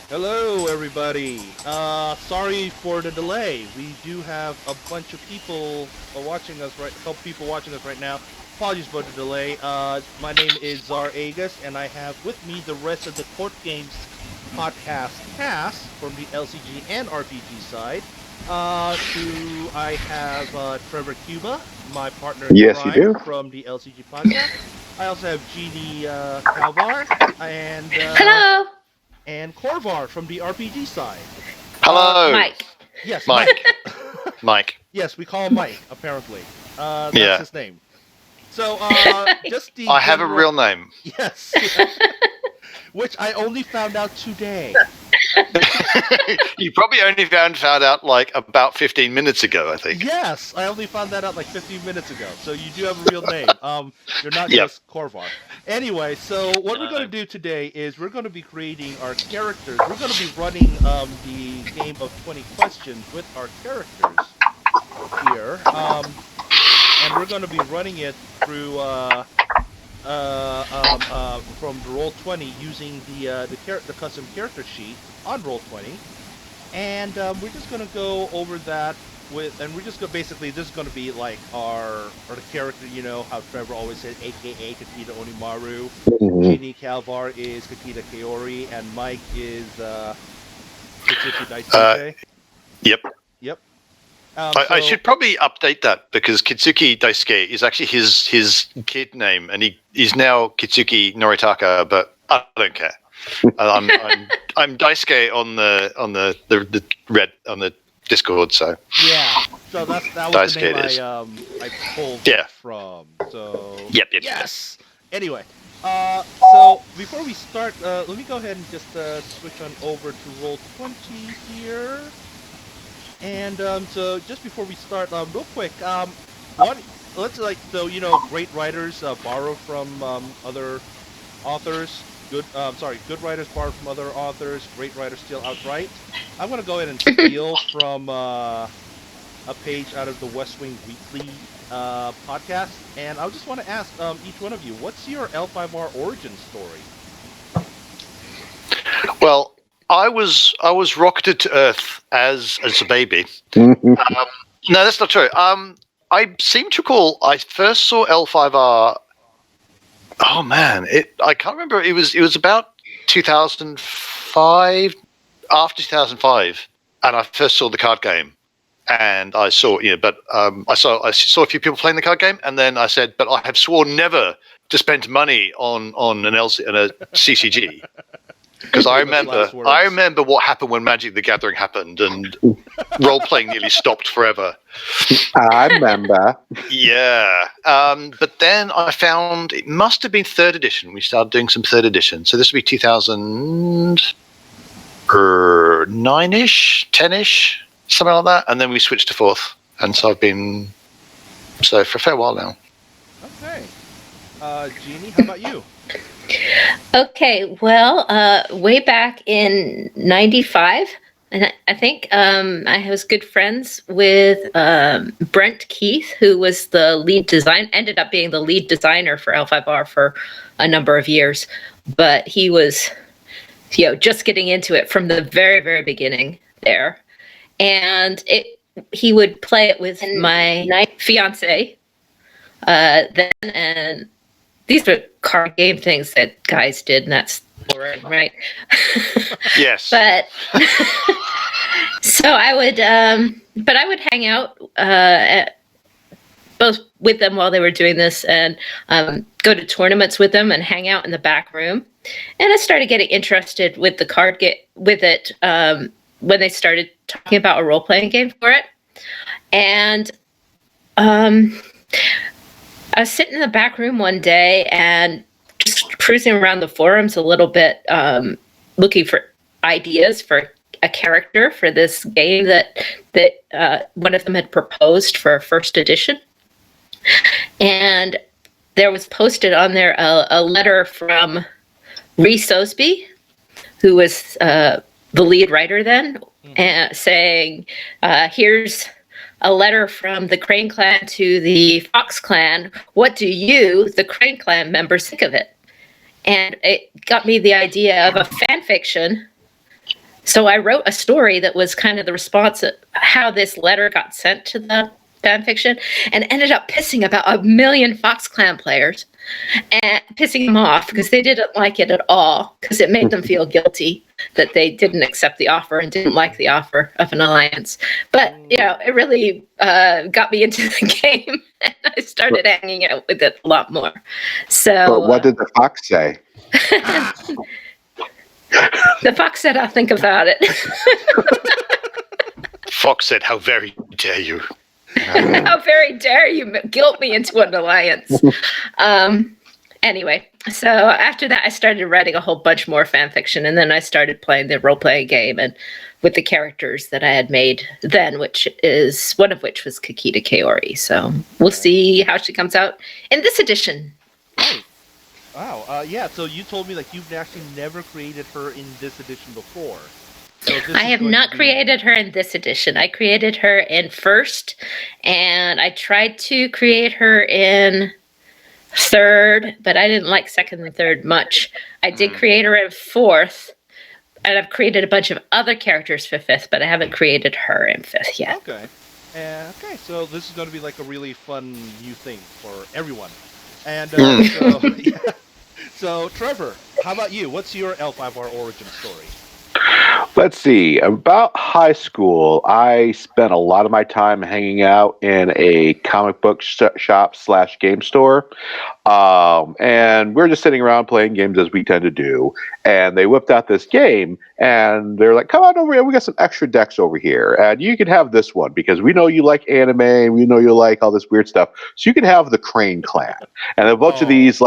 Hello, everybody. Sorry for the delay. We do have a bunch of people watching us right. Couple people watching us right now. Apologies for the delay. My name is Zar Agus, and I have with me the rest of the Court Games podcast cast from the LCG and RPG side. I have Trevor Cuba, my partner in Yes, you crime do. from the LCG podcast. I also have Jeannie Calvar and Hello, Corvar from the RPG side. Hello, Mike. Yes, Mike. Mike. Mike. Yes, we call him Mike. Apparently, that's Yeah, his name. So, just the I have a general. real name. Yes, which I only found out today. You probably only found out like about 15 minutes ago, I think. Yes, I only found that out like 15 minutes ago. So you do have a real name. You're not Yep. just Corvar. Anyway, so what we're No. going to do today is we're going to be creating our characters. We're going to be running the game of 20 questions with our characters here, and we're going to be running it through from Roll20 using the custom character sheet on Roll20. And we're just gonna go over that and we're just gonna basically this is gonna be like the character, you know how Trevor always said, AKA Kakita Onimaru. Mhm. Jeannie Calvar is Kakita Kaori, and Mike is Kitsuki Daisuke. Yep. Yep. I should probably update that because Kitsuki Daisuke is actually his kid name, and he's now Kitsuki Noritaka, but I don't care. I'm Daisuke on the red on the Discord, so Yeah. So that was the Daisuke name it is. I pulled Yeah. from. So Yep. yes. Anyway, so before we start, let me go ahead and just switch on over to Roll20 here. And so just before we start, real quick, what let's great writers borrow from other authors. Good writers borrow from other authors. Great writers steal outright. I'm gonna go ahead and steal from a page out of the West Wing Weekly podcast, and I just want to ask each one of you, what's your L5R origin story? Well, I was rocketed to Earth as a baby. Mhm. No, that's not true. I seem to recall I first saw L5R. Oh man, I can't remember. It was about 2005, after 2005, and I first saw the card game, and I saw but I saw a few people playing the card game, and then I said, but I have sworn never to spend money on an a CCG. Because I remember what happened when Magic the Gathering happened, and role playing nearly stopped forever. I remember. Yeah, but then I found it must have been third edition. We started doing some third edition, so this would be 2009ish, 10ish, something like that, and then we switched to fourth, and so I've been for a fair while now. Okay, Jeannie, how about you? Okay, well, way back in '95, and I think I was good friends with Brent Keith, who was ended up being the lead designer for L5R for a number of years, but he was, just getting into it from the very, very beginning there, and he would play it with my fiance then, and these were card game things that guys did, and that's boring, right? Yes. But so I would hang out both with them while they were doing this, and go to tournaments with them and hang out in the back room. And I started getting interested with the card game with it when they started talking about a role playing game for it, and I was sitting in the back room one day and just cruising around the forums a little bit, looking for ideas for a character for this game that one of them had proposed for first edition. And there was posted on there a letter from Rhys Osby, who was the lead writer then, saying, here's a letter from the Crane Clan to the Fox Clan. What do you, the Crane Clan members, think of it? and it got me the idea of a fan fiction. So I wrote a story that was kind of the response of how this letter got sent to the fan fiction, and ended up pissing about 1 million Fox Clan players, and pissing them off because they didn't like it at all, because it made them feel guilty that they didn't accept the offer and didn't like the offer of an alliance. But it really got me into the game, and I started hanging out with it a lot more. So, But what did the fox say? The fox said, "I'll think about it." Fox said, "How very dare you!" How very dare you guilt me into an alliance. Anyway, so after that, I started writing a whole bunch more fan fiction, and then I started playing the role-playing game and with the characters that I had made then, one of which was Kakita Kaori. So we'll see how she comes out in this edition. Wow. Yeah. So you told me you've actually never created her in this edition before. So I have not created her in this edition. I created her in first, and I tried to create her in third, but I didn't like second and third much. I did create her in fourth, and I've created a bunch of other characters for fifth, but I haven't created her in fifth yet. Okay. Okay. So this is going to be a really fun new thing for everyone. And so Trevor, how about you? What's your L5R origin story? Let's see. About high school, I spent a lot of my time hanging out in a comic book shop / game store. And we're just sitting around playing games as we tend to do. And they whipped out this game, and they're like, "Come on over here. We got some extra decks over here. And you can have this one because we know you like anime, and we know you like all this weird stuff. So you can have the Crane Clan." And a bunch of these,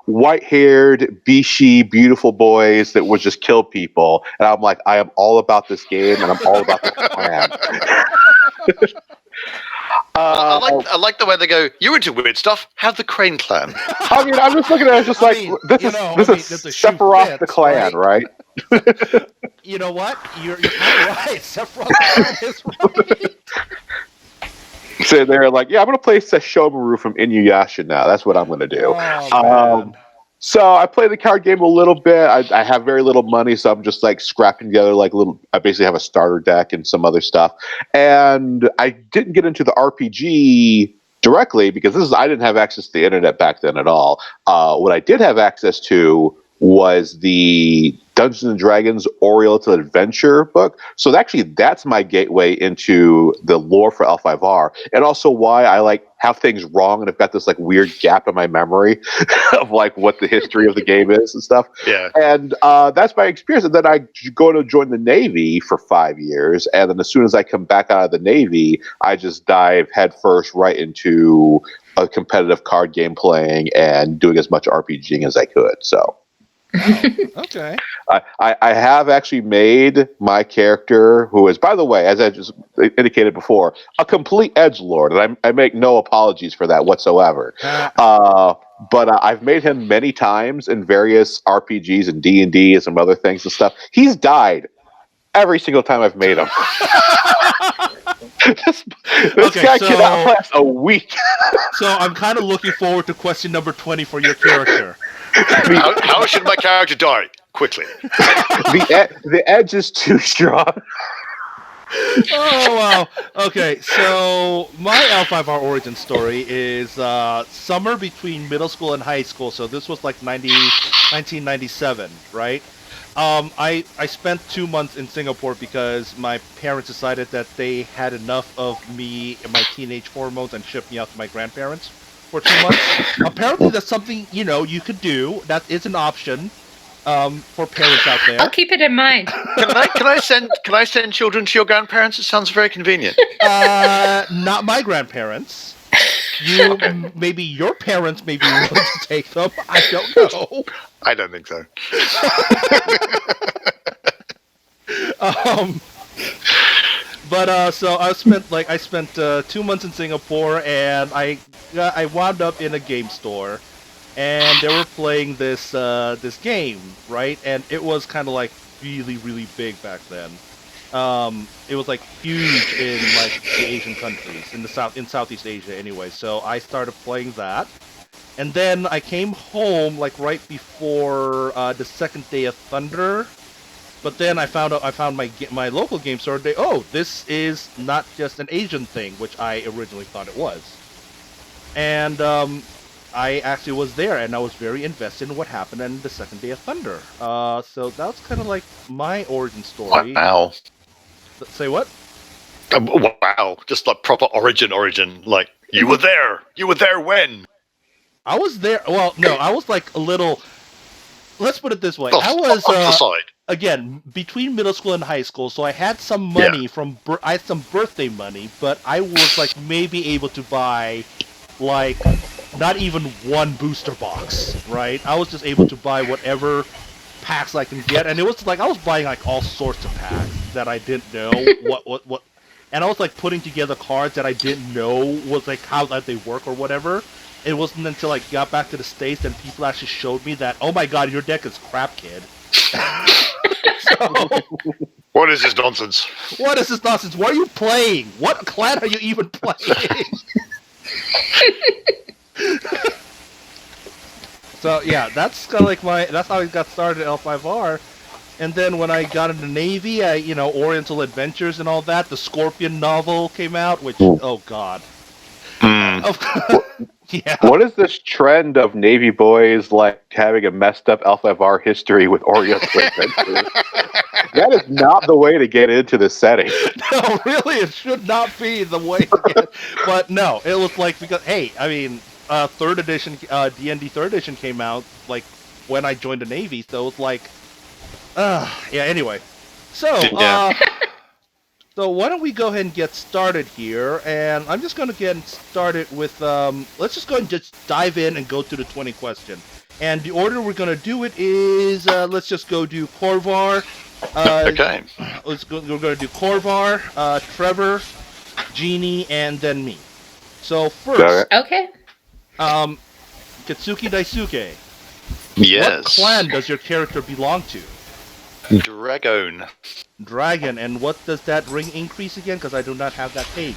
white-haired, Bishi, beautiful boys that would just kill people. And I'm like, I am all about this game, and I'm all about this clan. I like the way they go, "You're into weird stuff. Have the Crane Clan." I mean, I'm just looking at it, just this is Sephiroth the clan, right? You know what? You're kind of right. Sephiroth the clan is right. So they're like, "Yeah, I'm going to play Sesshomaru from Inuyasha now. That's what I'm going to do." So I play the card game a little bit. I have very little money, so I'm just scrapping together I basically have a starter deck and some other stuff. And I didn't get into the RPG directly because I didn't have access to the internet back then at all. What I did have access to was the Dungeons and Dragons Oriental Adventure book. So actually, that's my gateway into the lore for L5R, and also why I have things wrong and I've got this weird gap in my memory of what the history of the game is and stuff. Yeah. And that's my experience. And then I go to join the Navy for 5 years, and then as soon as I come back out of the Navy, I just dive headfirst right into a competitive card game playing and doing as much RPGing as I could. So. Okay. I have actually made my character, who is, by the way, as I just indicated before, a complete edgelord, and I make no apologies for that whatsoever. But I've made him many times in various RPGs and D&D and some other things and stuff. He's died every single time I've made him. This guy cannot last a week. So I'm kind of looking forward to question number 20 for your character. How should my character die? Quickly. The edge is too strong. Oh, wow. Okay, so my L5R origin story is summer between middle school and high school. So this was 1997, right? I spent 2 months in Singapore because my parents decided that they had enough of me and my teenage hormones and shipped me out to my grandparents for 2 months. Apparently that's something, you could do. That is an option for parents out there. I'll keep it in mind. Can I send children to your grandparents? It sounds very convenient. Not my grandparents. Maybe your parents may be willing to take them. I don't know. I don't think so. But so I spent 2 months in Singapore, and I wound up in a game store, and they were playing this game, right? And it was kind of really, really big back then. It was huge in the Asian countries, in Southeast Asia anyway. So I started playing that, And then I came home like right before the second day of Thunder. But then I found my local game store. This is not just an Asian thing, which I originally thought it was. And I actually was there, and I was very invested in what happened in the second day of Thunder. So that's kind of like my origin story. Wow. Say what? Wow. Just like proper origin. Like, you were there. You were there when? I was there. Well, no, I was like a little. Let's put it this way. I Off the side. Again, between middle school and high school, so I had some money I had some birthday money, but I was like maybe able to buy like not even one booster box, right? I was just able to buy whatever packs I can get, and it was like I was buying like all sorts of packs that I didn't know what, and I was like putting together cards that I didn't know was like how that they work or whatever. It wasn't until I got back to the States that people actually showed me that, oh my god, your deck is crap, kid. So, what is this nonsense? What is this nonsense? What are you playing? What clan are you even playing? So yeah, that's kind of like that's how I got started at L5R. And then when I got into Navy, Oriental Adventures and all that, the Scorpion novel came out, which, oh god. Of course. Yeah. What is this trend of Navy boys like having a messed up L5R history with Oriental Adventures? That is not the way to get into the setting. No, really, it should not be the way to get. But no, it was like because third edition, D&D third edition came out like when I joined the Navy, so it was like, Anyway, so So why don't we go ahead and get started here, and I'm just going to get started with, let's just go and just dive in and go to the 20 question. And the order we're going to do it is, let's just go do Korvar. Okay. We're going to do Korvar, Trevor, Jeannie, and then me. So first, okay. Katsuki Daisuke. Yes. What clan does your character belong to? Dragon, and what does that ring increase again? Because I do not have that page.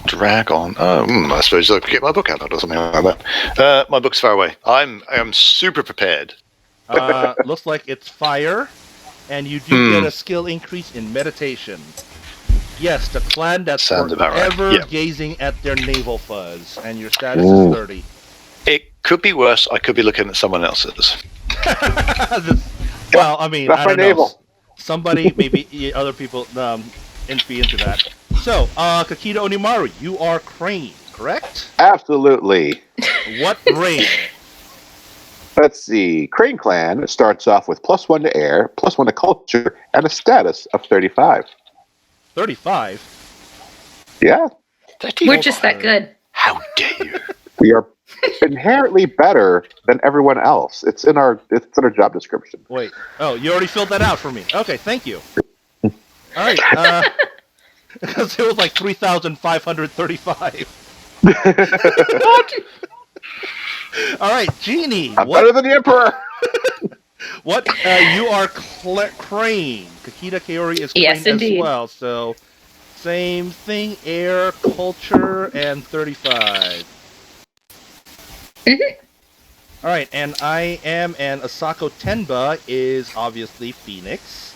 Dragon. I suppose I could get my book out or something like that. My book's far away. I am super prepared. Looks like it's fire, and you do get a skill increase in meditation. Yes, the clan that's Sounds forever right. gazing at their navel fuzz, and your status is 30. It could be worse. I could be looking at someone else's. Well, I mean, That's I don't my know. navel. Somebody, maybe other people, be into that. So, Kakita Onimaru, you are Crane, correct? Absolutely. What ring? Let's see. Crane Clan starts off with +1 to air, +1 to culture, and a status of 35. 35? Yeah. We're just that good. How dare you? We are inherently better than everyone else. It's in our job description. Wait. Oh, you already filled that out for me. Okay, thank you. All right. Because it was like 3,535. What? All right, Jeannie. I'm better than the Emperor. What? You are Crane. Kakita Kaori is Crane Yes, indeed. as well. So, same thing. Air, culture, and 35. All right, and I am, and Asako Tenba is obviously Phoenix.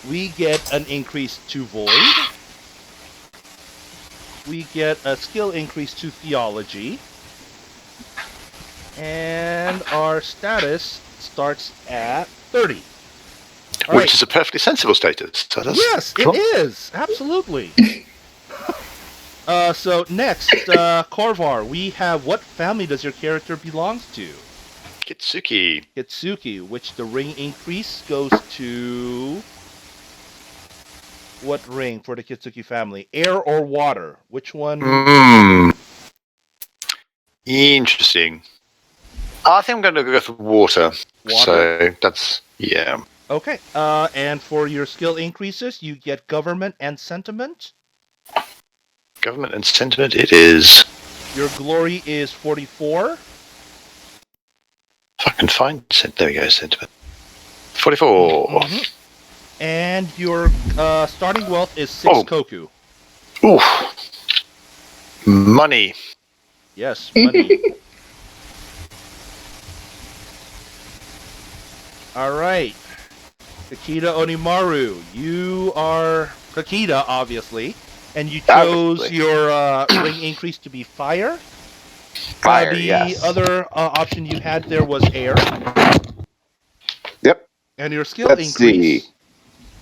We get an increase to Void. We get a skill increase to Theology. And our status starts at 30. All Which is a perfectly sensible status. So that's yes, cool. it is. Absolutely. So next, Korvar, we have what family does your character belong to? Kitsuki. Kitsuki, which the ring increase goes to... What ring for the Kitsuki family? Air or water? Which one? Interesting. I think I'm going to go for water. So that's, yeah. Okay. And for your skill increases, you get government and sentiment. Government and sentiment it is. Your glory is 44. If I can find... There we go, sentiment. 44. Mm-hmm. And your starting wealth is 6 koku. Ooh. Money. Yes, money. All right. Kakita Onimaru, you are Kakita, obviously, and you chose Obviously. your ring increase to be fire. Fire, The yes. other option you had there was air, Yep. and your skill Let's see. increase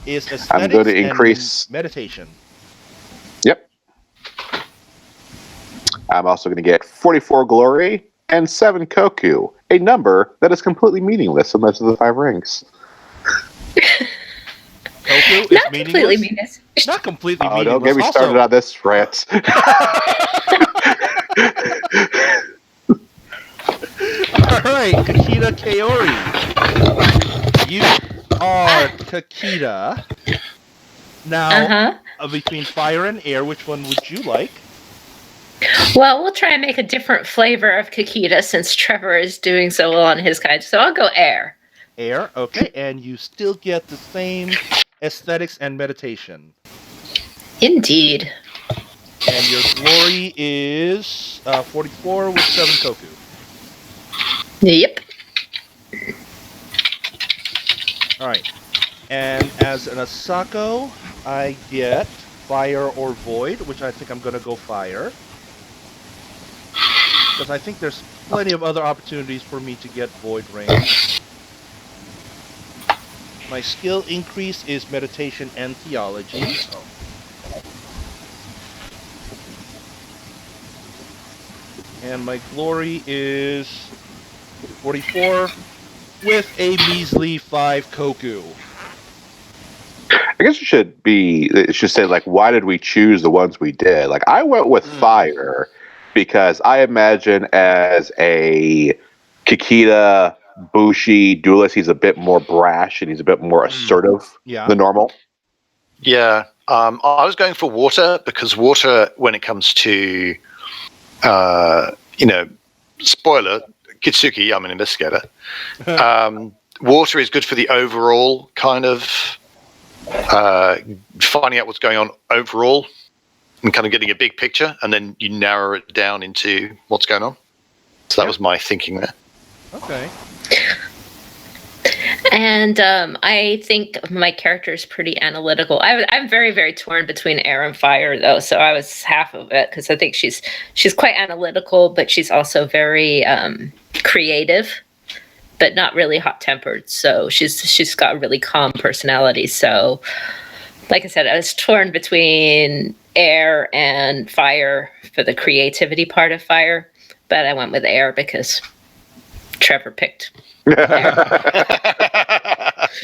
is I'm going aesthetics to and increase. meditation. Yep. I'm also going to get 44 glory and 7 koku, a number that is completely meaningless unless of the 5 rings. Koku is Not completely meaningless. meaningless. Not completely Oh, don't meaningless. get me started Also, on this, rant. all right, Kakita Kaori, you are Kakita. Now, between fire and air, which one would you like? Well, we'll try and make a different flavor of Kakita since Trevor is doing so well on his kind. So I'll go air. Air, okay, and you still get the same aesthetics and meditation. Indeed. And your glory is 44 with 7 koku. Yep. All right. And as an Asako, I get fire or void, which I think I'm going to go fire. Because I think there's plenty of other opportunities for me to get void range. My skill increase is meditation and theology. And my glory is 44 with a measly 5 koku. I guess it should say, like, why did we choose the ones we did? Like, I went with fire because I imagine as a Kikita Bushi duelist, he's a bit more brash and he's a bit more assertive than normal. Yeah. I was going for water because water, when it comes to, spoiler, Kitsuki, I'm an investigator. Water is good for the overall kind of finding out what's going on overall and kind of getting a big picture, and then you narrow it down into what's going on. So that was my thinking there. Okay. And I think my character is pretty analytical. I'm very, very torn between air and fire, though. So I was half of it because I think she's quite analytical, but she's also very creative, but not really hot-tempered. So she's got a really calm personality. So, like I said, I was torn between air and fire for the creativity part of fire, but I went with air because Trevor picked.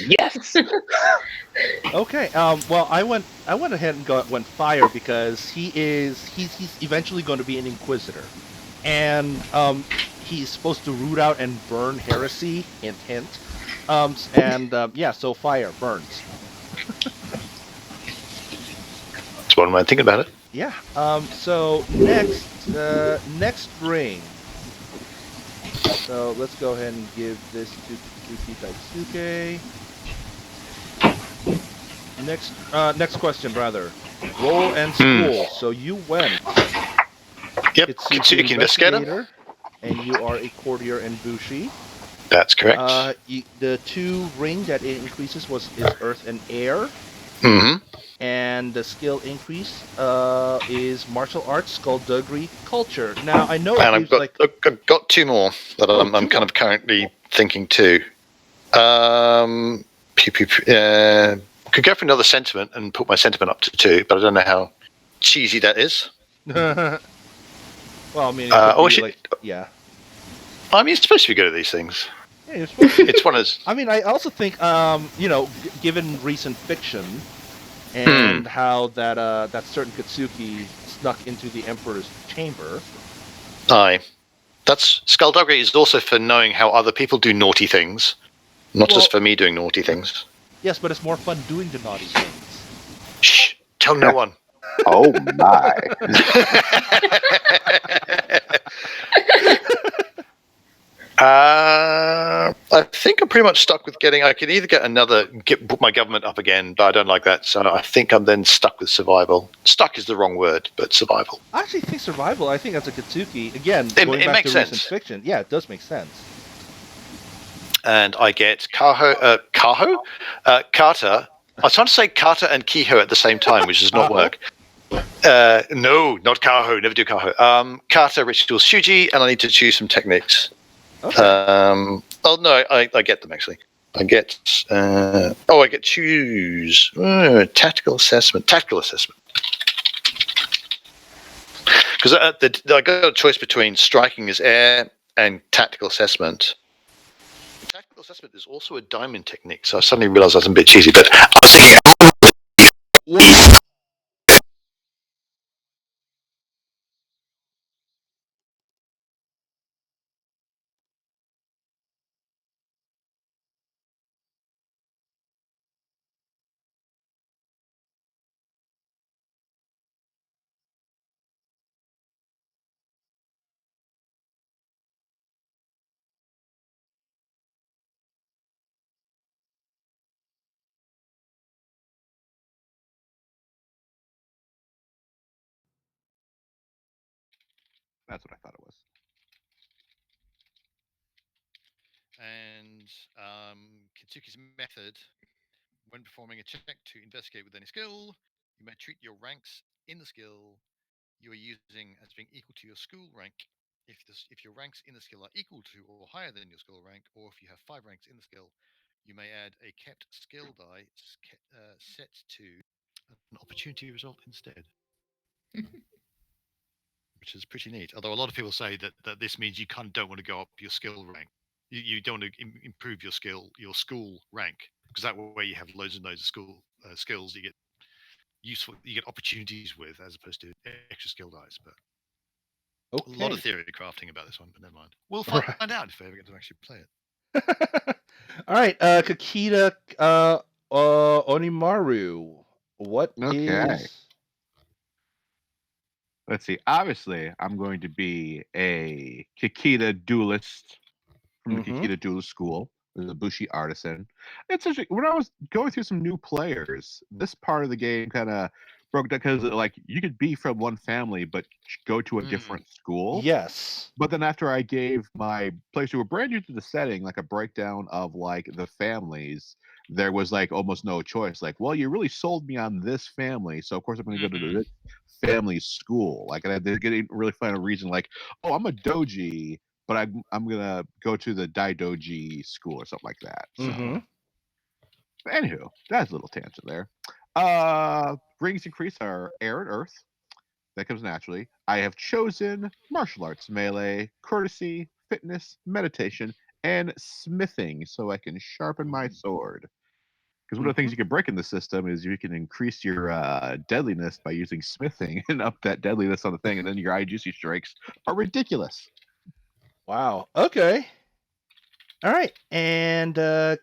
Yes. Okay. Well, I went ahead and went fire because he's eventually going to be an inquisitor, and he's supposed to root out and burn heresy. Hint, hint. So fire burns. That's one way of thinking about it. Yeah. So next ring. So let's go ahead and give this to Kitsuki Daisuke. Next question, brother. Role and school. So you went. Yep, Kitsuki investigator. And you are a courtier and bushi. That's correct. The 2 ring that it increases is earth and air. Mm-hmm. And the skill increase is martial arts, skullduggery, culture. Now I know and I've got 2 more that I'm kind of currently thinking too. Could go for another sentiment and put my sentiment up to 2, but I don't know how cheesy that is. Well, I mean, yeah. I mean, it's supposed to be good at these things. Yeah, you're supposed to. It's one of. I mean, I also think, given recent fiction and how that certain Kitsuki snuck into the Emperor's chamber. Aye, that's skullduggery is also for knowing how other people do naughty things, not just for me doing naughty things. Yes, but it's more fun doing the naughty things. Shh! Tell no one. Oh my. I think I'm pretty much stuck with getting. I could either put my government up again, but I don't like that. So I think I'm then stuck with survival. Stuck is the wrong word, but survival. I actually think survival. I think as a Katsuki, again, It going back to makes recent sense. fiction, yeah, it does make sense. And I get Carter. I was trying to say Carter and Kehoe at the same time, which does not work. No, not Kaho. Never do Kaho. Kata, Ritual, Shuji, and I need to choose some techniques. Okay. Oh no, I get them actually. I get. I get choose tactical assessment. Tactical assessment. Because I got a choice between striking as air and tactical assessment. Tactical assessment is also a diamond technique, so I suddenly realised I was a bit cheesy. But I was thinking. That's what I thought it was. And Kitsuki's method, when performing a check to investigate with any skill, you may treat your ranks in the skill you are using as being equal to your school rank. If your ranks in the skill are equal to or higher than your school rank, or if you have 5 ranks in the skill, you may add a kept skill die set to an opportunity result instead. Which is pretty neat. Although a lot of people say that this means you don't want to go up your skill rank. You don't want to improve your school rank, because that way you have loads and loads of school skills you get opportunities with, as opposed to extra skill dice. But Okay. a lot of theory crafting about this one, but never mind. We'll find out if I ever get to actually play it. All right, Kakita Onimaru. What is? Let's see. Obviously, I'm going to be a Kikita duelist from the Kikita Duelist School. There's a Bushi artisan. It's actually, when I was going through some new players, this part of the game kind of broke down, because like you could be from one family but go to a different school. Yes. But then after I gave my players who were brand new to the setting like a breakdown of like the families, there was like almost no choice. Like, well, you really sold me on this family, so of course I'm going to go to this family school. Like, and they didn't really find a reason. Like, oh, I'm a doji, but I'm gonna go to the Daidoji school or something like that. So, anywho, that's a little tangent there. Rings increase our air and earth. That comes naturally. I have chosen martial arts, melee, courtesy, fitness, meditation, and smithing, so I can sharpen my sword. Because one of the things you can break in the system is you can increase your deadliness by using smithing and up that deadliness on the thing, and then your Ijusi strikes are ridiculous. Wow. Okay. All right. And Kakita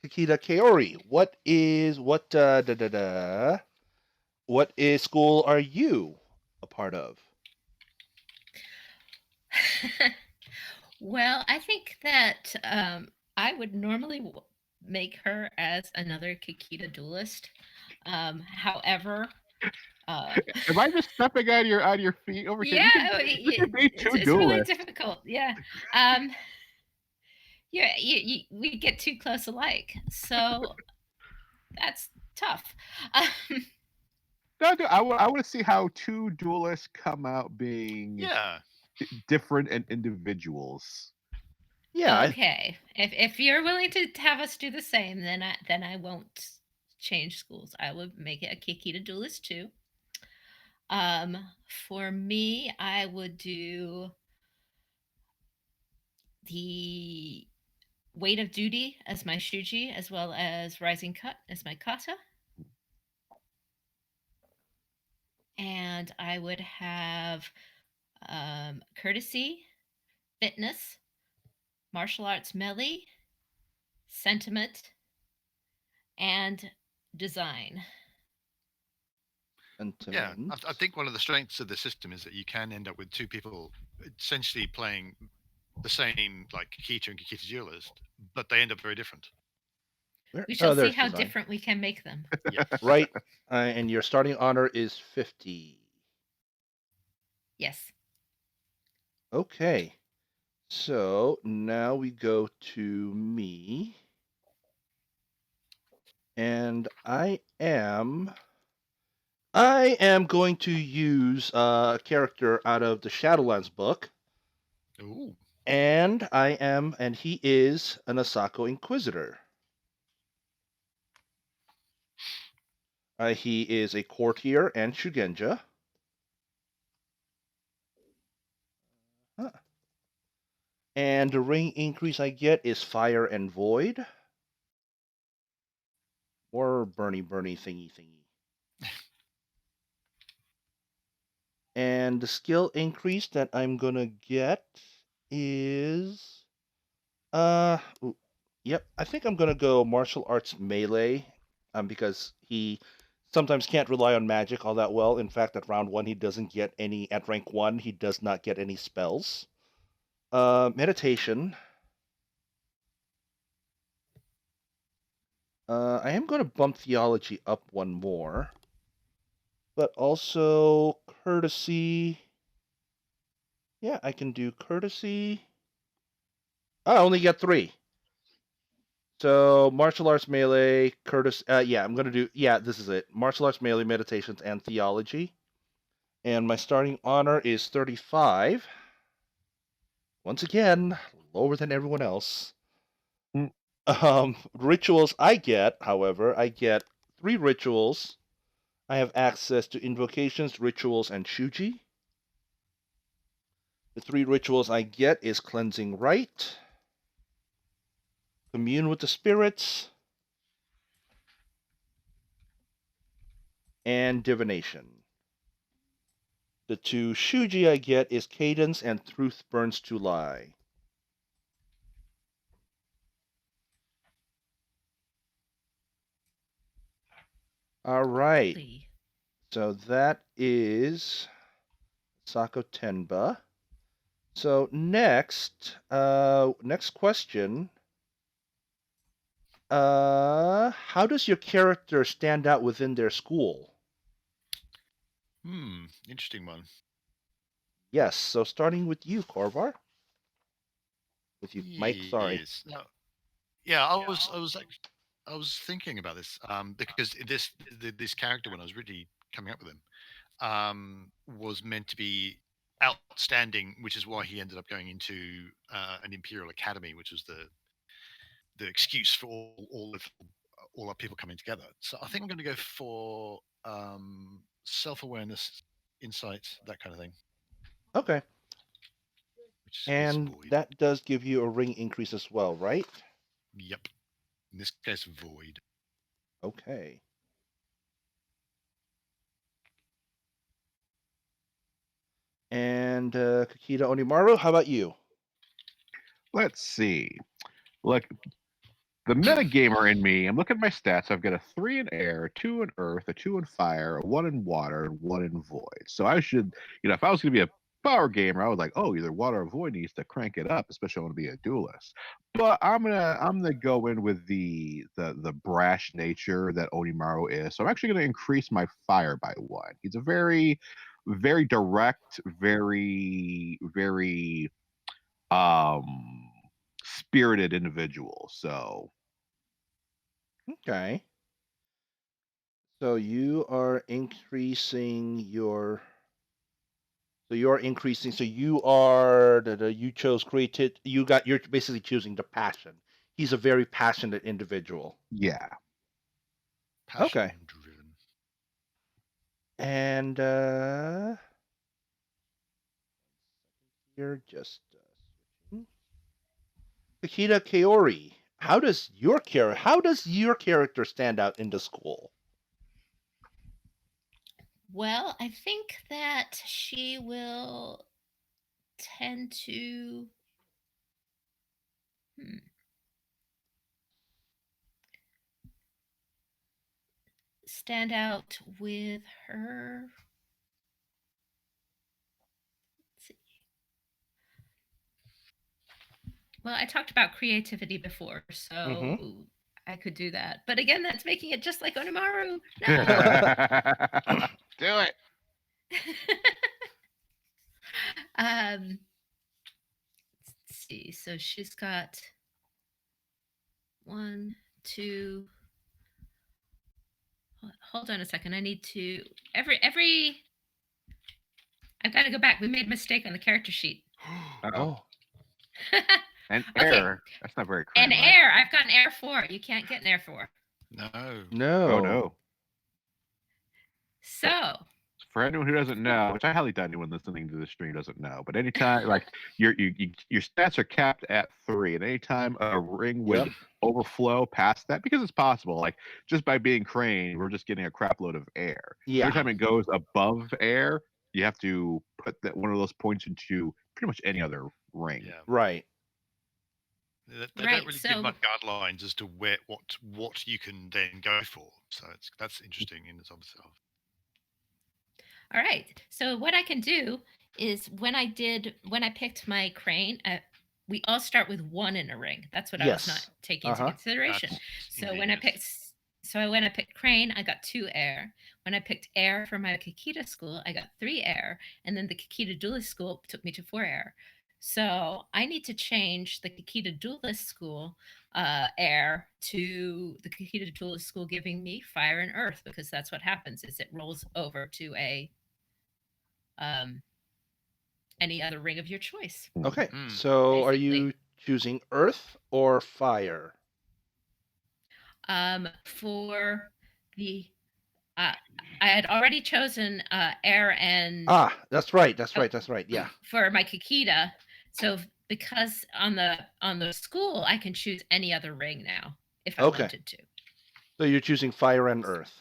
Kaori, what school are you a part of? Well, I think that I would normally make her as another Kikita duelist. However, Am I just stepping out of your feet over here? yeah, You can be two it's really duelists. difficult. Yeah, we get too close alike, so that's tough. No, I want to see how two duelists come out being different and individuals. Yeah. Okay. If you're willing to have us do the same, then I won't change schools. I would make it a Kikita duelist too. For me, I would do the weight of duty as my shuji, as well as rising cut as my kata. And I would have courtesy, fitness, martial arts melee, sentiment, and design. Yeah, I think one of the strengths of the system is that you can end up with two people essentially playing the same like Kikita and Kikita Duelist, but they end up very different. We shall see there's how design. different we can make them. Yes. Right, and your starting honor is 50. Yes. Okay, so now we go to me, and I am going to use a character out of the Shadowlands book, Ooh. and he is an Asako Inquisitor. He is a courtier and Shugenja. Huh. And the ring increase I get is Fire and Void. Or Bernie thingy. And the skill increase that I'm gonna get is yep, I think I'm gonna go martial arts melee, because he sometimes can't rely on magic all that well. In fact, at round 1 he doesn't get any. At rank 1 he does not get any spells. Meditation. I am going to bump theology up one more, but also courtesy. Yeah, I can do courtesy. I only get 3. So martial arts melee, courtesy. Yeah, I'm going to do. Yeah, this is it. Martial arts melee, meditations, and theology. And my starting honor is 35. Once again, lower than everyone else. Rituals I get, however, I get 3 rituals. I have access to invocations, rituals, and shuji. The 3 rituals I get is Cleansing Rite, Commune with the Spirits, and Divination. The 2 shuji I get is Cadence and Truth Burns to Lie. All right. So that is Sako Tenba. So next question. How does your character stand out within their school? Interesting one. Yes. So starting with you, Korvar. With you, Mike. Sorry. Yes. No. Yeah, I was thinking about this because this character, when I was really coming up with him, was meant to be outstanding, which is why he ended up going into an Imperial Academy, which was the excuse for all our people coming together. So I think I'm going to go for self-awareness, insight, that kind of thing. Okay. Which and is void. That does give you a ring increase as well, right? Yep. In this case, void. Okay. And Kakita Onimaru, how about you? Let's see. Look, the metagamer in me, I'm looking at my stats. I've got a 3 in air, a 2 in earth, a 2 in fire, a 1 in water, and 1 in void. So I should, if I was going to be a power gamer, I would like, oh, either water or void needs to crank it up, especially I want to be a duelist. But I'm gonna go in with the brash nature that Onimaru is. So I'm actually gonna increase my fire by 1. He's a very, very direct, very spirited individual. So Okay. So you are increasing your. So you're increasing. So you are. You chose creative. You're basically choosing the passion. He's a very passionate individual. yeah. Passion Okay. driven. And you're just switching. Akita Kaori, how does your character stand out in the school? Well, I think that she will tend to stand out with her. Let's see. Well, I talked about creativity before, so I could do that. But again, that's making it just like Onimaru. No. Do it. Let's see. So she's got 1, 2. Hold on a second. I need to every. I've got to go back. We made a mistake on the character sheet. Oh. And Okay. air. That's not very And crazy. air. I've got an air 4. You can't get an air 4. No. Oh no. So For anyone who doesn't know, which I highly doubt anyone listening to the stream doesn't know, but anytime like your stats are capped at 3, and anytime a ring would overflow past that, because it's possible, like just by being Crane, we're just getting a crap load of air. Yeah. Every time it goes above air, you have to put that one of those points into pretty much any other ring. Yeah. Right. They don't really give much guidelines as to what you can then go for. So that's interesting in and of itself. All right. So what I can do is when I picked my Crane, we all start with 1 in a ring. That's what I was not taking into consideration. So when I picked Crane, I got 2 air. When I picked air for my Kikita school, I got 3 air, and then the Kikita duelist school took me to 4 air. So I need to change the Kikita duelist school air to the Kikita duelist school giving me fire and earth, because that's what happens is it rolls over to a any other ring of your choice. Okay. So basically, are you choosing earth or fire? For the I had already chosen air and that's right. Yeah. For my Kikita. So because on the school I can choose any other ring now if I wanted to. So you're choosing fire and earth.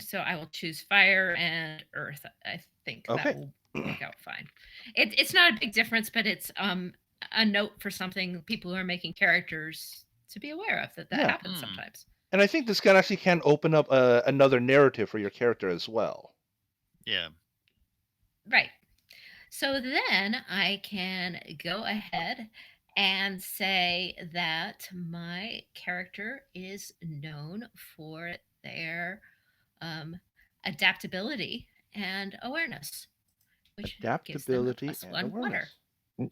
So I will choose fire and earth. I think that will work out fine. It's not a big difference, but it's a note for something people who are making characters to be aware of that happens sometimes. And I think this can open up another narrative for your character as well. Yeah. Right. So then I can go ahead and say that my character is known for their adaptability and awareness, which adaptability gives them a and +1 awareness. water.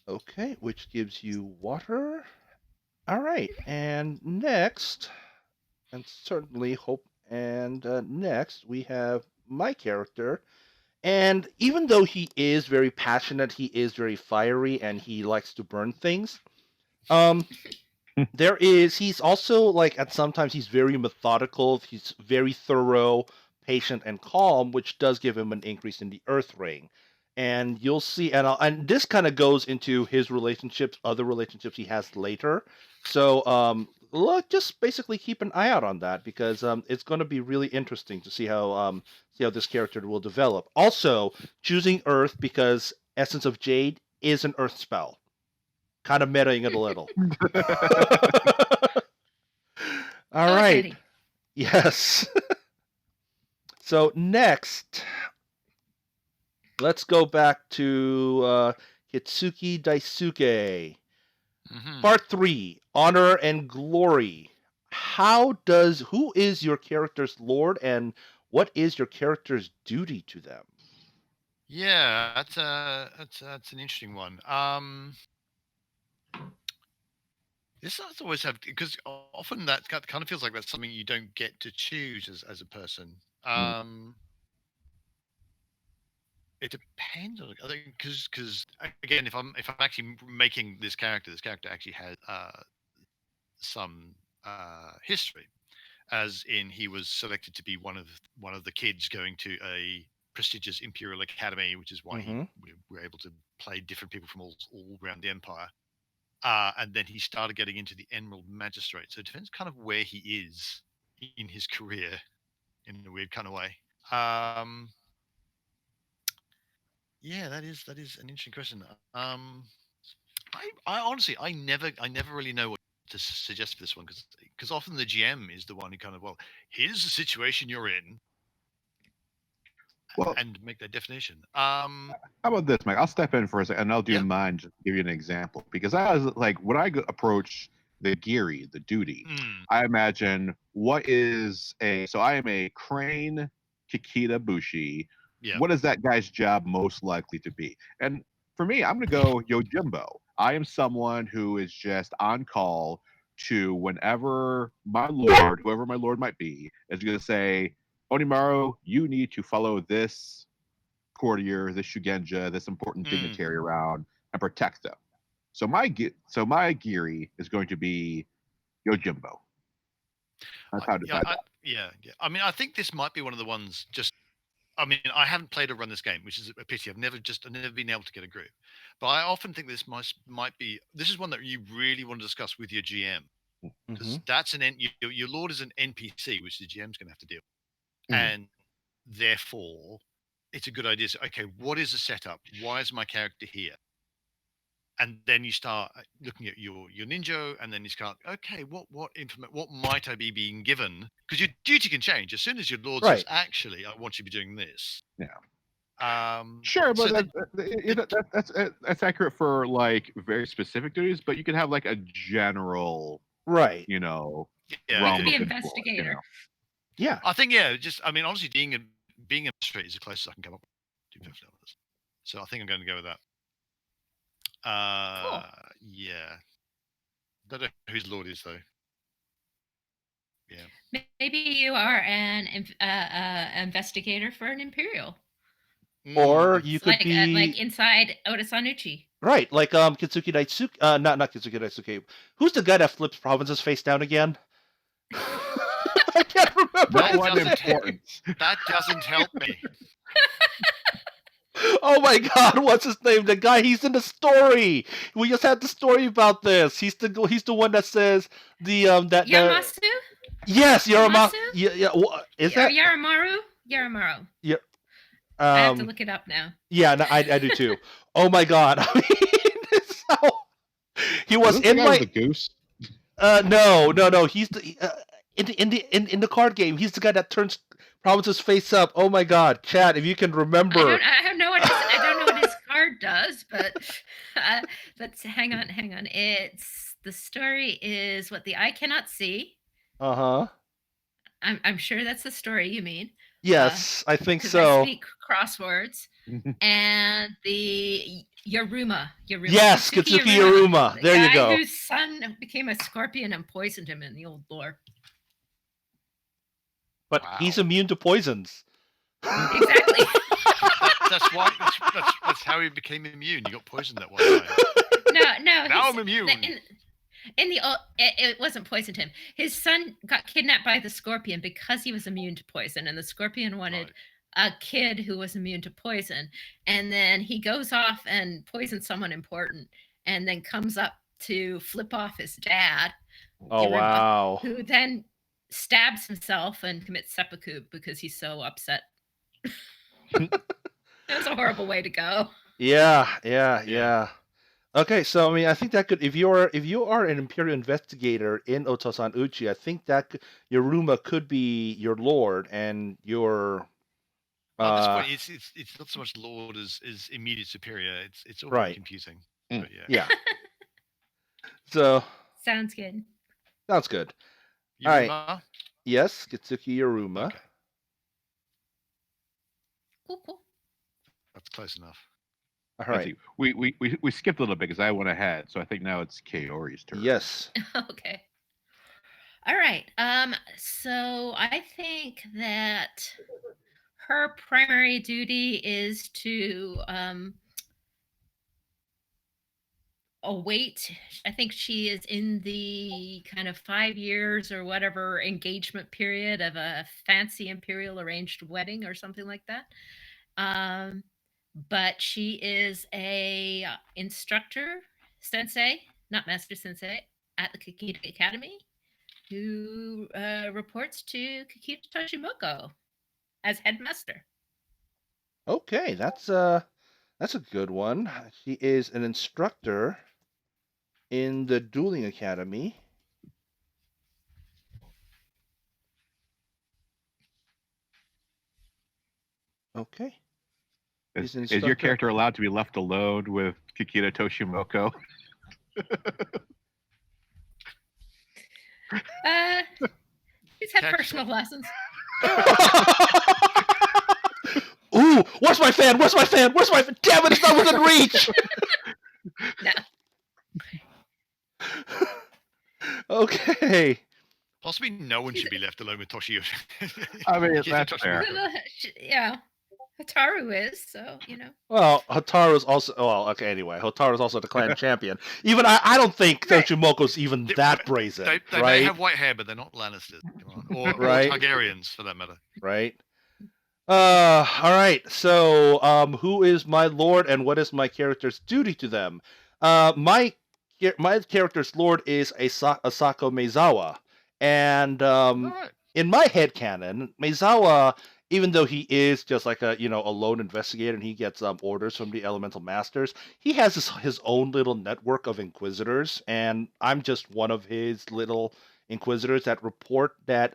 Okay, which gives you water. All right, and next, and certainly next we have my character. And even though he is very passionate, he is very fiery, and he likes to burn things. He's also like sometimes he's very methodical. He's very thorough, patient, and calm, which does give him an increase in the Earth ring. And you'll see, and this kind of goes into his relationships, other relationships he has later. So just basically keep an eye out on that, because it's going to be really interesting to see how this character will develop. Also, choosing Earth because Essence of Jade is an Earth spell. Kind of metaing it a little. All right. Exciting. Yes. So next, let's go back to Hitsuki Daisuke. Part 3, Honor and Glory. Who is your character's lord, and what is your character's duty to them? Yeah, that's an interesting one. This does always have, because often that kind of feels like that's something you don't get to choose as a person. It depends on, I think, because again, if I'm actually making this character actually has some history, as in he was selected to be one of the kids going to a prestigious Imperial Academy, which is why we were able to play different people from all around the Empire. And then he started getting into the Emerald Magistrate. So it depends kind of where he is in his career, in a weird kind of way. Yeah, that is an interesting question. I honestly, I never really know what to suggest for this one, because often the GM is the one who kind of, well, here's the situation you're in. and make that definition. How about this, Mike? I'll step in for a second, and I'll do Yeah. mine just to give you an example. Because I was like, when I approach the Geary, the duty, I imagine what is a. So I am a Crane Kikita Bushi. Yeah. What is that guy's job most likely to be? And for me, I'm going to go Yojimbo. I am someone who is just on call to whenever my lord, whoever my lord might be, is going to say, Onimaru, you need to follow this courtier, this Shugenja, this important dignitary around and protect them. So my Giri is going to be Yojimbo. That's how I decide that. Yeah. I mean, I think this might be one of the ones. I mean, I haven't played or run this game, which is a pity. I've never been able to get a group. But I often think this might be. This is one that you really want to discuss with your GM, because that's your lord is an NPC, which the GM's going to have to deal with. And therefore, it's a good idea. So, okay, what is the setup? Why is my character here? And then you start looking at your ninja, and then you start, okay, what might I be being given? Because your duty can change as soon as your lord says, actually, I want you to be doing this. Yeah. Sure, but that's accurate for like very specific duties. But you can have like a general, right? Realm to be of investigator. Influence, Yeah, I think I mean, honestly, being a magistrate is the closest I can come up with. So I think I'm going to go with that. Cool. Yeah. Don't know whose lord is though. Yeah. Maybe you are an investigator for an imperial. Or you could like, be like inside Otosanuchi. Right, like Kitsuki Daisuke. Not Kitsuki Daisuke. Who's the guy that flips provinces face down again? I can't remember. That doesn't help me. Oh my God, what's his name? The guy, he's in the story. We just had the story about this. He's the one that says Yamasu? Yes, Yamasu. Yeah. Is that Yaramaru? Yaramaru. Yeah. I have to look it up now. Yeah, no, I do too. Oh my God. I mean, he was in my the goose. No. He's the in the card game. He's the guy that turns provinces face up. Oh my God, Chad, if you can remember. I don't know what his card does, but hang on. It's the story is what the eye cannot see. I'm sure that's the story you mean. Yes, I think so. I speak crosswords. And the Yaruma. Yes, Kitsuki Yaruma. There you go. Whose son became a scorpion and poisoned him in the old lore. But he's immune to poisons. Exactly. That's why. That's how he became immune. He got poisoned that one time. No. Now I'm immune. It wasn't poisoned him. His son got kidnapped by the scorpion because he was immune to poison, and the scorpion wanted a kid who was immune to poison. And then he goes off and poisons someone important, and then comes up to flip off his dad. Oh, wow! Who then stabs himself and commits seppuku because he's so upset. That's a horrible way to go. Yeah. Okay, so I mean, I think that could, if you are an Imperial investigator in Otosan Uchi, I think that Yoruma could be your lord and your. At this point, it's not so much lord as immediate superior. It's all very confusing. But yeah. So. Sounds good. Sounds good. Yoruma? All right. Yes, Kitsuki Yoruma. Okay. Cool. That's close enough. All right. We skipped a little bit because I went ahead, so I think now it's Kaori's turn. Yes. Okay. All right. So I think that her primary duty is to await. I think she is in the kind of 5 years or whatever engagement period of a fancy imperial arranged wedding or something like that. But she is a instructor, sensei, not master sensei, at the Kikita Academy, who reports to Kikita Toshimoko as headmaster. Okay, that's a good one. She is an instructor in the Dueling Academy. Okay. Is your character allowed to be left alone with Kikita Toshimoko? He's had Character personal lessons. Ooh, where's my fan? Where's my fan? Where's my fan? Damn it, it's not within reach! No. Okay. Possibly no one should be left alone with Toshio. I mean, Kikita that's fair. Toshimoko. Yeah. Hataru is, so, you know. Well, Hotaru's also. Well, okay. Anyway, Hotaru's also the clan champion. Even I don't think Right. Toshimoko's even that brazen, They right? may have white hair, but they're not Lannisters, or Right. Targaryens for that matter. Right. All right. So, who is my lord, and what is my character's duty to them? My character's lord is Asako Meizawa, and Alright. in my headcanon, Meizawa, even though he is just like a lone investigator and he gets orders from the elemental masters, he has his own little network of inquisitors, and I'm just one of his little inquisitors that report that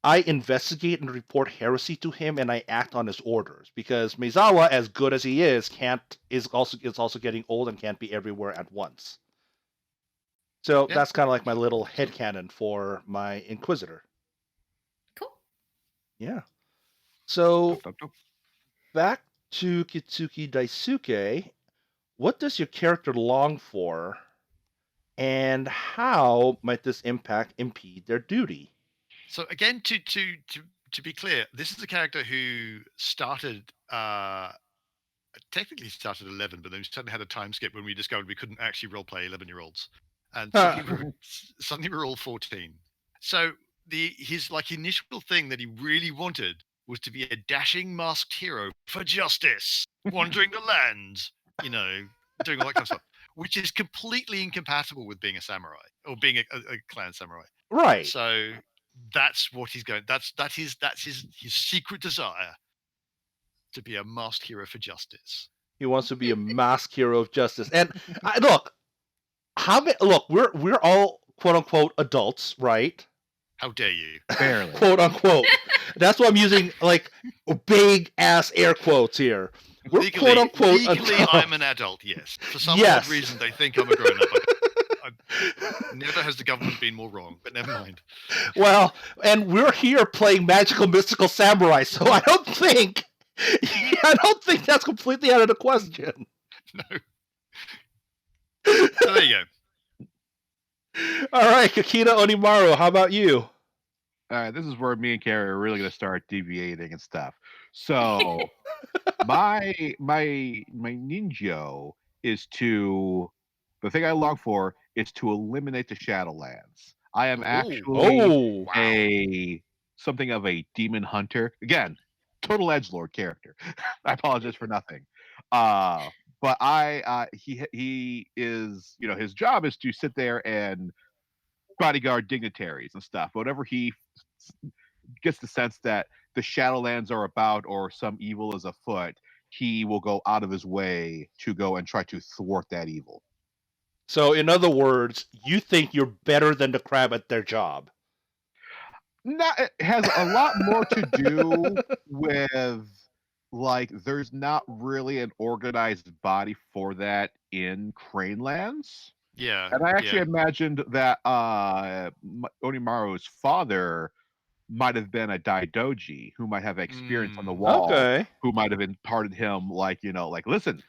I investigate and report heresy to him, and I act on his orders because Meizawa, as good as he is, is also getting old and can't be everywhere at once. So Yeah. that's kind of like my little headcanon for my inquisitor. Cool. Yeah. So Dope, dope. back to Kitsuki Daisuke, what does your character long for, and how might this impede their duty? So again, to be clear, this is a character who started technically started 11, but then we suddenly had a time skip when we discovered we couldn't actually roleplay 11-year-olds, and suddenly we're all 14. So his initial thing that he really wanted was to be a dashing masked hero for justice, wandering the land, doing all that kind of stuff, which is completely incompatible with being a samurai or being a clan samurai. Right. So that's what he's going. That's his secret desire to be a masked hero for justice. He wants to be a masked hero of justice. And we're all quote unquote adults, right? How dare you? Barely. Quote unquote. That's why I'm using like big ass air quotes here. We're Legally, quote unquote legally adults. I'm an adult. Yes. For some Yes. odd reason, they think I'm a grown up. Never has the government been more wrong. But never mind. Well, and we're here playing magical mystical samurai, so I don't think that's completely out of the question. No. So there you go. All right, Kakita Onimaru, how about you? All right, this is where me and Carrie are really going to start deviating and stuff. So, my ninja is to the thing I long for is to eliminate the Shadowlands. I am actually something of a demon hunter. Again, total edgelord character. I apologize for nothing. But he is, his job is to sit there and bodyguard dignitaries and stuff. Whatever he gets the sense that the Shadowlands are about or some evil is afoot, he will go out of his way to go and try to thwart that evil. So, in other words, you think you're better than the crab at their job. It has a lot more to do with there's not really an organized body for that in Cranelands. Yeah. And I actually imagined that Onimaru's father might have been a Daidoji who might have experience on the wall, who might have imparted him listen,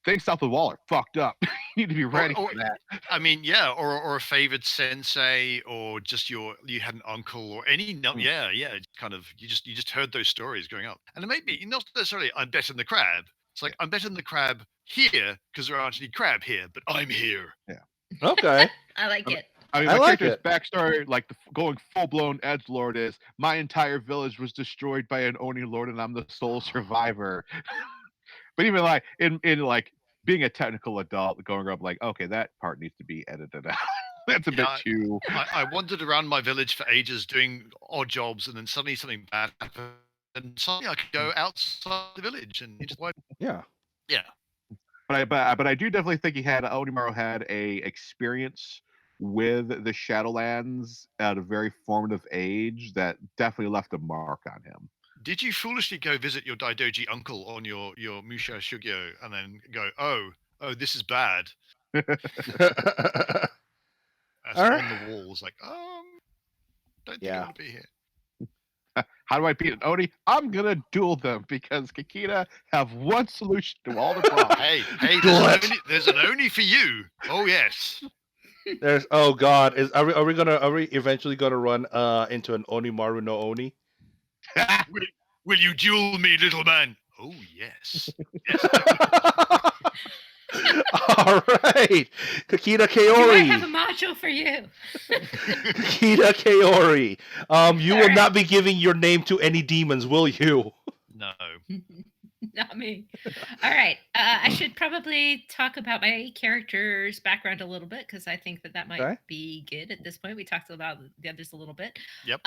things south of the wall are fucked up. You need to be ready for that. I mean, yeah, or a favored sensei, or just you had an uncle, or any kind of you just heard those stories growing up, and it may be not necessarily I'm better than the crab. It's like I'm better than the crab here because there aren't any crab here, but I'm here. Yeah. Okay. I like it. I mean, my character's backstory, going full-blown edgelord, is my entire village was destroyed by an Oni lord, and I'm the sole survivor. But even in being a technical adult, going up okay, that part needs to be edited out. That's a bit too. I wandered around my village for ages doing odd jobs, and then suddenly something bad happened, and suddenly I could go outside the village and just yeah. But I do definitely think Onimaru had a experience with the Shadowlands at a very formative age that definitely left a mark on him. Did you foolishly go visit your Daidoji uncle on your Musha Shugyo and then go, oh, this is bad? As All right. on the walls, like, don't think I Yeah. want to be here. How do I beat an Oni? I'm gonna duel them because Kakita have one solution to all the problems. Hey, Do it. there's an Oni for you. Oh yes. There's oh god, are we eventually gonna run into an Onimaru no Oni? Will you duel me, little man? Oh yes. All right, Kakita Do I have a Kaori. module for you? Kakita Kaori. You will Alright. not be giving your name to any demons, will you? No. Not me. All right. I should probably talk about my character's background a little bit because I think that might Okay. be good at this point. We talked about the others a little bit. Yep.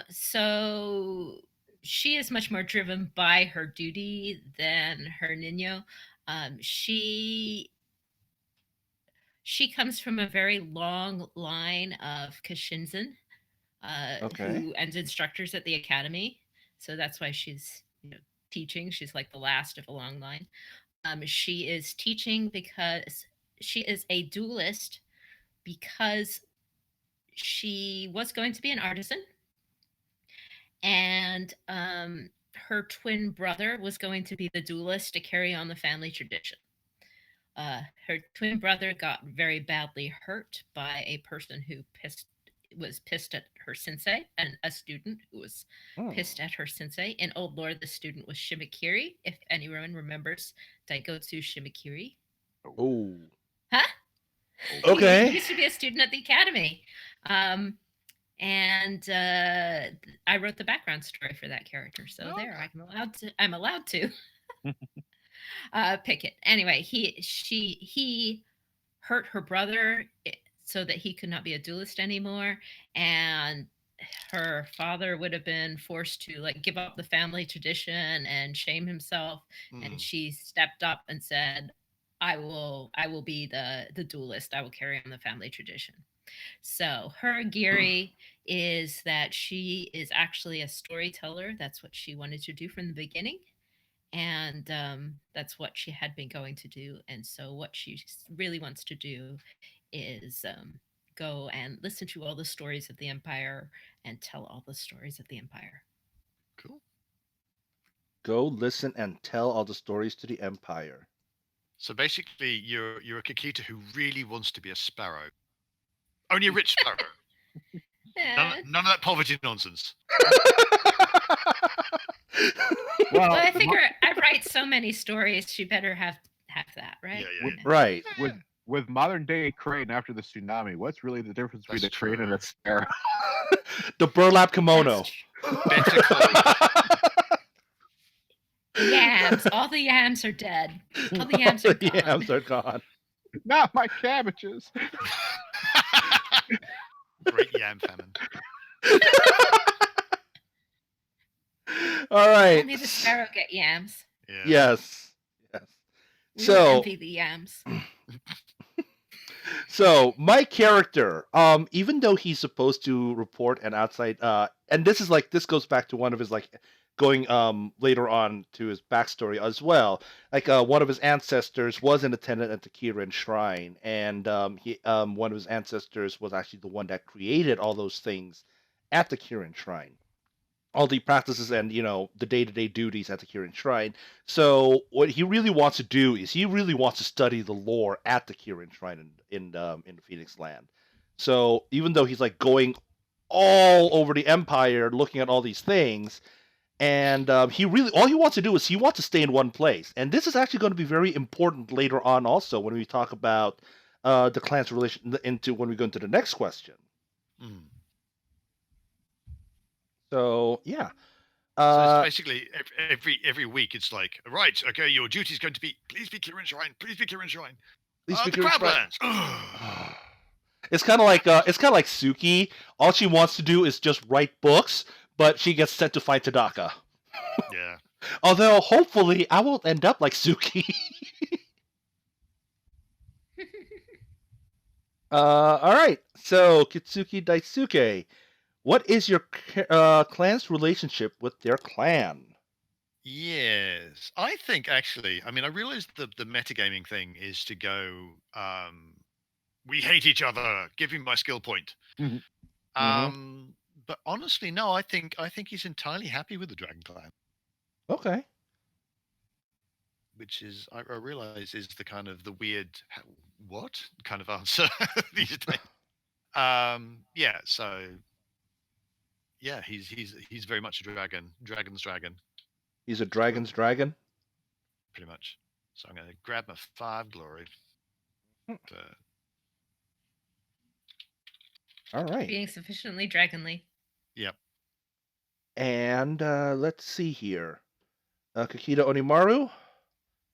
So she is much more driven by her duty than her Nino. She comes from a very long line of Kashinzen, Okay. who and instructors at the academy. So that's why she's teaching. She's like the last of a long line. She is teaching because she is a duelist because she was going to be an artisan, and her twin brother was going to be the duelist to carry on the family tradition. Her twin brother got very badly hurt by a person who was pissed at her sensei, and a student who was pissed at her sensei. In old lore, the student was Shimakiri, if anyone remembers Daigotsu Shimakiri. Oh. Huh? Okay. He used to be a student at the academy. And I wrote the background story for that character. So there, I'm allowed to pick it. Anyway, he hurt her brother so that he could not be a duelist anymore, and her father would have been forced to like give up the family tradition and shame himself. And she stepped up and said, I will be the duelist. I will carry on the family tradition. So her Giri is that she is actually a storyteller. That's what she wanted to do from the beginning. And that's what she had been going to do. And so what she really wants to do is go and listen to all the stories of the Empire and tell all the stories of the Empire. Cool. Go listen and tell all the stories to the Empire. So basically, you're a Kakita who really wants to be a sparrow. Only a rich sparrow. None of that poverty nonsense. Well, I figure I write so many stories, she better have that, right? Yeah. Right. With modern day crane after the tsunami, what's really the difference between a crane and a sparrow? The burlap kimono. Better clothes. Yams. All the yams are dead. All the yams are gone. Yams are gone. Not my cabbages. Great yam famine. All right. Only the sparrow get yams. Yeah. Yes. We So don't envy the yams. So my character, even though he's supposed to report an outside, and this goes back to one of his going later on to his backstory as well. One of his ancestors was an attendant at the Kirin Shrine, and one of his ancestors was actually the one that created all those things at the Kirin Shrine. All the practices and the day-to-day duties at the Kirin Shrine. So what he really wants to do is he really wants to study the lore at the Kirin Shrine in the Phoenix Land. So even though he's going all over the Empire looking at all these things, and all he wants to do is he wants to stay in one place. And this is actually going to be very important later on also when we talk about the clan's relation when we go into the next question. So yeah. So it's basically every week it's like, right, okay, your duty is going to be please be Kirin Shrine, please be Kirin Shrine. Please be The Kirin Shrine. Crablands. It's kind of like Suki. All she wants to do is just write books, but she gets sent to fight Tadaka. Yeah. Although hopefully I won't end up like Suki. All right. So Kitsuki Daisuke, What is your clan's relationship with their clan? Yes, I think actually. I mean, I realized the metagaming thing is to go. We hate each other. Give me my skill point. Mhm. But honestly, no. I think he's entirely happy with the Dragon Clan, Okay. which is I realize is the kind of the weird what kind of answer these days. Yeah. So yeah, he's very much a dragon's dragon, He's a dragon's dragon. pretty much. So I'm going to grab my 5 glory. All right. Being sufficiently dragonly. Yep. And let's see here. Kakita Onimaru,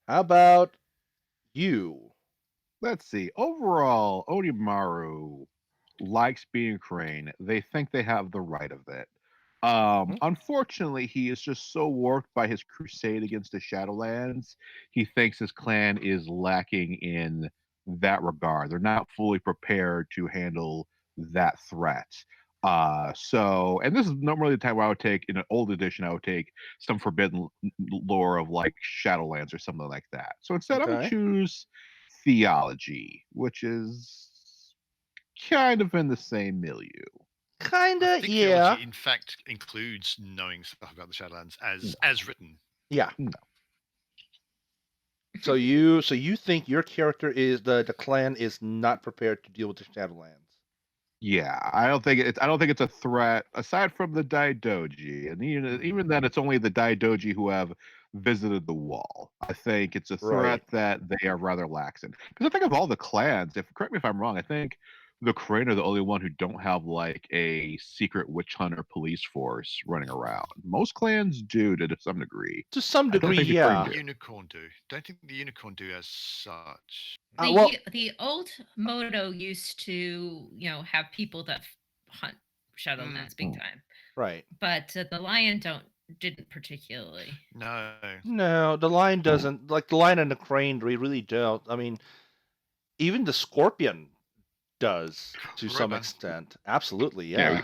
how about you? Let's see. Overall, Onimaru likes being Crane. They think they have the right of it. Unfortunately, he is just so warped by his crusade against the Shadowlands. He thinks his clan is lacking in that regard. They're not fully prepared to handle that threat. And this is normally the time where I would take, in an old edition, I would take some forbidden lore of like Shadowlands or something like that. So instead, I'm going to Okay. choose theology, which is kind of in the same milieu. I Kinda, think yeah. theology, in fact, includes knowing stuff about the Shadowlands as written. Yeah. No. So you think your character is the clan is not prepared to deal with the Shadowlands? Yeah, I don't think it's a threat aside from the Daidoji, and even then, it's only the Daidoji who have visited the wall. I think it's a threat that they are rather lax in. Because I think of all the clans, if correct me if I'm wrong, I think the Crane are the only one who don't have like a secret witch hunter police force running around. Most clans do to some degree. To some I don't degree, think the yeah. Crane do. Unicorn do. Don't think the unicorn do as such. The old Moto used to, have people that hunt Shadowlands big time. Right. But the lion didn't particularly. No, the lion doesn't. Like the lion and the crane, they really don't. I mean, even the scorpion does to some extent. Absolutely, yeah.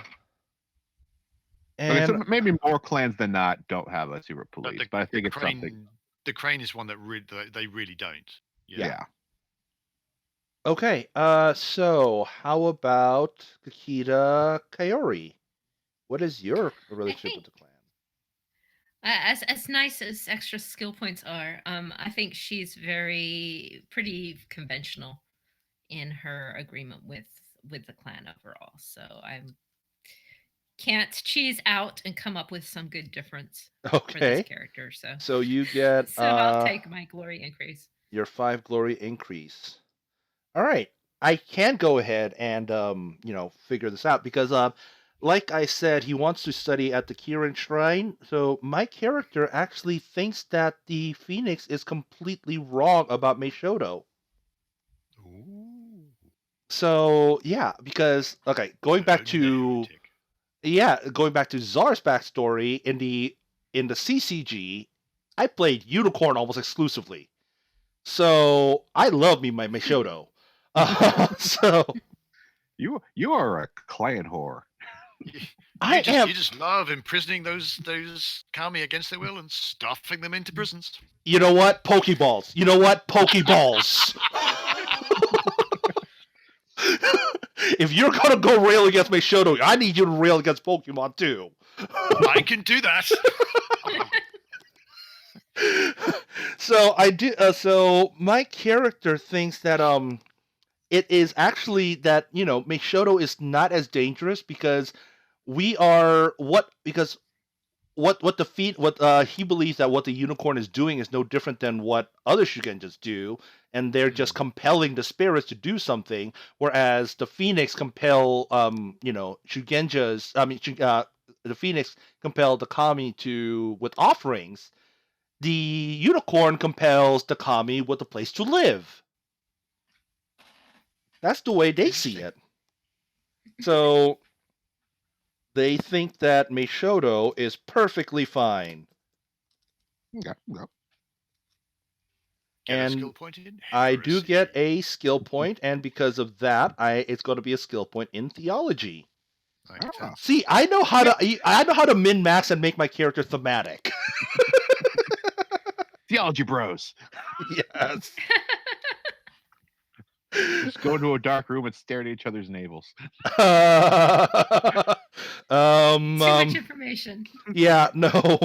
Okay, so maybe more clans than not don't have a secret police, but I think it's crane, something. The Crane is one that they really don't. Yeah. Okay, so how about Kakita Kaori? What is your relationship with the clan? As nice as extra skill points are, I think she's pretty conventional in her agreement with the clan overall. So I can't cheese out and come up with some good difference for this character. So you get so I'll take my glory increase. Your 5 glory increase. All right. I can go ahead and figure this out because like I said, he wants to study at the Kirin Shrine. So my character actually thinks that the Phoenix is completely wrong about Meishodo. Ooh. So yeah, because going back to Czar's backstory in the CCG, I played Unicorn almost exclusively. So I love me my Meishodo. So you are a clan whore. You just love imprisoning those kami against their will and stuffing them into prisons. You know what? Pokeballs. Pokeballs. If you're gonna go rail against Meishodo, I need you to rail against Pokemon too. I can do that. So I do. So my character thinks that it is actually that Meishodo is not as dangerous because he believes that what the unicorn is doing is no different than what other Shugenjas do, and they're just compelling the spirits to do something, whereas the Phoenix compel Shugenjas. The Phoenix compel the kami with offerings. The unicorn compels the kami with a place to live. That's the way they see it. So they think that Meishodo is perfectly fine. Okay. And a skill point in I do get a skill point, and because of that, it's going to be a skill point in theology. That makes sense. See, I know how to min max and make my character thematic. Theology bros. Yes. Just go into a dark room and stare at each other's navels. Too much information. Yeah, no.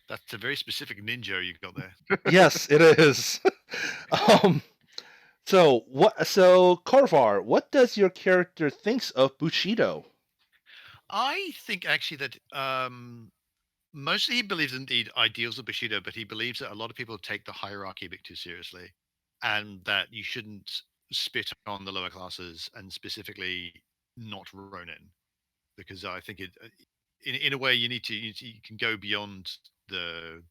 That's a very specific ninja you got there. Yes, it is. So Carvar, what does your character thinks of Bushido? I think actually that mostly he believes in the ideals of Bushido, but he believes that a lot of people take the hierarchy a bit too seriously, and that you shouldn't spit on the lower classes, and specifically not Ronin, because I think in a way, you can go beyond the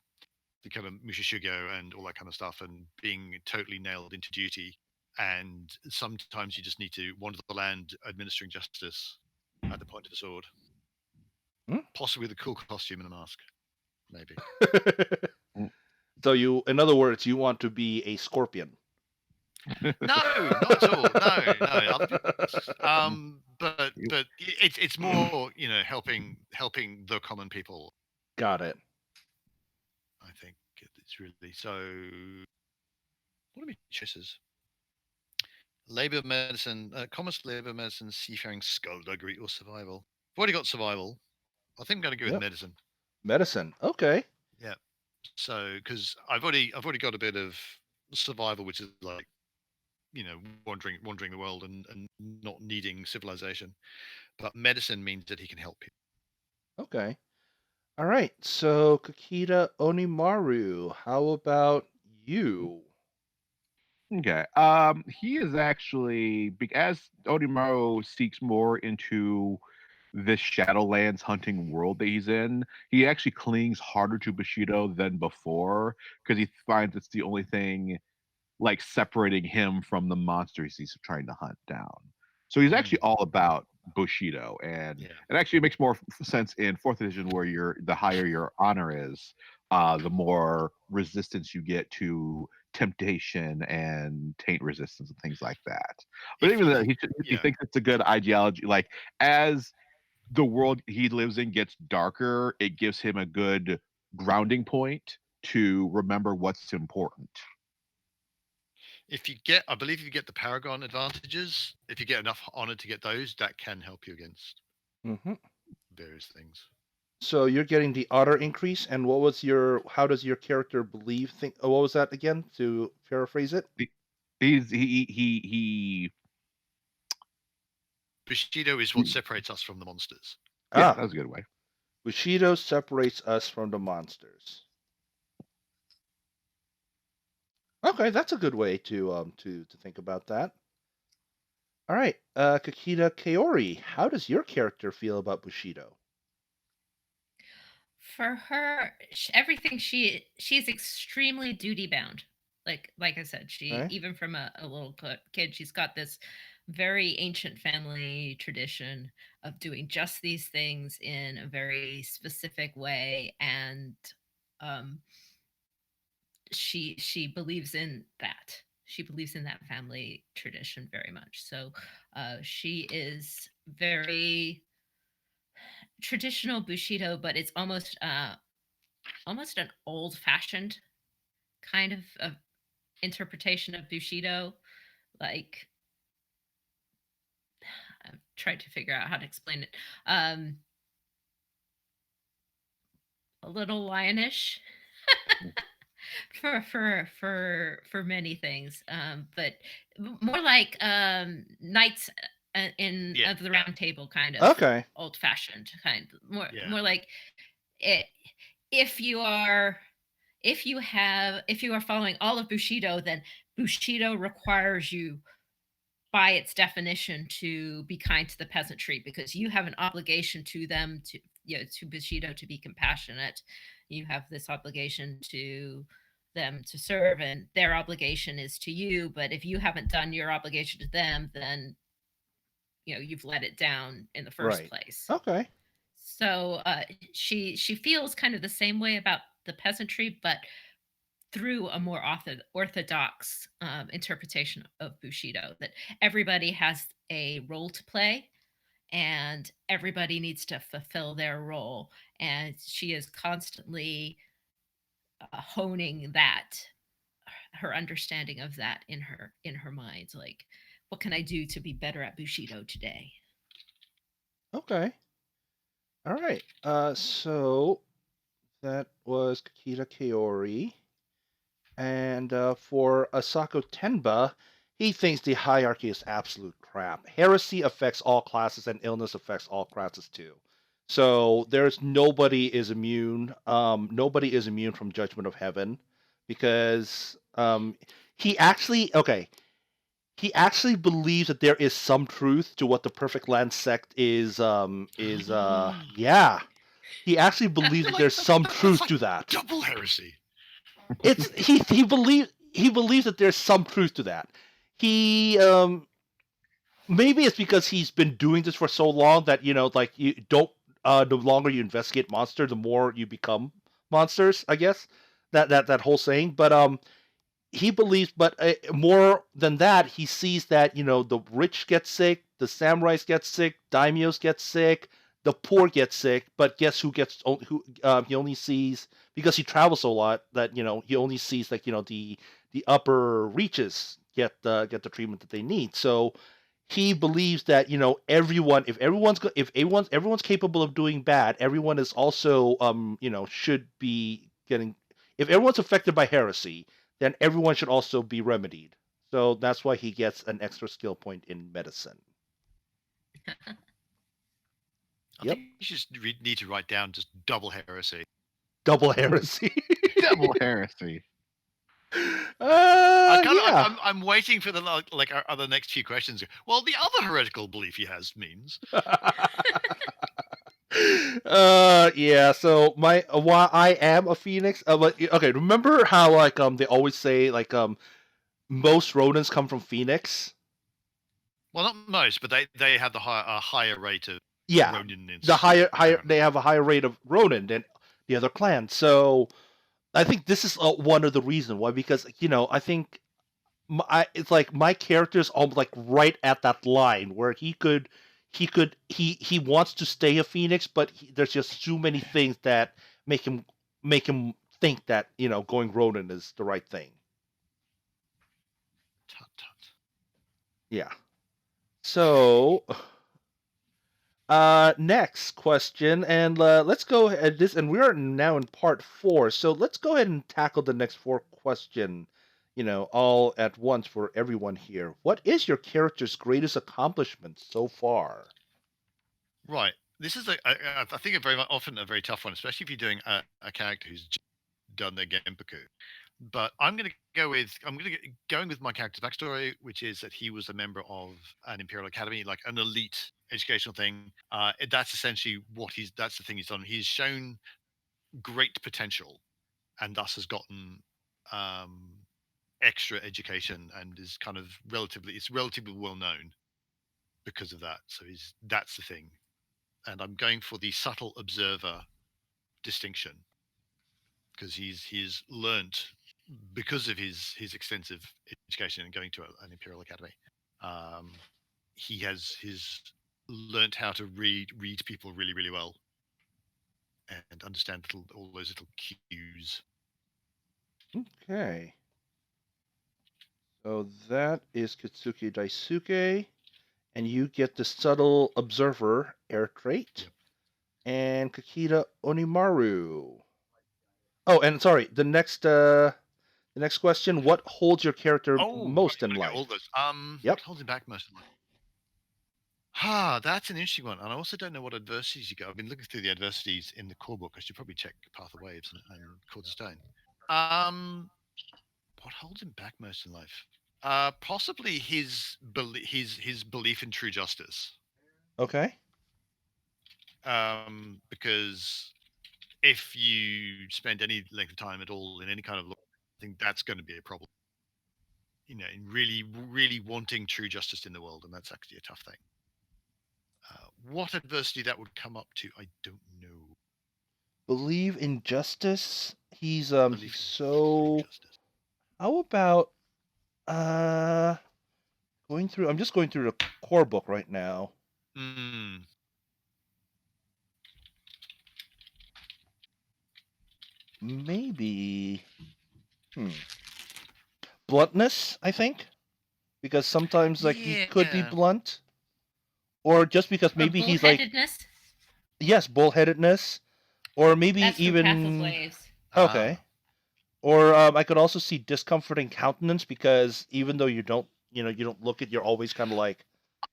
kind of Mushishigo and all that kind of stuff, and being totally nailed into duty. And sometimes you just need to wander the land, administering justice at the point of a sword, possibly with a cool costume and a mask, maybe. So in other words, you want to be a scorpion. No, not at all. No. But it's more helping the common people. Got it. I think it's really so. What are my choices? Labor medicine, commerce, labor medicine, seafaring, skullduggery, or survival. I've already got survival. I think I'm going to go with medicine. Medicine. Okay. Yeah. So because I've already got a bit of survival, which is like wandering the world and not needing civilization. But medicine means that he can help people. Okay. All right. So Kakita Onimaru, how about you? Okay. He is actually, as Onimaru seeks more into this Shadowlands hunting world that he's in, he actually clings harder to Bushido than before because he finds it's the only thing like separating him from the monsters he's trying to hunt down. So he's actually all about Bushido, and it actually makes more sense in fourth edition where the higher your honor is, the more resistance you get to temptation and taint resistance and things like that. But even though he thinks it's a good ideology, like as the world he lives in gets darker, it gives him a good grounding point to remember what's important. I believe if you get the Paragon advantages, if you get enough honor to get those, that can help you against various things. So you're getting the honor increase, and how does your character think? Oh, what was that again? To paraphrase it, Bushido is what separates us from the monsters. Yeah, that's a good way. Bushido separates us from the monsters. Okay, that's a good way to think about that. All right, Kakita Kaori, how does your character feel about Bushido? For her, everything she's extremely duty bound. Like I said, even from a little kid, she's got this very ancient family tradition of doing just these things in a very specific way, and she believes in that. She believes in that family tradition very much. So she is very traditional Bushido, but it's almost an old-fashioned kind of interpretation of Bushido. Like, I've tried to figure out how to explain it. A little lionish for many things, but more like knights of the round table kind of. Okay. Old-fashioned kind, more like it. If you are following all of Bushido, then Bushido requires you, by its definition, to be kind to the peasantry, because you have an obligation to them, to Bushido, to be compassionate. You have this obligation to them to serve, and their obligation is to you. But if you haven't done your obligation to them, then you've let it down in the first place. Okay. So she feels kind of the same way about the peasantry, but through a more orthodox interpretation of Bushido, that everybody has a role to play, and everybody needs to fulfill their role. And she is constantly honing that, her understanding of that in her mind. Like, what can I do to be better at Bushido today? Okay. All right. So that was Kakita Kaori. And for Asako Tenba, he thinks the hierarchy is absolute crap. Heresy affects all classes, and illness affects all classes too. So there's nobody is immune. Nobody is immune from Judgment of Heaven, because he actually okay. He actually believes that there is some truth to what the Perfect Land sect is. Yeah. He actually believes that there's some truth to that. Double heresy. It's he believes that there's some truth to that. He maybe it's because he's been doing this for so long that like you don't the longer you investigate monsters, the more you become monsters. I guess that whole saying. But he believes, but more than that, he sees that the rich get sick, the samurais get sick, daimyos get sick, the poor get sick. But guess who gets who he only sees, because he travels a lot, that he only sees like the upper reaches get the treatment that they need. So he believes that everyone, if everyone's capable of doing bad, everyone is also should be getting, if everyone's affected by heresy, then everyone should also be remedied. So that's why he gets an extra skill point in medicine. I think you just need to write down just double heresy. Double heresy. Double heresy. Yeah. I'm waiting for the the next few questions. Well, the other heretical belief he has means. Yeah. So why I am a phoenix. But okay, remember how they always say most rodents come from phoenix. Well, not most, but they have a higher rate of rodentness. The higher they have a higher rate of rodent than the other clans. So I think this is one of the reasons why, because I think it's like my character's almost like right at that line where he wants to stay a phoenix, but there's just too many things that make him think that going rodent is the right thing. Tut tut. Yeah. So next question, and let's go ahead this, and we are now in part 4. So let's go ahead and tackle the next 4 question, all at once for everyone here. What is your character's greatest accomplishment so far? Right. This is I think very often a very tough one, especially if you're doing a character who's done their Genpaku. But I'm going to go with going with my character's backstory, which is that he was a member of an Imperial Academy, like an elite educational thing. That's essentially that's the thing he's done. He's shown great potential, and thus has gotten extra education, and is kind of relatively well known because of that. So that's the thing. And I'm going for the subtle observer distinction, because he's learnt, because of his extensive education and going to an Imperial Academy. He's learnt how to read people really, really well, and understand all those little cues. Okay. So that is Kitsuki Daisuke, and you get the subtle observer air trait. Yep. And Kakita Onimaru. Oh, and sorry, the next question: what holds your character most in life? All those. Yep. What holds him back most in life? That's an interesting one, and I also don't know what adversities you got. I've been looking through the adversities in the core book. I should probably check Path of Waves and Chords of Stone. What holds him back most in life? Possibly his belief in true justice. Okay. Because if you spend any length of time at all in any kind of law, I think that's going to be a problem. In really, really wanting true justice in the world, and that's actually a tough thing. What adversity that would come up to, I don't know. Believe in justice. He's Belief so. in justice. How about going through? I'm just going through the core book right now. Mm. Maybe. Bluntness, I think, because sometimes like he could be Yeah. blunt, or just because Or maybe he's like bullheadedness. yes, bullheadedness, or maybe That's from Path of even Waves. okay. Or I could also see discomforting countenance because even though you don't look it, you're always kind of like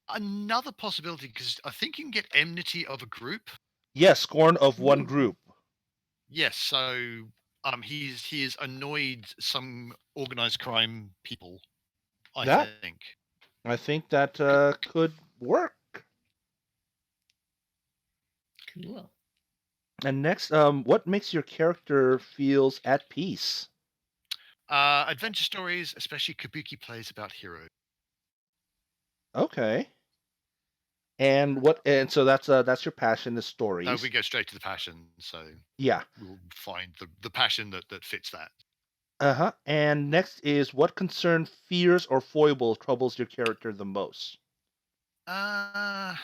Another possibility, because I think you can get enmity of a group. yes, scorn of one group. Yes, so he has annoyed some organized crime people. I That think. I think that could work. Cool. And next, what makes your character feels at peace? Adventure stories, especially kabuki plays about heroes. Okay. And so that's your passion is stories. We go straight to the passion, so Yeah. we'll find the passion that fits that. Uh-huh. And next is what concern, fears, or foible troubles your character the most? I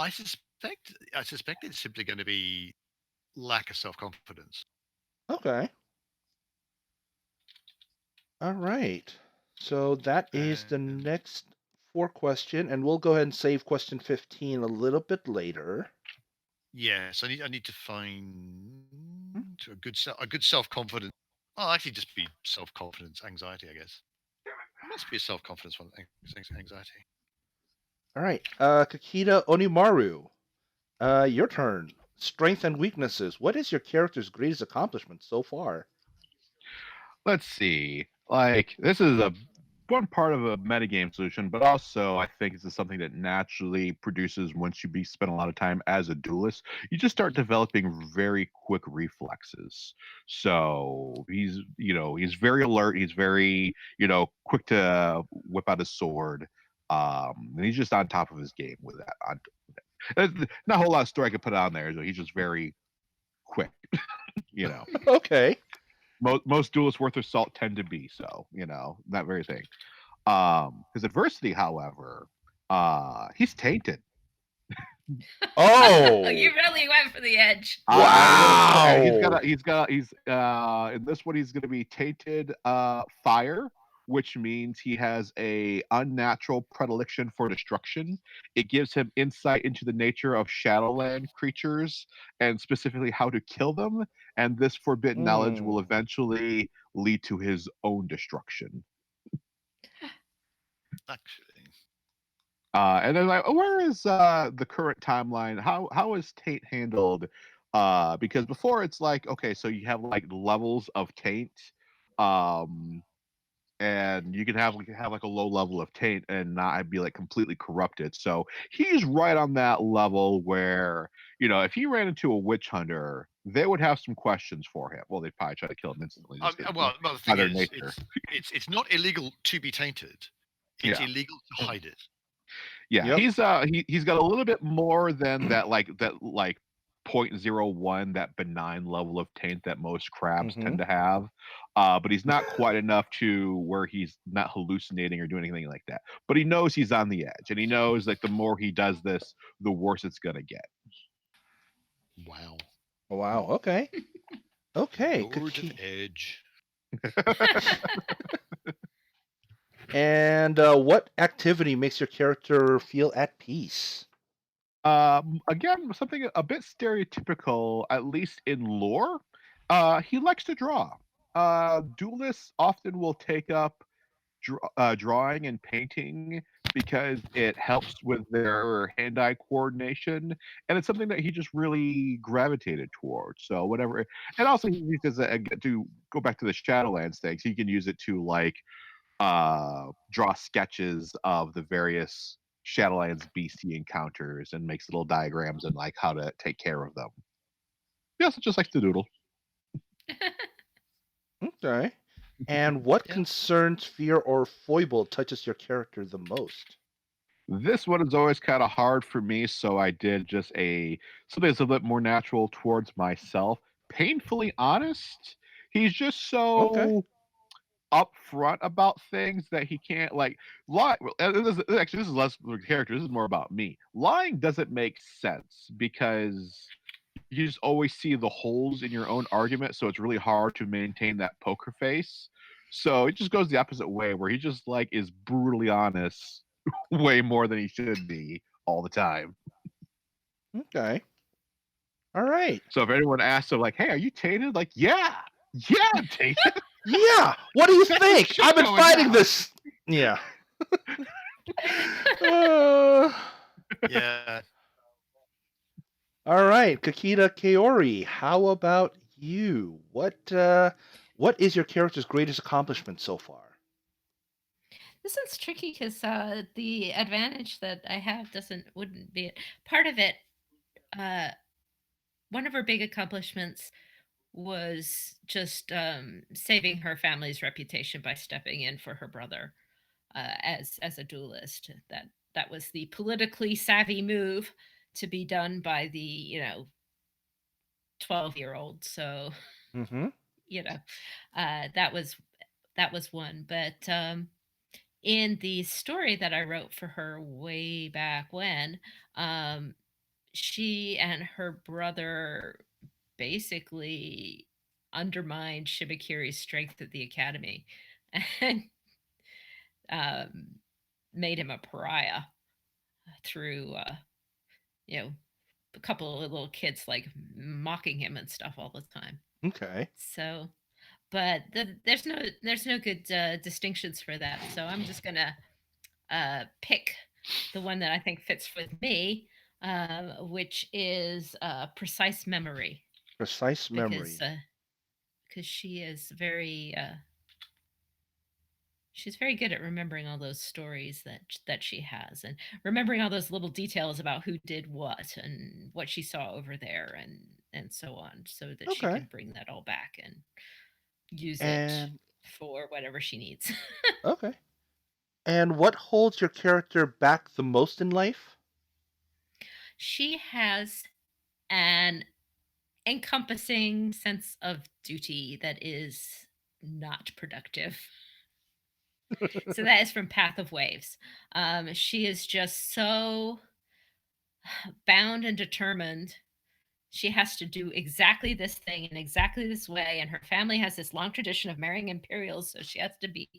suspect it's simply going to be lack of self confidence. Okay. All right. So that is the And next 4 question, and we'll go ahead and save question 15 a little bit later. yes, I need to find a good self confidence. Well, actually, just be self confidence anxiety, I guess. It must be a self confidence one anxiety. All right. Kakita Onimaru, your turn. Strength and weaknesses. What is your character's greatest accomplishment so far? Let's see. Like, this is a one part of a metagame solution, but also I think this is something that naturally produces once you spend a lot of time as a duelist. You just start developing very quick reflexes. So he's very alert. He's very quick to whip out his sword. And he's just on top of his game with that. Not a whole lot of story I could put on there. So he's just very quick. Okay. Most duelists worth their salt tend to be so, that very thing. His adversity, however, he's tainted. Oh. You really went for the edge. Wow. He's in this one he's gonna be tainted fire, which means he has a unnatural predilection for destruction. It gives him insight into the nature of Shadowland creatures and specifically how to kill them, and this forbidden knowledge will eventually lead to his own destruction. Actually. And then like, where is the current timeline? How is Taint handled? Because before it's like, okay, so you have like levels of Taint, um, and you can have like a low level of Taint and not be like completely corrupted. So he's right on that level where if he ran into a witch hunter, they would have some questions for him. Well, they'd probably try to kill him instantly. Just The by thing their is, nature. it's not illegal to be tainted. It's illegal to hide it. Yeah, Yep. he's got a little bit more than that like 0.01, that benign level of taint that most crabs tend to have. But he's not quite enough to where he's not hallucinating or doing anything like that. But he knows he's on the edge, and he knows like the more he does this, the worse it's gonna get. Wow. Wow. Okay. Okay. Lord of Edge. And what activity makes your character feel at peace? Again, something a bit stereotypical, at least in lore. He likes to draw. Duelists often will take up drawing and painting because it helps with their hand-eye coordination, and it's something that he just really gravitated towards. So whatever, and also he uses it to go back to the Shadowlands things. He can use it to like draw sketches of the various Shadowlands BC encounters and makes little diagrams and like how to take care of them. He also just likes to doodle. Okay. And what concerns, fear, or foible touches your character the most? This one is always kind of hard for me, so I did just something that's a bit more natural towards myself. Painfully honest. He's just so upfront about things that he can't like lie. Actually, this is less the character. This is more about me. Lying doesn't make sense because you just always see the holes in your own argument, so it's really hard to maintain that poker face. So it just goes the opposite way, where he just like is brutally honest, way more than he should be all the time. Okay. All right. So if anyone asks him, like, "Hey, are you tainted?" Like, yeah, I'm tainted. Yeah. What do you That's think? shit I've been going fighting down. this. Yeah. Uh, Yeah. all right, Kakita Kaori. How about you? What is your character's greatest accomplishment so far? This one's tricky because the advantage that I have wouldn't be it. Part of it. One of her big accomplishments was just saving her family's reputation by stepping in for her brother as a duelist. That was the politically savvy move to be done by the 12-year-old. So Mm-hmm. that was one. But in the story that I wrote for her way back when, she and her brother basically undermined Shibakiri's strength at the academy and made him a pariah through, a couple of little kids like mocking him and stuff all the time. Okay. So, but there's no good distinctions for that. So I'm just gonna pick the one that I think fits with me, which is precise memory. Precise memory. Because she is she's very good at remembering all those stories that she has, and remembering all those little details about who did what and what she saw over there and so on, so that she Okay. can bring that all back and use it And for whatever she needs. okay. And what holds your character back the most in life? She has an encompassing sense of duty that is not productive. So that is from Path of Waves. She is just so bound and determined. She has to do exactly this thing in exactly this way, and her family has this long tradition of marrying Imperials, so she has to be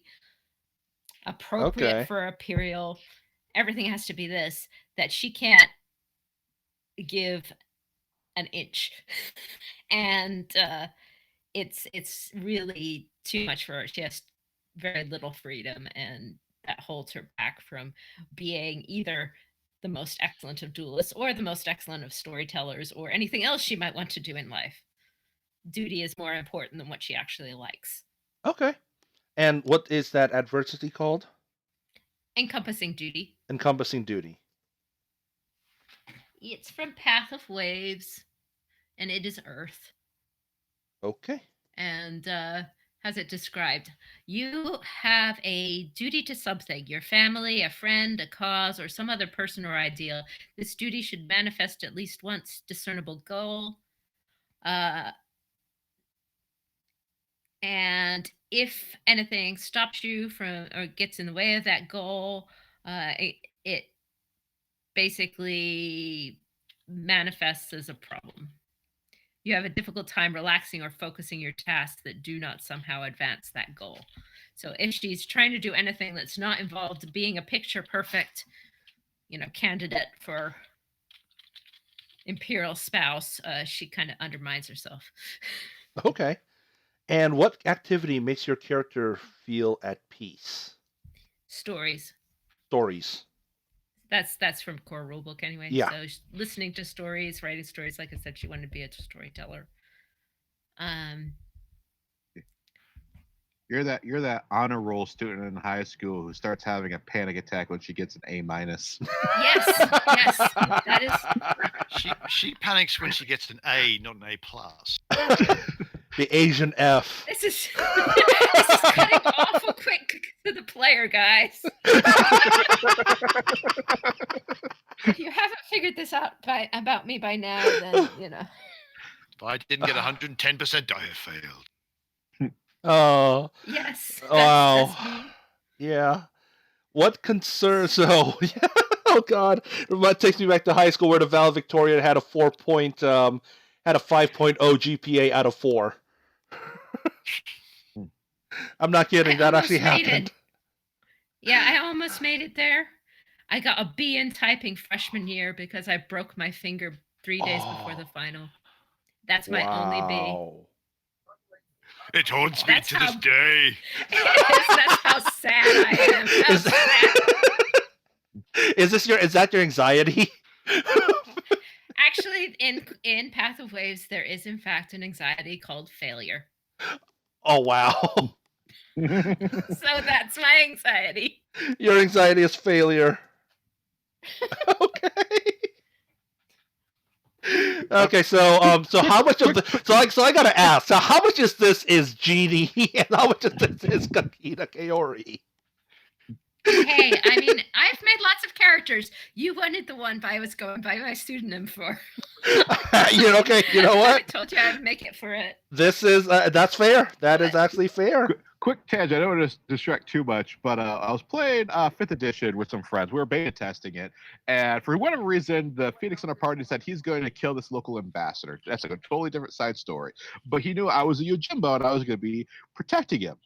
appropriate for Imperial. Everything has to be this, that she can't give an inch. And it's really too much for her. She has very little freedom, and that holds her back from being either the most excellent of duelists or the most excellent of storytellers or anything else she might want to do in life. Duty is more important than what she actually likes. Okay. And what is that adversity called? Encompassing duty. Encompassing duty. It's from Path of Waves, and it is Earth. Okay. And how's it described? You have a duty to something, your family, a friend, a cause, or some other person or ideal. This duty should manifest at least once discernible goal. And if anything stops you from or gets in the way of that goal, it basically manifests as a problem. You have a difficult time relaxing or focusing your tasks that do not somehow advance that goal. So if she's trying to do anything that's not involved being a picture perfect, candidate for Imperial spouse, she kind of undermines herself. Okay. And what activity makes your character feel at peace? Stories. That's from core rulebook anyway. Yeah. So listening to stories, writing stories. Like I said, she wanted to be a storyteller. You're that honor roll student in high school who starts having a panic attack when she gets an A-. Yes, that is. She panics when she gets an A, not an A+. The Asian F. This is cutting awful quick to the player, guys. If you haven't figured this out about me by now, then If I didn't get 110%, I have failed. Oh, Yes, wow. that's me. Yeah. What concerns? So, yeah. Oh God, that takes me back to high school where the valedictorian had a 5.0 GPA out of 4. I'm not kidding. I That actually almost made happened. it. Yeah, I almost made it there. I got a B in typing freshman year because I broke my finger 3 days before the final. That's my only B. Wow. It haunts me That's to this how- day. That's how sad I am. How Is, sad. is that your anxiety? Actually, in Path of Waves, there is in fact an anxiety called failure. Oh wow. So that's my anxiety. Your anxiety is failure. Okay. Okay, so how much of the so I gotta ask, so how much is this is Genie and how much of this is Kakita Kaori? Hey, I mean, I've made lots of characters. You wanted the one I was going by my pseudonym for. Okay, you know I what? told you I'd make it for it. This is that's fair. That is actually fair. Quick tangent. I don't want to distract too much, but I was playing 5th edition with some friends. We were beta testing it, and for whatever reason, the Phoenix in our party said he's going to kill this local ambassador. That's like a totally different side story. But he knew I was a Yojimbo and I was going to be protecting him.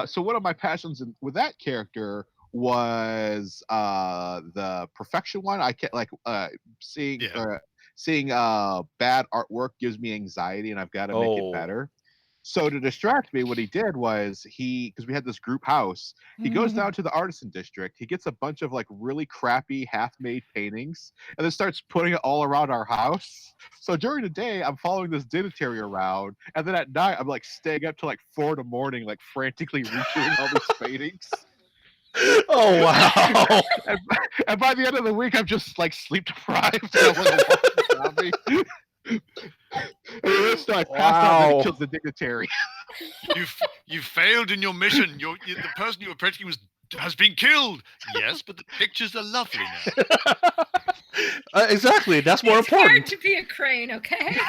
So one of my passions with that character was the perfection one. I can't seeing Yeah. seeing bad artwork gives me anxiety, and I've got to make it Oh. better. So to distract me, what he did was because we had this group house, he goes down to the artisan district. He gets a bunch of like really crappy half-made paintings, and then starts putting it all around our house. So during the day, I'm following this dignitary around, and then at night, I'm like staying up till like 4 in the morning, like frantically redoing all these paintings. Oh wow. And by the end of the week, I'm just like sleep deprived. And I want to walk around me. And so I passed out, and then he kills the dignitary. You failed in your mission. The person you were protecting has been killed. Yes, but the pictures are lovely now. Exactly. That's more It's important. hard to be a crane, okay?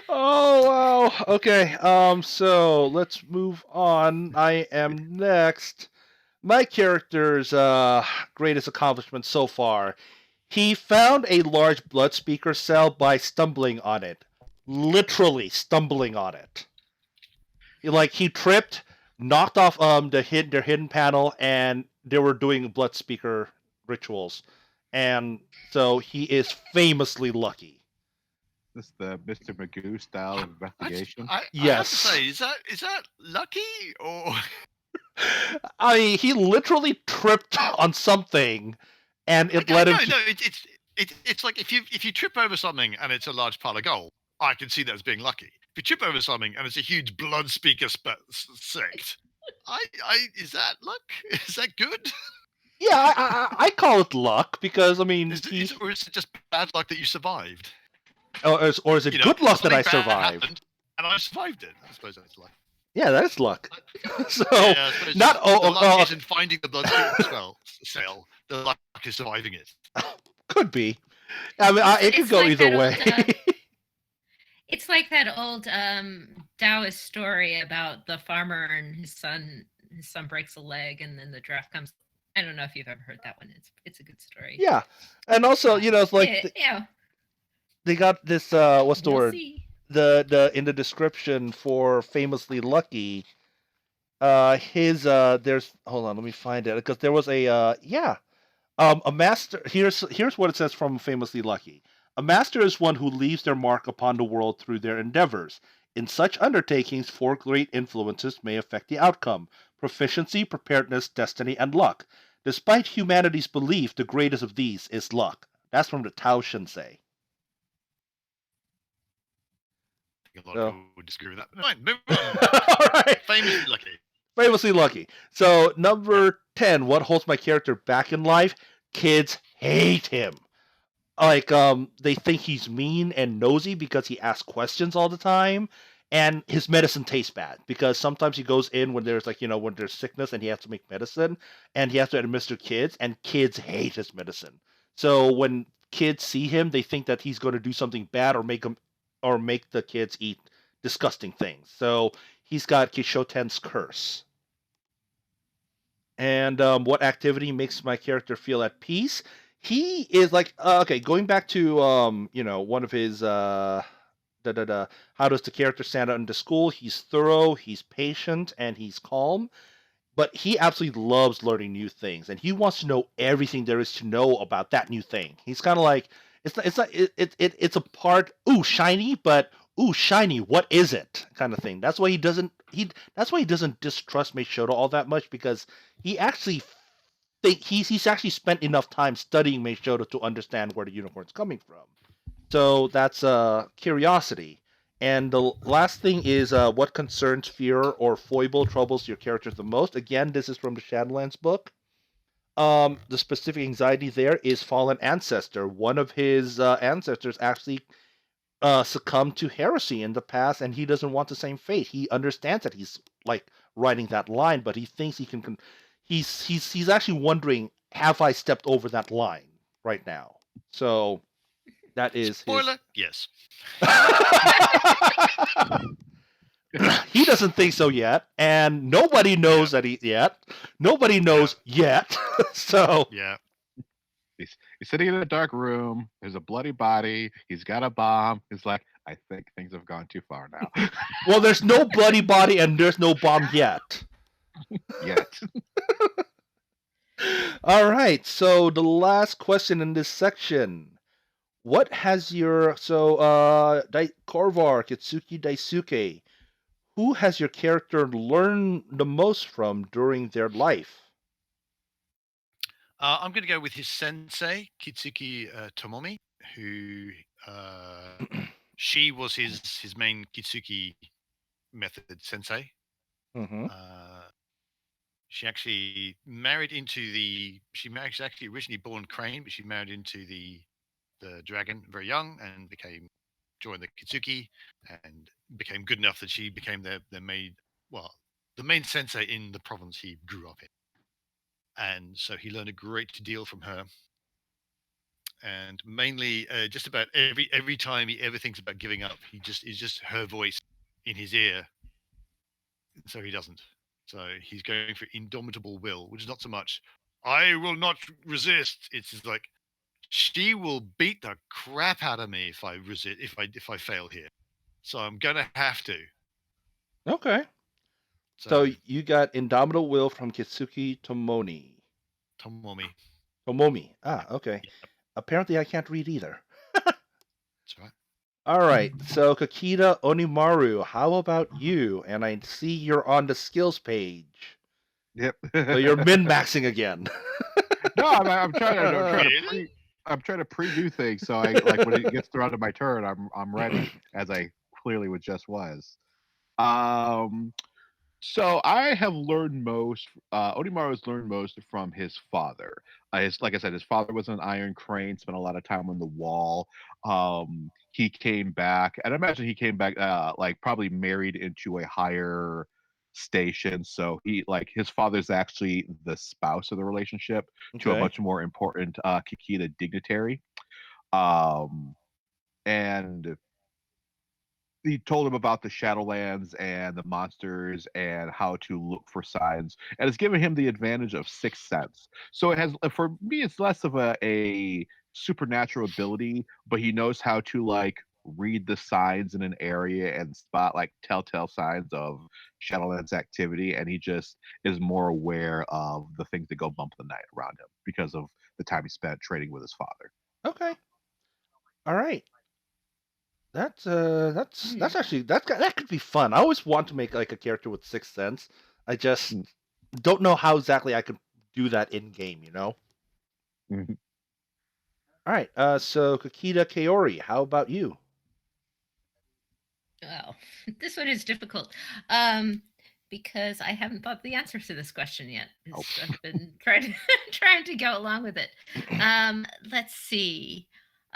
Oh wow. Okay. So let's move on. I am next. My character's greatest accomplishment so far. He found a large blood speaker cell by stumbling on it. Literally stumbling on it. Like he tripped, knocked off their hidden panel, and they were doing blood speaker rituals. And so he is famously lucky. This is the Mr. Magoo style of investigation. I have to Yes. say, is that lucky or? I mean, he literally tripped on something, and it Okay, led him. No, it's like if you trip over something and it's a large pile of gold, I can see that as being lucky. If you trip over something and it's a huge blood speaker sect, is that luck? Is that good? Yeah, I call it luck because I mean, Or is it just bad luck that you survived? or is it good luck that I something bad survived? happened and I survived it. I suppose that's luck. Yeah, that is luck. So Yeah, I suppose not the luck isn't finding the blood cell. The luck is surviving it. Could be. I mean, it could It's go like either that way. old, it's like that old Taoist story about the farmer and his son. His son breaks a leg, and then the draft comes. I don't know if you've ever heard that one. It's a good story. Yeah, and also it's like they got this. What's the word? See. The in the description for famously lucky. His there's hold on, let me find it because there was a master. Here's what it says from famously lucky. A master is one who leaves their mark upon the world through their endeavors. In such undertakings, 4 great influences may affect the outcome: proficiency, preparedness, destiny, and luck. Despite humanity's belief, the greatest of these is luck. That's from the Tao Shinsei. A lot of people would disagree with that. Fine, move on. All right. Famously lucky. Famously lucky. So number 10, what holds my character back in life? Kids hate him. Like they think he's mean and nosy because he asks questions all the time, and his medicine tastes bad because sometimes he goes in when there's when there's sickness and he has to make medicine and he has to administer kids, and kids hate his medicine. So when kids see him, they think that he's going to do something bad or make them or make the kids eat disgusting things. So he's got Kishoten's curse. And what activity makes my character feel at peace? He is like okay, going back to one of his da da da. How does the character stand out into school? He's thorough, he's patient, and he's calm. But he absolutely loves learning new things, and he wants to know everything there is to know about that new thing. He's kind of like it's a part ooh shiny, but ooh shiny, what is it kind of thing. That's why he doesn't distrust Meishoto all that much because he actually he's actually spent enough time studying Meishoto to understand where the unicorn's coming from. So that's curiosity. And the last thing is what concerns, fear, or foible troubles your characters the most. Again, this is from the Shadowlands book. The specific anxiety there is fallen ancestor. One of his ancestors actually succumbed to heresy in the past, and he doesn't want the same fate. He understands that he's like riding that line, but he thinks he can. He's actually wondering, have I stepped over that line right now? So that is Spoiler, yes. He doesn't think so yet, and nobody knows that he yet. Nobody knows yet. So Yeah. He's sitting in a dark room. There's a bloody body. He's got a bomb. He's like, I think things have gone too far now. well, there's no bloody body and there's no bomb yet. Yet. All right. So the last question in this section. What has your Korvar, Kitsuki Daisuke, who has your character learned the most from during their life? I'm going to go with his sensei, Kitsuki Tomomi, who she was his main Kitsuki method sensei. Mm-hmm. She actually married into the. She was actually originally born Crane, but she married into the dragon very young and joined the Kitsuki and became good enough that she became their main. Well, the main sensei in the province he grew up in. And so he learned a great deal from her. And mainly, just about every time he ever thinks about giving up, is just her voice in his ear. So he doesn't. So he's going for indomitable will, which is not so much I will not resist. It's just like she will beat the crap out of me if I resist if I fail here. So I'm gonna have to. Okay. So you got Indomitable Will from Kitsuki Tomomi. Tomomi. Ah, okay. Yep. Apparently I can't read either. That's right. All right. So Kakita Onimaru, how about you? And I see you're on the skills page. Yep. So you're min-maxing again. No, I'm trying to preview things, so I like when it gets around to my turn, I'm ready, as I clearly just was. So I have learned most. Onimaru has learned most from his father. Like I said, his father was an iron crane. Spent a lot of time on the wall. He came back, and I imagine he came back like probably married into a higher station. So his father's actually the spouse of the relationship to a much more important Kikita dignitary. And he told him about the Shadowlands and the monsters and how to look for signs, and it's given him the advantage of sixth sense. So it has, for me, it's less of a supernatural ability, but he knows how to like read the signs in an area and spot like telltale signs of Shadowlands activity, and he just is more aware of the things that go bump the night around him because of the time he spent trading with his father. Okay. All right. That's actually that could be fun. I always want to make like a character with sixth sense. I just don't know how exactly I could do that in game. Mm-hmm. All right. So Kakita Kaori, how about you? Well, this one is difficult. Because I haven't thought the answer to this question yet. I've been trying to go along with it. Let's see.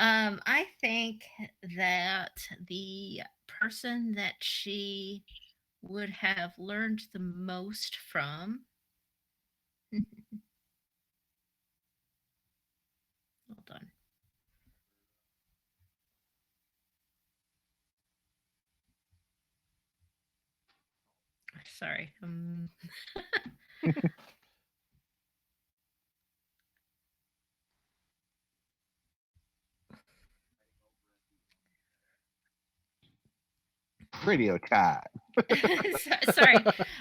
I think that the person that she would have learned the most from. Hold on. Sorry. Radio time. Sorry.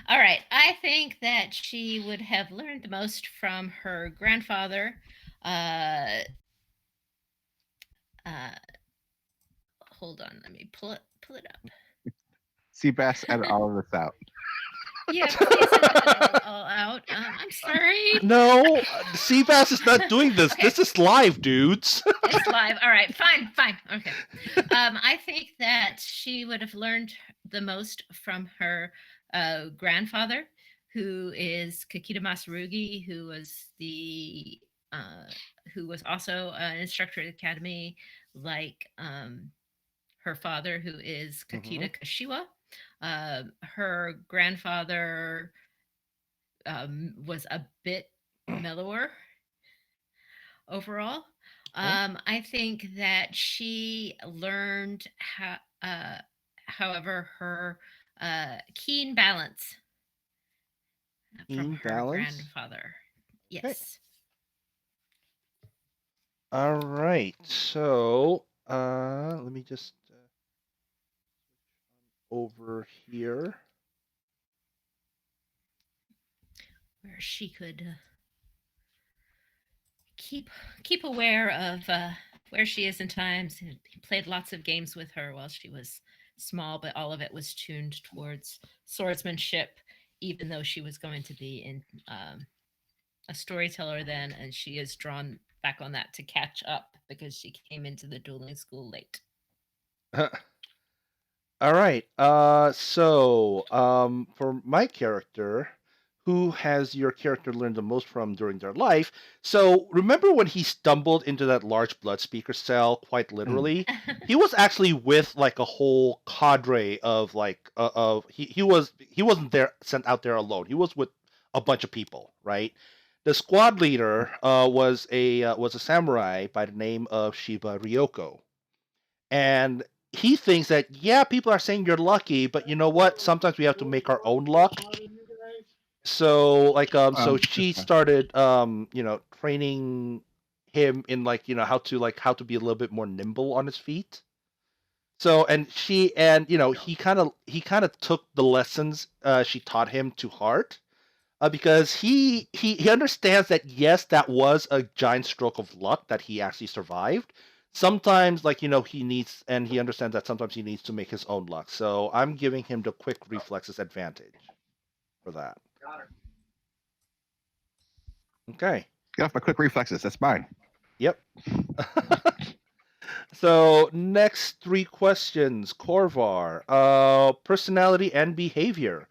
All right. I think that she would have learned the most from her grandfather. Hold on. Let me pull it up. Seabass, edit all of this out. Yeah, please edit it all out. I'm sorry. No, Seabass is not doing this. Okay. This is live, dudes. It's live. All right, fine. Okay. I think that she would have learned the most from her grandfather, who is Kakita Masarugi, who was also an instructor at the academy, like her father, who is Kakita Kashiwa. Her grandfather was a bit mellower overall. I think that she learned however, her keen balance from her grandfather. Yes. Okay. All right. So let me just over here where she could keep aware of where she is in times. He played lots of games with her while she was small, but all of it was tuned towards swordsmanship, even though she was going to be in a storyteller then, and she is drawn back on that to catch up because she came into the dueling school late. All right. So for my character, who has your character learned the most from during their life? So remember when he stumbled into that large blood speaker cell, quite literally? He was actually with like a whole cadre of like he wasn't there sent out there alone. He was with a bunch of people, right? The squad leader was a samurai by the name of Shiba Ryoko, and he thinks that yeah, people are saying you're lucky, but you know what? Sometimes we have to make our own luck. So like so she started training him in like how to be a little bit more nimble on his feet. So and he kind of took the lessons she taught him to heart, because he understands that yes, that was a giant stroke of luck that he actually survived. Sometimes he understands that sometimes he needs to make his own luck. So I'm giving him the quick reflexes advantage for that. Okay. Get off my quick reflexes. That's mine. Yep. So next 3 questions, Corvar. Personality and behavior.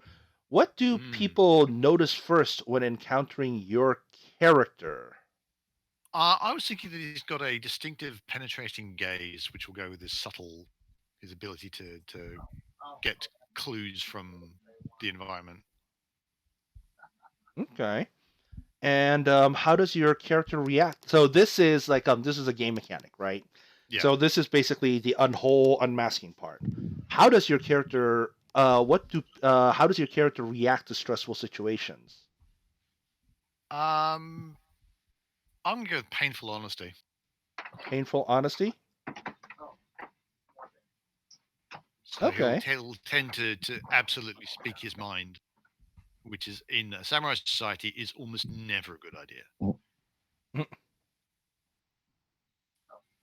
What do people notice first when encountering your character? I was thinking that he's got a distinctive penetrating gaze, which will go with his ability to get clues from the environment. Okay. And how does your character react? So this is this is a game mechanic, right? Yeah. So this is basically the unmasking part. How does your character how does your character react to stressful situations? I'm gonna go with painful honesty. Painful honesty? So Okay. he'll tend to absolutely speak his mind, which is in a samurai society is almost never a good idea.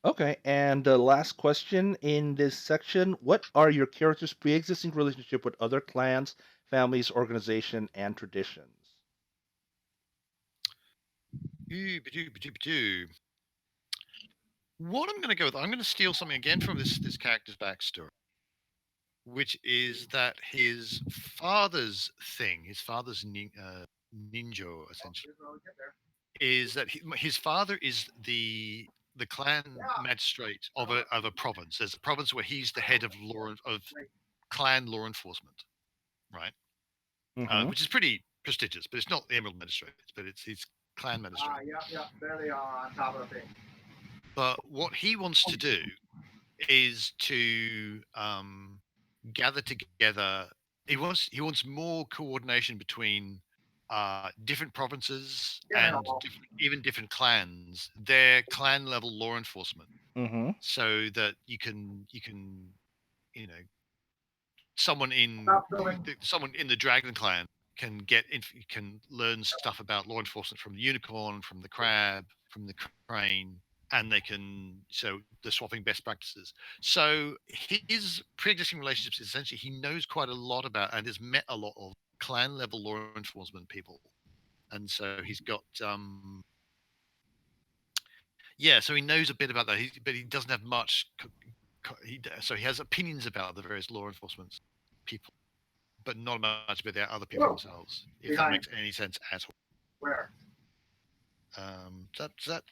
Okay, and the last question in this section: what are your character's pre-existing relationship with other clans, families, organization, and traditions? What I'm going to go with, I'm going to steal something again from this character's backstory, which is that his father's ninja essentially, is that his father is the clan magistrate of a province. There's a province where he's the head of clan law enforcement, right? Which is pretty prestigious, but it's not the Emerald Magistrate, but it's his clan magistrate. Yeah, there they are on top of the thing. But what he wants to do is to gather together He wants more coordination between different provinces Yeah. and even different clans. Their clan level law enforcement, Mm-hmm. so that you can you know Stop filming. someone in the Dragon Clan can learn stuff about law enforcement from the unicorn, from the crab, from the crane, and they're swapping best practices. So his pre-existing relationships, essentially, he knows quite a lot about and has met a lot of clan level law enforcement people, and so he's got yeah, so he knows a bit about that, but he doesn't have much. So he has opinions about the various law enforcement people, but not much about the other people Whoa. themselves. If that Behind. makes any sense at all. Where? Does that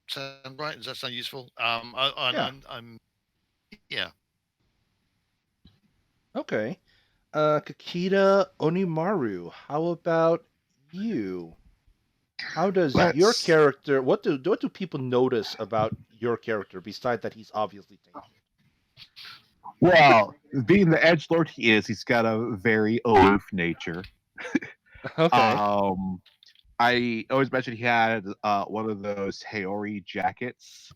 sound right? Does that sound useful? Yeah. I'm yeah. Okay. Kakita Onimaru, how about you? How does your Let's. character? What do people notice about your character besides that he's obviously tainted? Well, being the edge lord he is, he's got a very aloof nature. Okay. I always mentioned he had one of those Haori jackets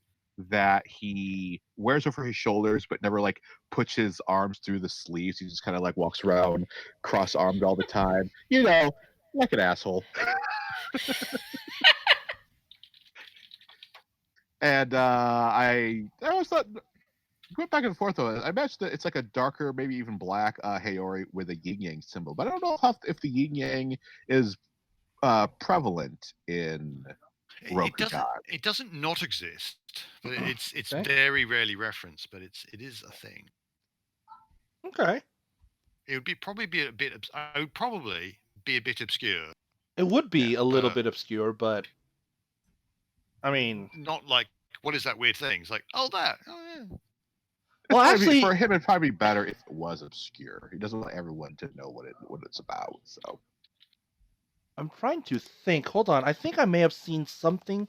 that he wears over his shoulders, but never like puts his arms through the sleeves. He just kind of like walks around cross armed all the time. You know, like an asshole. And I always thought, going back and forth though, I imagine that it's like a darker, maybe even black Haori with a yin yang symbol. But I don't know if the yin yang is prevalent in Rokugan. It doesn't not exist, but it's Okay. very rarely referenced. But it is a thing. Okay. It would probably be a bit. I would probably be a bit obscure. It would be Yeah, a little bit obscure, but I mean, Not like what is that weird thing? It's like that. Oh yeah. well, I mean, actually, for him, it'd probably be better if it was obscure. He doesn't want everyone to know what it's about. So I'm trying to think. Hold on. I think I may have seen something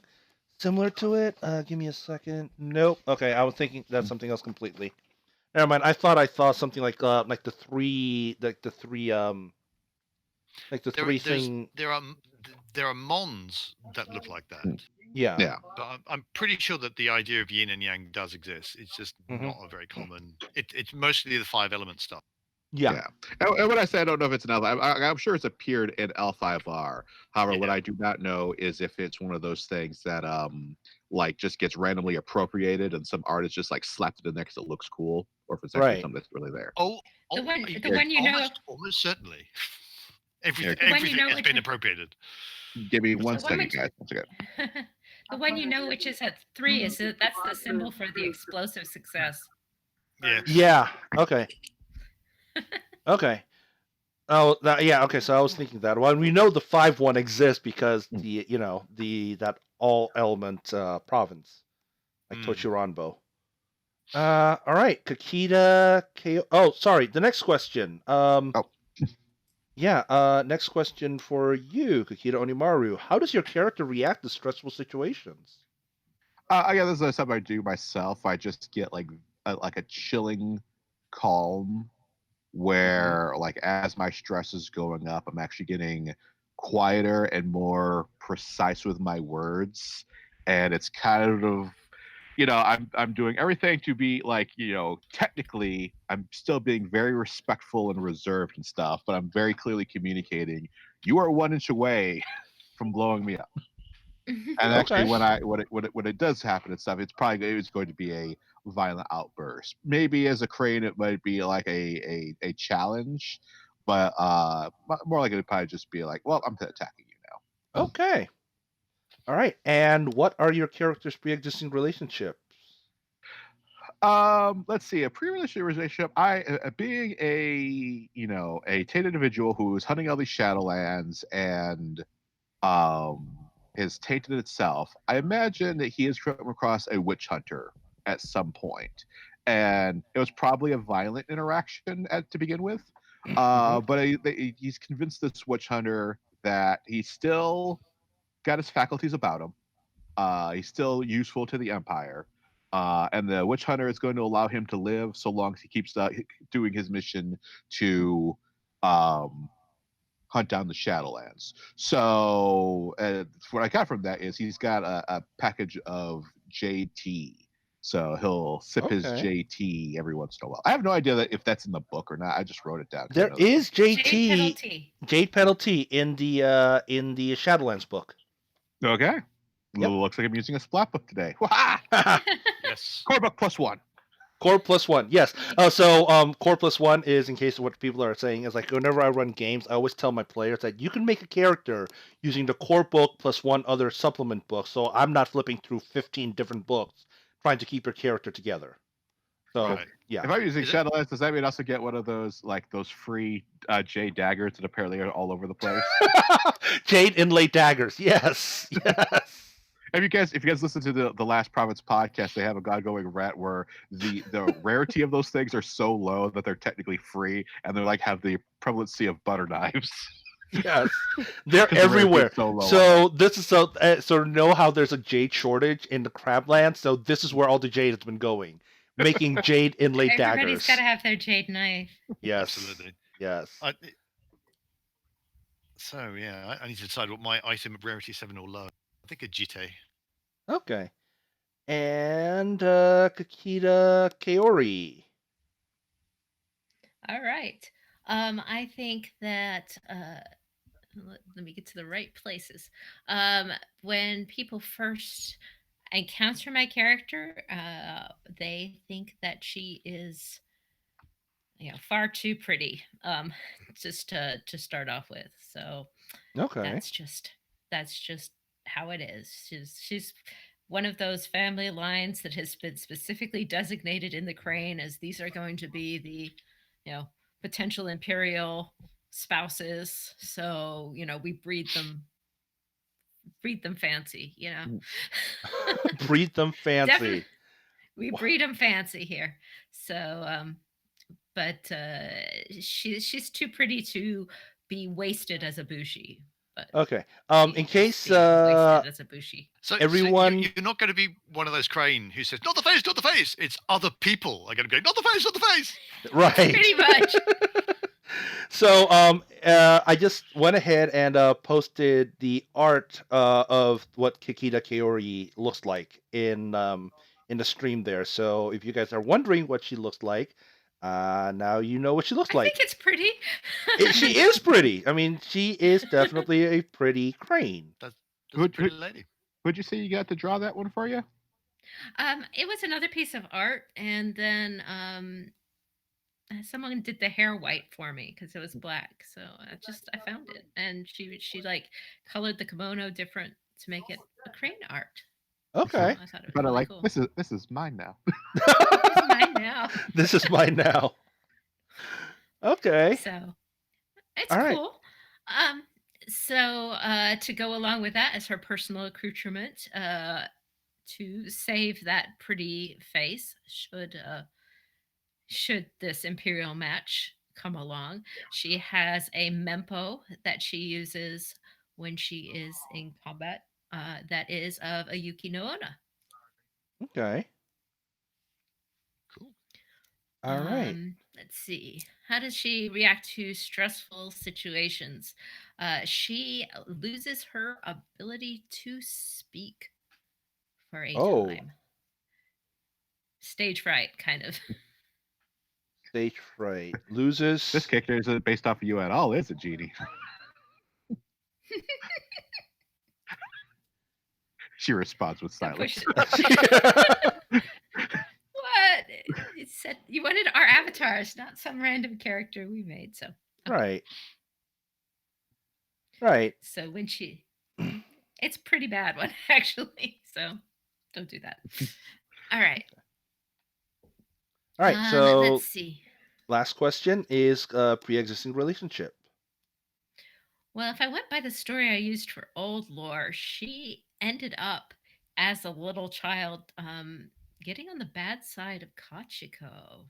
similar to it. Give me a second. Nope. Okay, I was thinking that's something else completely. Never mind. I thought I saw something like the three thing. There are mons that look like that. Yeah. yeah. But I'm pretty sure that the idea of yin and yang does exist. It's just Mhm. not a very common. It's mostly the 5 element stuff. Yeah. And when I say I don't know if it's an L5, I'm sure it's appeared in L5R. However, what Yeah. I do not know is if it's one of those things that like just gets randomly appropriated and some artist just like slapped it in there because it looks cool, or if it's actually Right. something that's really there. The one almost certainly. Everything, Yeah. everything has been appropriated. Give me one The one second, guys. Once again. the one which is at 3 is that's the symbol for the explosive success. Yeah. Yeah. Okay. Okay. Oh, yeah. Okay. So I was thinking that. Well, we know the 5-1 exists because that all element province, like Tochiranbo. All right, Kakita. Oh, sorry. The next question. Yeah. Next question for you, Kakita Onimaru. How does your character react to stressful situations? Again, this is something I do myself. I just get like a chilling calm where like as my stress is going up, I'm actually getting quieter and more precise with my words. And it's kind of I'm doing everything to be like, technically I'm still being very respectful and reserved and stuff, but I'm very clearly communicating, you are 1 inch away from blowing me up. And actually, Okay. when it does happen and stuff, it's going to be a violent outburst. Maybe as a crane, it might be like a challenge, but more like it'd probably just be like, well, I'm attacking you now. Okay. All right. And what are your character's pre-existing relationships? Let's see. A relationship. I, being a tainted individual who is hunting all these Shadowlands and is tainted itself, I imagine that he has come across a witch hunter at some point, and it was probably a violent interaction to begin with. But he's convinced this witch hunter that he's still got his faculties about him. He's still useful to the Empire. And the witch hunter is going to allow him to live so long as he keeps doing his mission to hunt down the Shadowlands. So what I got from that is he's got a package of JT. So he'll sip his Okay. JT every once in a while. I have no idea if that's in the book or not. I just wrote it down. 'cause I There know is Jade JT penalty. Jade penalty in the Shadowlands book. Okay. Yep. Looks like I'm using a splat book today. Yes. Core book +1. Core +1, yes. Core +1 is, in case of what people are saying, is like whenever I run games, I always tell my players that you can make a character using the core book plus one other supplement book. So I'm not flipping through 15 different books trying to keep your character together. So Right. yeah, If I'm using Is it- Shadowlands, does that mean I also get one of those those free J daggers that apparently are all over the place? Jade inlay daggers. Yes, yes. If you guys listen to the Last Province podcast, they have a ongoing rant where the rarity of those things are so low that they're technically free, and they're like have the prevalency of butter knives. Yes, they're 'Cause the rarity is everywhere. so low on So this is so know how there's a jade shortage in the Crabland. So this is where all the jade has been going, making jade inlay Everybody's daggers. got to have their jade knife. Yes, Absolutely. yes. So yeah, I need to decide what my item of rarity 7 or low. I think a Jite. Okay, and Kakita Kaori. All right. I think that let me get to the right places. When people first encounter my character, they think that she is, far too pretty. Just to start off with. So Okay, that's just how it is. She's one of those family lines that has been specifically designated in the crane as these are going to be the, potential imperial spouses. So we breed them fancy. breed them fancy. Definitely, we breed them fancy here. So, but she's too pretty to be wasted as a bushi. But Okay. she In is case being wasted as a bushi. So Everyone- you're not going to be one of those crane who says, "Not the face, not the face." It's other people are going to go, "Not the face, not the face." right, Pretty much. So I just went ahead and posted the art of what Kakita Kaori looks like in the stream there. So if you guys are wondering what she looks like, now you know what she looks I like. think it's pretty. She is pretty. I mean, she is definitely a pretty crane. That's a Who'd- pretty lady. Would you say you got to draw that one for you? It was another piece of art, and then someone did the hair white for me because it was black. So I found it, and she like colored the kimono different to make it a crane art. Okay. So I thought it was But I really like cool. this is mine now. It's mine now. This is mine now. Okay. So it's All right. cool. So to go along with that as her personal accoutrement, to save that pretty face, should this imperial match come along, she has a mempo that she uses when she is in combat. That is of a Yuki no Onna. Okay. Cool. All right. Let's see. How does she react to stressful situations? She loses her ability to speak for a Oh. time. Stage fright, kind of. Stage fright. Loses. This character isn't based off of you at all, is it, Jeannie? She responds with Don't push silence. it. What? It said you wanted our avatars, not some random character we made. So Right. Right. So when it's a pretty bad one actually. So don't do that. All right. All right. So let's see. last question is pre-existing relationship. Well, if I went by the story I used for old lore, she ended up as a little child getting on the bad side of Kachiko.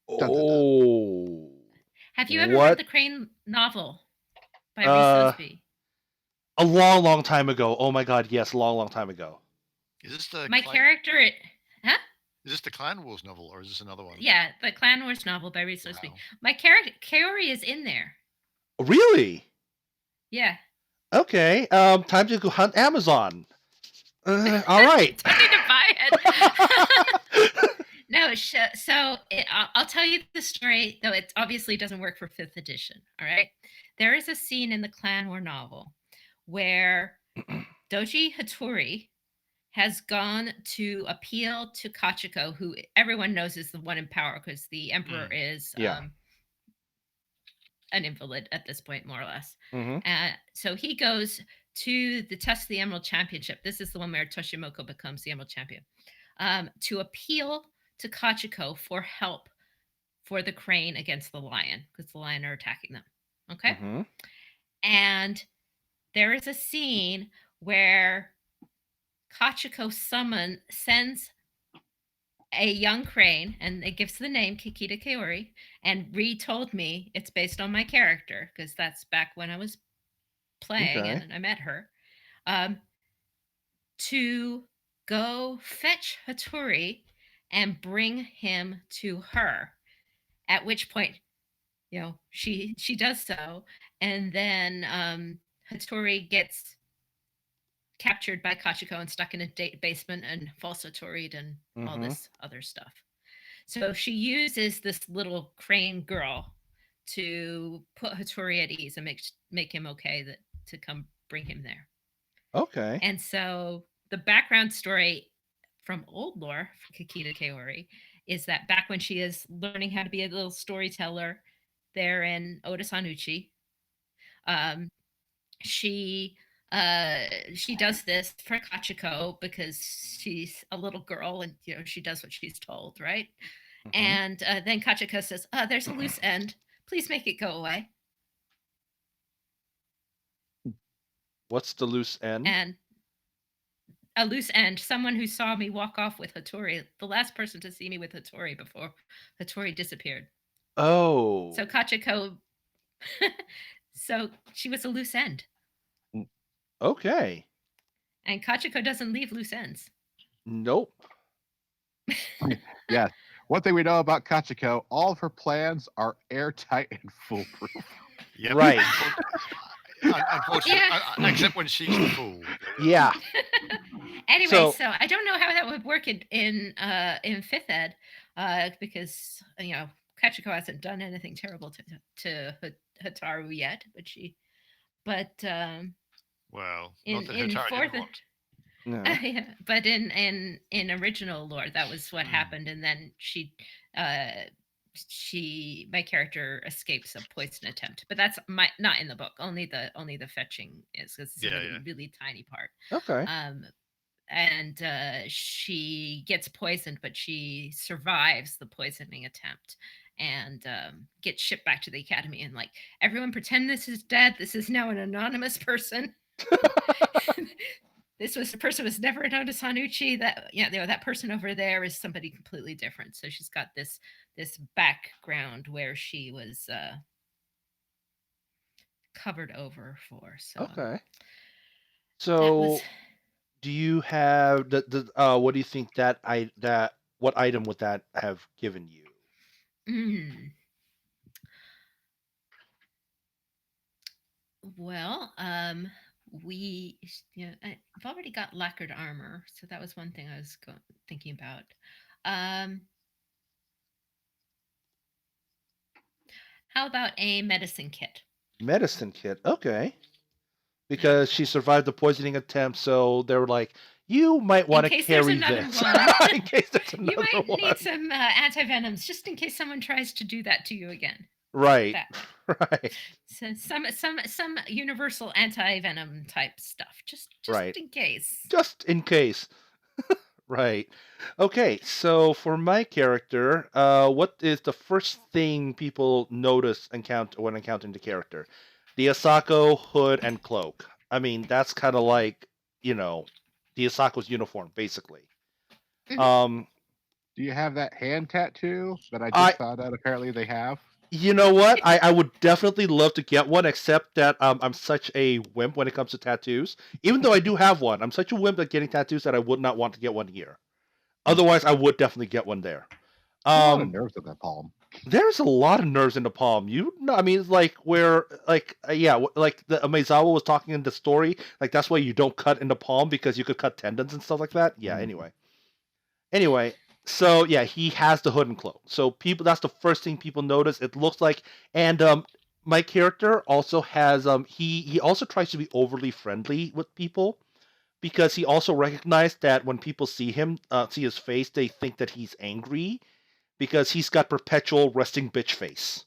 Oh. Have you ever What? read the Crane novel by Uh, Rhys Osby? A long, long time ago. Oh my God, yes, long, long time ago. Is this the My Clyde- character, huh? Is this the Clan Wars novel, or is this another one? Yeah, the Clan Wars novel by Reese Witherspoon. Wow. My character Kaori is in there. Really? Yeah. Okay. Time to go hunt Amazon. All right. Don't need to buy it. No, so I'll tell you the story, though it obviously doesn't work for 5th edition. All right. There is a scene in the Clan War novel where Doji Hattori has gone to appeal to Kachiko, who everyone knows is the one in power because the emperor is an invalid at this point, more or less. So he goes to the Test of the Emerald Championship. This is the one where Toshimoko becomes the Emerald Champion, to appeal to Kachiko for help for the crane against the lion, because the lion are attacking them. Okay? And there is a scene where Kachiko sends a young crane, and it gives the name Kikita Kaori, and Ree told me it's based on my character, because that's back when I was playing and I met her, to go fetch Hattori and bring him to her, at which point, she does so, and then Hattori gets captured by Kachiko and stuck in a basement and false Hattori'd and all this other stuff. So she uses this little crane girl to put Hattori at ease and make him okay to come bring him there. Okay. And so the background story from old lore for Kikita Kaori is that back when she is learning how to be a little storyteller there in Oda Sanuchi, she does this for Kachiko because she's a little girl and she does what she's told, right? And then Kachiko says, there's a loose end, please make it go away. What's the loose end? And a loose end, someone who saw me walk off with Hattori, the last person to see me with Hattori before Hattori disappeared. Oh. So Kachiko, so she was a loose end. Okay. And Kachiko doesn't leave loose ends. Nope. Yes. One thing we know about Kachiko, all of her plans are airtight and foolproof. Yep. Right. Unfortunately, except when she's the fool. Yeah. Anyway, so I don't know how that would work in 5th ed, because Kachiko hasn't done anything terrible to Hataru yet, but well, in 4th. No. But in original lore, that was what happened, and then my character escapes a poison attempt, but that's not in the book. Only the fetching is, because it's a really tiny part. Okay. And she gets poisoned, but she survives the poisoning attempt and gets shipped back to the academy. And everyone pretend this is dead. This is now an anonymous person. This person was never known to Sanuchi. That person over there is somebody completely different. So she's got this background where she was covered over for. So okay. So do you have what do you think what item would that have given you? Well, I've already got lacquered armor, so that was one thing I was thinking about. How about a medicine kit? Medicine kit, okay. Because she survived the poisoning attempt, so they were like, you might want to carry this. In case there's another one. You might need some antivenoms, just in case someone tries to do that to you again. Right. Right. So some universal anti-venom type stuff, just right. in case. Just in case. Right. Okay, so for my character, what is the first thing people notice when encountering the character? The Asako hood and cloak. I mean, that's kind of like, the Asako's uniform, basically. Mm-hmm. Do you have that hand tattoo that I just found out apparently they have? You know what? I would definitely love to get one, except that I'm such a wimp when it comes to tattoos. Even though I do have one, I'm such a wimp at getting tattoos that I would not want to get one here. Otherwise, I would definitely get one there. A lot of nerves in that palm. There's a lot of nerves in the palm. You know, I mean, like where, like like the Maezawa was talking in the story. Like that's why you don't cut in the palm because you could cut tendons and stuff like that. Yeah. Anyway, so yeah, he has the hood and cloak. So people, that's the first thing people notice. It looks like, and my character also has he also tries to be overly friendly with people because he also recognized that when people see him, see his face, they think that he's angry because he's got perpetual resting bitch face.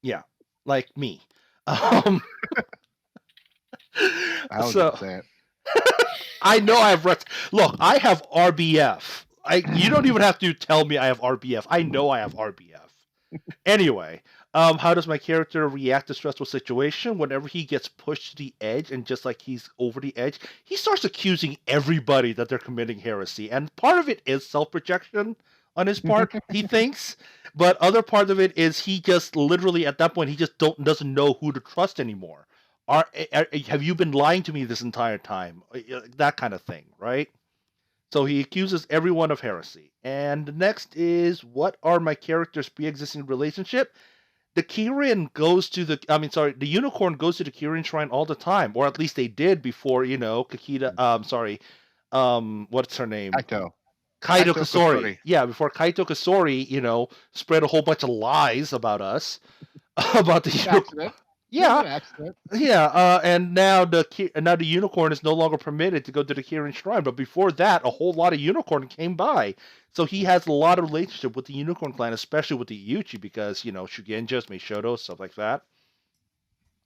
Yeah, like me. I was So gonna say it. I know I have look, I have RBF. You don't even have to tell me I have RBF. I know I have RBF. Anyway, how does my character react to stressful situation? Whenever he gets pushed to the edge and just like he's over the edge, he starts accusing everybody that they're committing heresy. And part of it is self-projection on his part, he thinks. But other part of it is he just literally at that point he just doesn't know who to trust anymore. Have you been lying to me this entire time? That kind of thing, right? So he accuses everyone of heresy. And next is, what are my character's pre-existing relationship? The Kirin goes to the unicorn goes to the Kirin shrine all the time, or at least they did before, Kakita, what's her name? Kaito. Kaito Kaito Kasori. Kasori. Yeah, before Kaito Kasori, spread a whole bunch of lies about us, about the unicorn. Accident. Yeah, An accident. yeah, and now the unicorn is no longer permitted to go to the Kirin Shrine. But before that, a whole lot of unicorn came by, so he has a lot of relationship with the Unicorn Clan, especially with the Iuchi, because Shugenjas, Meishodo, stuff like that.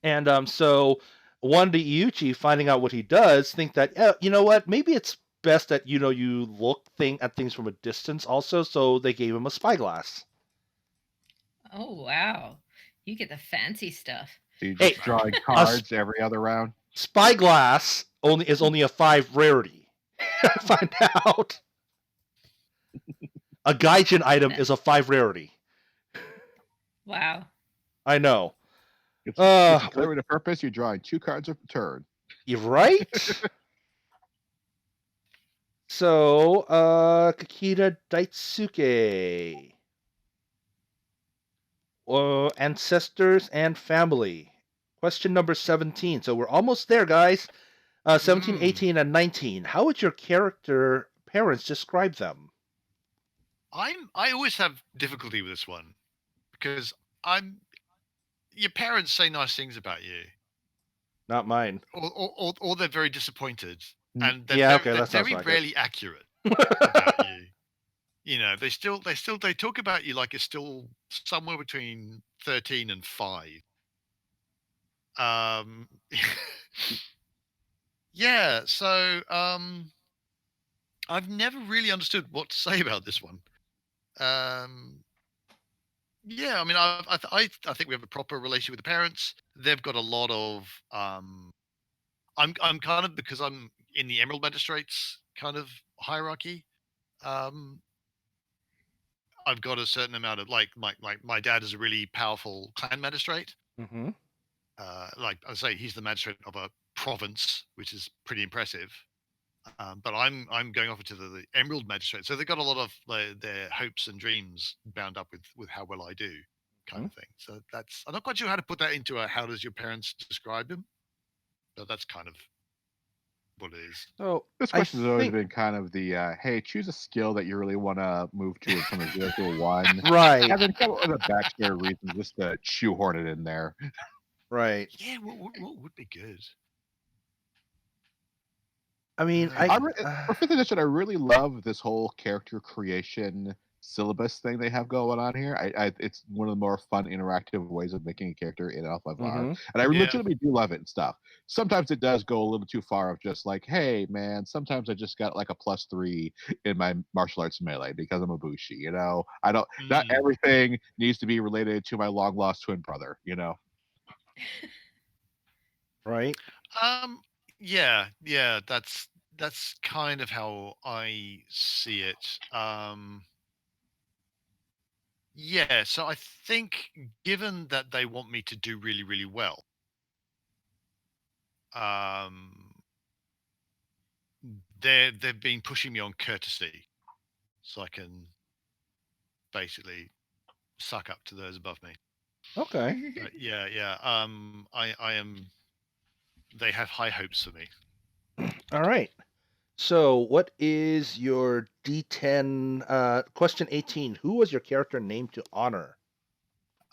And so one of the Iuchi, finding out what he does, think that you know what, maybe it's best that you look at things from a distance, also. So they gave him a spyglass. Oh wow, you get the fancy stuff. So you just drawing cards every other round. Spyglass is only a 5 rarity. I find out. A Gaijin item is a 5 rarity. Wow. I know. It's clear the purpose. You're drawing 2 cards a turn. You're right. So, Kakita Daitsuke. Ancestors and family. Question number 17. So we're almost there, guys. 17, 18, and 19. How would your character parents describe them? I always have difficulty with this one because your parents say nice things about you, Not mine. or they're very disappointed, and Yeah, they're very rarely accurate about you. They talk about you like it's still somewhere between 13 and 5. Yeah, so I've never really understood what to say about this one. Yeah, I mean, I think we have a proper relationship with the parents. They've got a lot of I'm kind of, because I'm in the Emerald Magistrates kind of hierarchy. I've got a certain amount of, like, my dad is a really powerful clan magistrate. Mm-hmm. Like I say, he's the magistrate of a province, which is pretty impressive. But I'm going off into the Emerald Magistrate, so they've got a lot of their hopes and dreams bound up with how well I do, kind of thing. So I'm not quite sure how to put that into a how does your parents describe him, but that's kind of what it is. So this question has always been kind of the hey, choose a skill that you really want to move to from a 0 to a 1, right? And then come up with a backstory reason just to shoehorn it in there. Right. Yeah, what would be good? I mean, for 5th edition, I really love this whole character creation syllabus thing they have going on here. It's one of the more fun, interactive ways of making a character in L5R, and I legitimately do love it and stuff. Sometimes it does go a little too far of just like, hey man, sometimes I just got like a +3 in my martial arts melee because I'm a bushi. I don't. Not everything needs to be related to my long lost twin brother. Right. Yeah, that's kind of how I see it. Yeah, so I think, given that they want me to do really, really well, they've been pushing me on courtesy, so I can basically suck up to those above me. Okay. But yeah. I am. They have high hopes for me. All right. So, what is your D10? Question 18. Who was your character named to honor?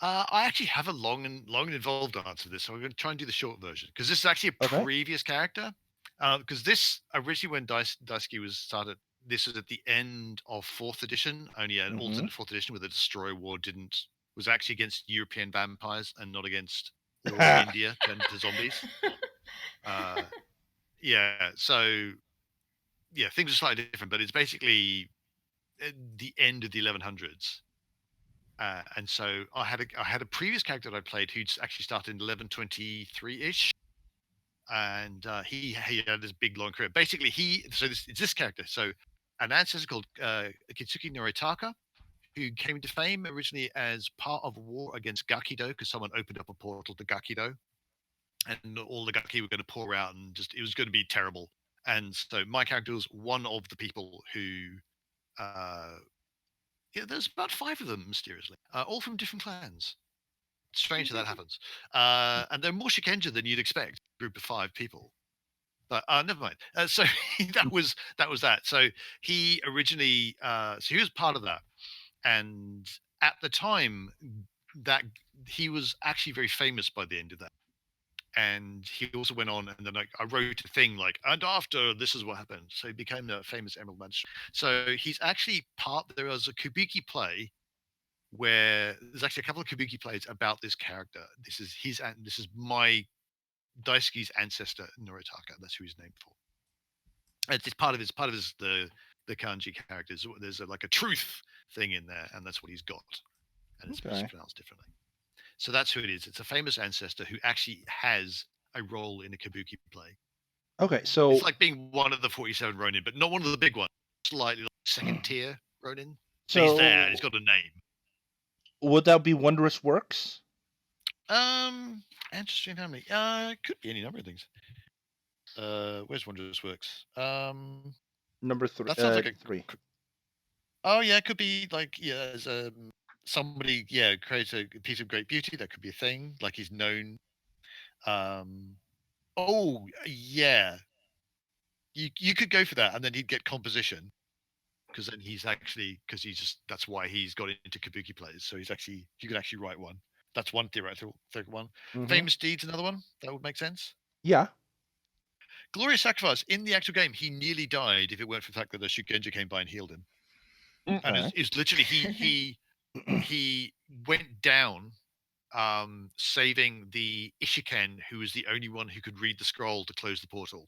I actually have a long and involved answer to this, so I'm going to try and do the short version because this is actually a Okay. previous character. Because this originally, when Daisuke was started, this was at the end of 4th edition, only an alternate 4th edition where the Destroyer War was actually against European vampires and not against all of India turned into zombies. Yeah, so yeah, things are slightly different, but it's basically the end of the 1100s. And so I had a previous character that I played who'd actually started in 1123-ish, and he had this big long career. Basically, it's this character. So an ancestor called Kitsuki Noritaka, who came to fame originally as part of a war against Gakido because someone opened up a portal to Gakido, and all the Gaki were going to pour out, and it was going to be terrible. And so my character was one of the people who. Yeah, there's about 5 of them, mysteriously, all from different clans. Strange that happens. And they're more Shikenja than you'd expect. Group of 5 people. But never mind. So that was that. So he originally, so he was part of that, and at the time, that he was actually very famous by the end of that. And he also went on, and then I wrote a thing like, and after this is what happened. So he became the famous Emerald Magistrate. So he's actually there was a Kabuki play where there's actually a couple of Kabuki plays about this character. This is my Daisuke's ancestor, Noritaka. That's who he's named for. It's part of his the kanji characters. There's like a truth thing in there, and that's what he's got. And it's pronounced differently. So that's who it is. It's a famous ancestor who actually has a role in a Kabuki play. Okay, so it's like being one of the 47 Ronin, but not one of the big ones. Slightly like second tier Ronin. So he's there. He's got a name. Would that be Wondrous Works? Interesting family. It could be any number of things. Where's Wondrous Works? Number 3. That sounds like a 3. Oh yeah, it could be like as somebody creates a piece of great beauty. That could be a thing. Like he's known. Oh yeah. You could go for that, and then he'd get composition. Because then that's why he's got into Kabuki plays. So you can actually write one. That's one theoretical one. Famous Deeds, another one. That would make sense. Yeah. Glorious Sacrifice. In the actual game, he nearly died if it weren't for the fact that the Shugenja came by and healed him. Okay. And it's literally he went down saving the Ishiken, who was the only one who could read the scroll to close the portal.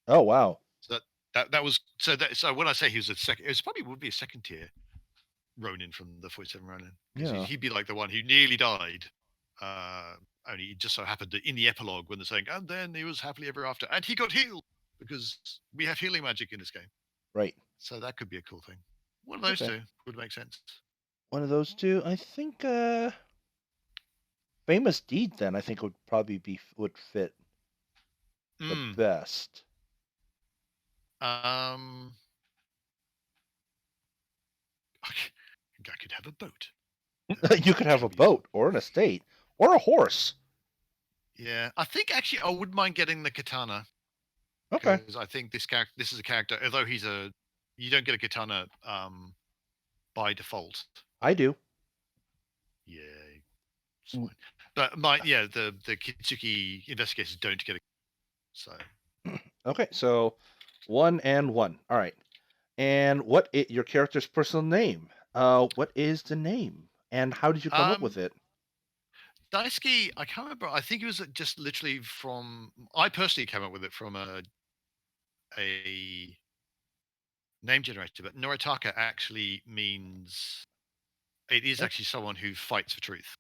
Oh wow. So that was so when I say he was it probably would be a second tier Ronin from the 47 Ronin. Yeah. He'd be like the one who nearly died. Only it just so happened that in the epilogue when they're saying, and then he was happily ever after, and he got healed because we have healing magic in this game. Right. So that could be a cool thing. One of those two would make sense. One of those two, I think. Famous Deed, then I think would probably would fit the best. I could have a boat. You could have a boat or an estate or a horse. Yeah, I think actually I wouldn't mind getting the katana. Okay. Because I think this is a character, although you don't get a katana by default. I do. Yeah. But the Kitsuki investigators don't get a so. Okay, so 1 and 1. All right. And what is your character's personal name? What is the name? And how did you come up with it? Daisuke, I can't remember. I think it was just literally I personally came up with it from a name generator, but Noritaka actually means it is actually someone who fights for truth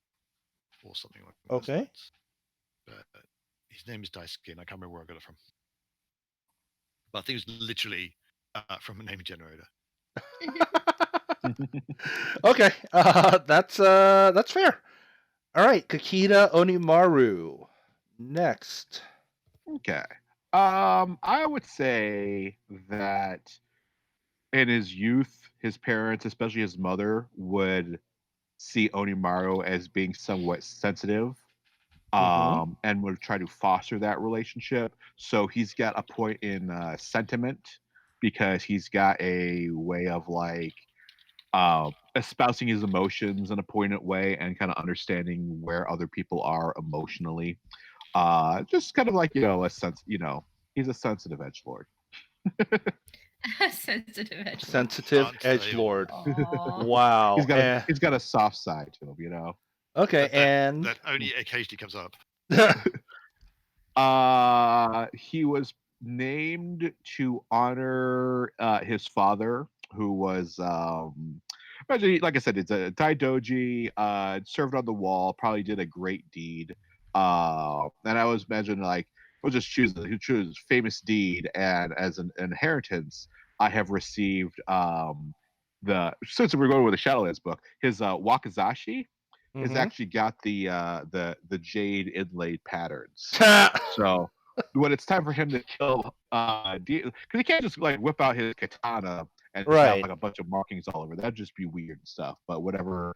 or something like that. Okay. But his name is Daisuke, and I can't remember where I got it from. But I think it was literally from a name generator. Okay, that's fair. All right, Kakita Onimaru. Next. Okay. I would say that in his youth, his parents, especially his mother, would see Onimaru as being somewhat sensitive, and would try to foster that relationship. So he's got a point in sentiment because he's got a way of like espousing his emotions in a poignant way and kind of understanding where other people are emotionally. Just kind of like a sense, he's a sensitive edge lord. Sensitive edge. Sensitive Aren't they edgelord. Aw. Wow. He's got a soft side to him. Okay, and that only occasionally comes up. He was named to honor his father, who was like I said, it's a Daidoji, served on the wall, probably did a great deed. And I always imagine like we'll just choose famous deed, and as an inheritance, I have received the since we're going with the Shadowlands book, his Wakizashi has actually got the jade inlaid patterns. So when it's time for him to kill, because he can't just like whip out his katana and have Right. like a bunch of markings all over. That'd just be weird and stuff. But whatever,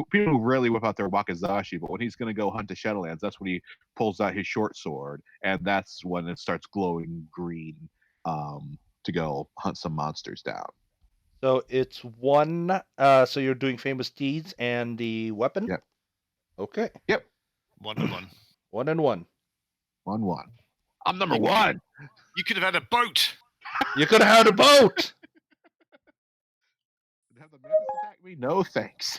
people rarely whip out their wakizashi, but when he's gonna go hunt the Shadowlands, that's when he pulls out his short sword, and that's when it starts glowing green, to go hunt some monsters down. So it's one. So you're doing famous deeds and the weapon. Yep. Okay. Yep. 1-1. 1-1. 1-1. I'm number one. You could have had a boat. You could have had a boat. Have the mantis attack me? No thanks.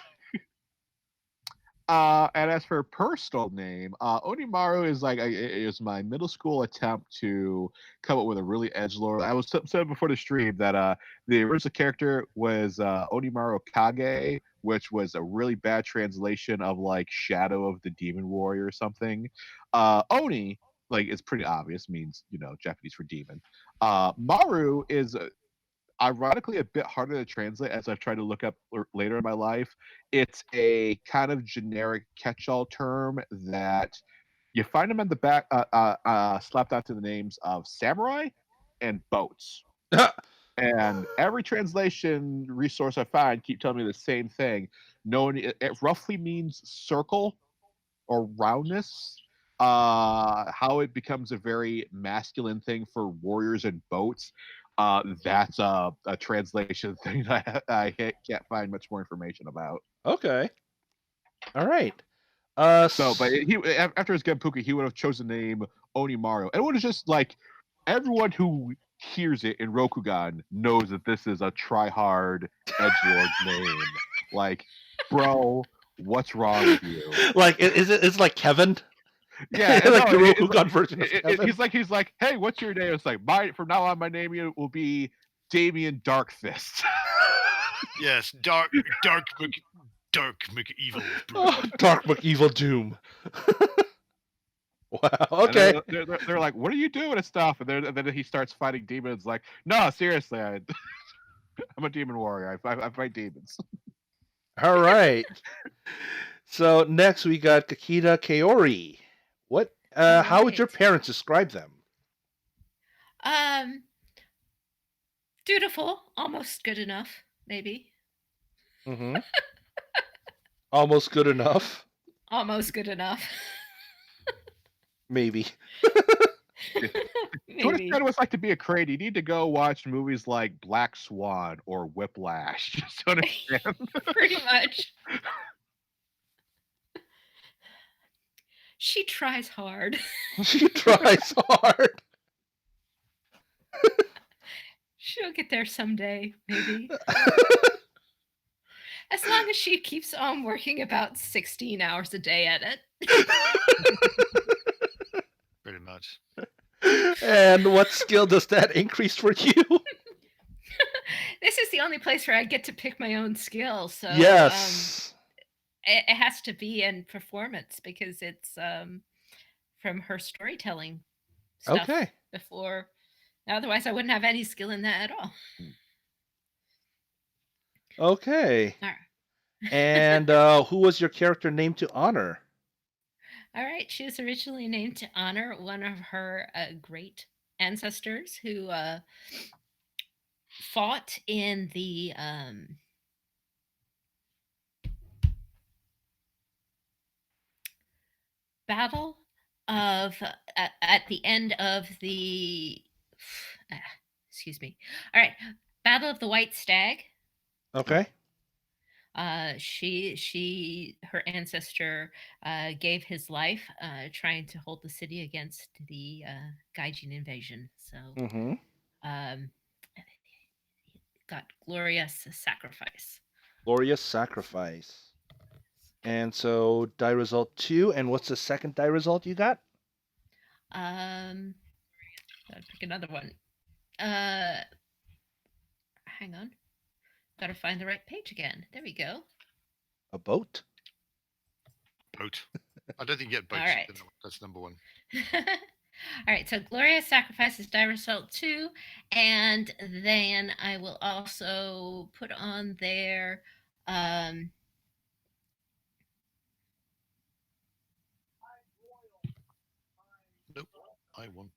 And as for personal name, Onimaru is my middle school attempt to come up with a really edgelord. I was said before the stream that the original character was Onimaru Kage, which was a really bad translation of like Shadow of the Demon Warrior or something. Oni, like it's pretty obvious, means Japanese for demon. Maru is ironically a bit harder to translate as I've tried to look up later in my life. It's a kind of generic catch-all term that you find them in the back, slapped onto the names of samurai and boats. And every translation resource I find keep telling me the same thing. Knowing it roughly means circle or roundness. How it becomes a very masculine thing for warriors and boats. That's a translation thing that I can't find much more information about. Okay. All right. But after his Genpuku, he would have chosen the name Onimaru. And it would have just like everyone who hears it in Rokugan knows that this is a try-hard edgelord name. Like, bro, what's wrong with you? Like, it's like Kevin. Yeah, like no, the Rokugan version of Kevin. He's like, hey, what's your name? It's like, from now on, my name will be Damien Darkfist. Yes, dark McEvil. Oh, Dark McEvil Doom. Wow. Okay. They're like, what are you doing and stuff? And then he starts fighting demons. Like, no, seriously, I'm a demon warrior. I fight demons. All right. So next we got Kakita Kaori. What? How would your parents describe them? Dutiful, almost good enough, maybe. Mm-hmm. Almost good enough. Almost good enough. Maybe. To understand what it's like to be a crane, you need to go watch movies like Black Swan or Whiplash. Just to understand. Pretty much. She tries hard. She tries hard. She'll get there someday, maybe. As long as she keeps on working about 16 hours a day at it. Pretty much. And what skill does that increase for you? This is the only place where I get to pick my own skill. So yes. It has to be in performance because it's from her storytelling stuff Okay. before. Otherwise, I wouldn't have any skill in that at all. Okay. All right. And who was your character named to honor? All right. She was originally named to honor one of her great ancestors who fought in the battle of at the end of the excuse me. All right, Battle of the White Stag. Okay. Her ancestor gave his life trying to hold the city against the Gaijin invasion. So Mm-hmm. got glorious sacrifice. Glorious sacrifice. And so die result 2. And what's the second die result you got? I'll pick another one. Hang on. Gotta find the right page again. There we go. A boat? Boat. I don't think you get boats. All right. That's number 1. All right, so Gloria sacrifices die result 2, and then I will also put on there Nope. I want.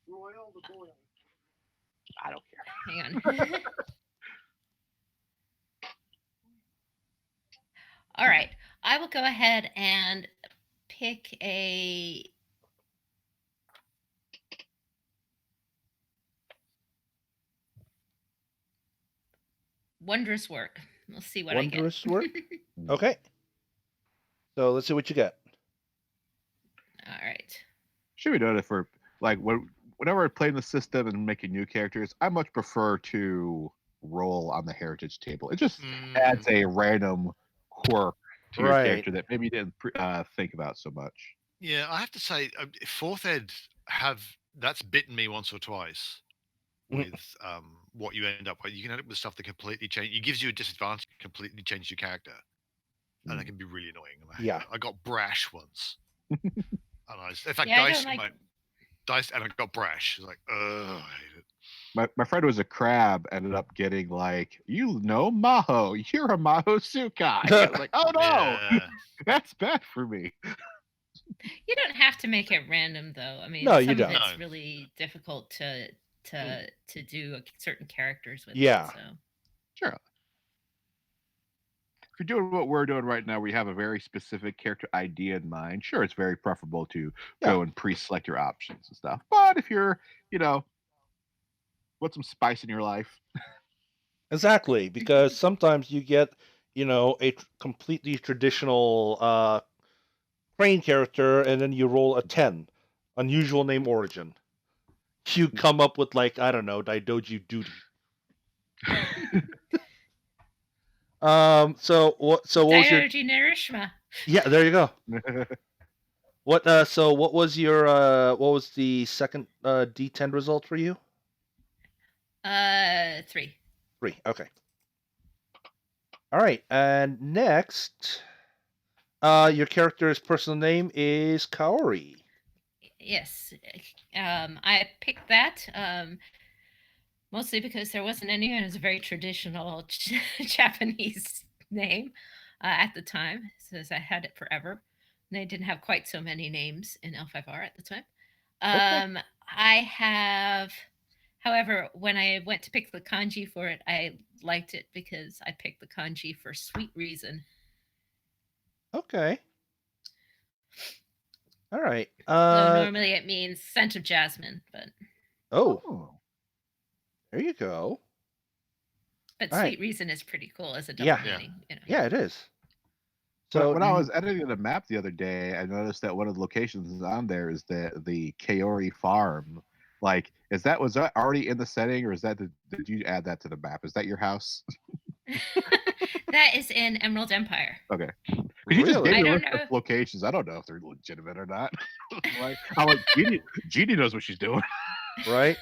Royal the boil. I don't care. hang on. All right, I will go ahead and pick a wondrous work. We'll see what Wondrous I get. work? Okay. So let's see what you get. All right. Should we note that for like whenever I play the system and making new characters, I much prefer to roll on the heritage table. It just adds a random quirk to your character that maybe you didn't think about so much. Yeah, I have to say, fourth ed that's bitten me once or twice with what you end up with. You can end up with stuff that completely change. It gives you a disadvantage, completely change your character, and that can be really annoying. I got brash once, and in fact, dice, and I got brash. It's like, I hate it. My friend was a crab, ended up getting like, Maho, you're a Maho Tsukai. I was like, oh no, that's bad for me. You don't have to make it random, though. I mean, no, you some don't. of it's really difficult to do certain characters with. Yeah. It, so. Sure. If you're doing what we're doing right now, we have a very specific character idea in mind. Sure, it's very preferable to go and pre-select your options and stuff. But if you're, want some spice in your life. Exactly, because sometimes you get, a completely traditional Crane character, and then you roll a 10, unusual name origin. You come up with I don't know, Daidoji Duty. So what was your Narishma? Yeah, there you go. What was your what was the second D10 result for you? 3. 3. Okay. All right, and next, your character's personal name is Kaori. Yes, I picked that mostly because there wasn't anyone who's a very traditional Japanese name at the time, since I had it forever. And they didn't have quite so many names in L5R at the time. Okay. I have, however, when I went to pick the kanji for it, I liked it because I picked the kanji for sweet reason. Okay. All right. So normally it means scent of jasmine, but there you go. But sweet reason is pretty cool as a double meaning. Yeah, it is. So when I was editing the map the other day, I noticed that one of the locations on there is the Kaori farm. Like, was that already in the setting, or did you add that to the map? Is that your house? That is in Emerald Empire. Okay. You just gave me a list of locations. I don't know if they're legitimate or not. I'm like, Jeannie knows what she's doing. Right?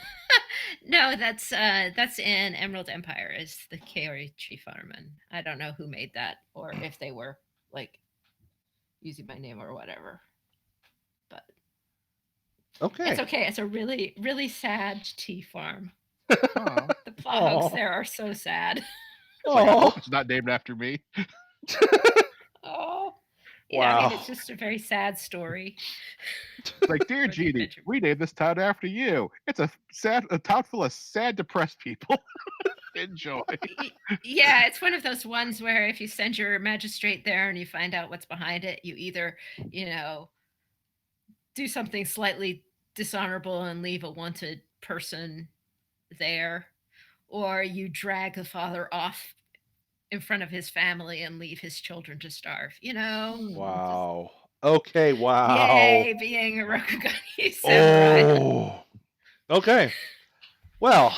No, that's in Emerald Empire, is the Kaori tree farm, and I don't know who made that or if they were using my name or whatever. But okay, it's okay. It's a really, really sad tea farm. The plot hooks there are so sad. I hope it's not named after me. I mean, Wow. it's just a very sad story. Like, dear For the Genie, adventure. we named this town after you. It's a town full of sad, depressed people. Enjoy. Yeah, it's one of those ones where if you send your magistrate there and you find out what's behind it, you either, do something slightly dishonorable and leave a wanted person there, or you drag the father off in front of his family and leave his children to starve. Wow. Okay, wow. Yay, being a Rokugani samurai. Oh. Okay. Well,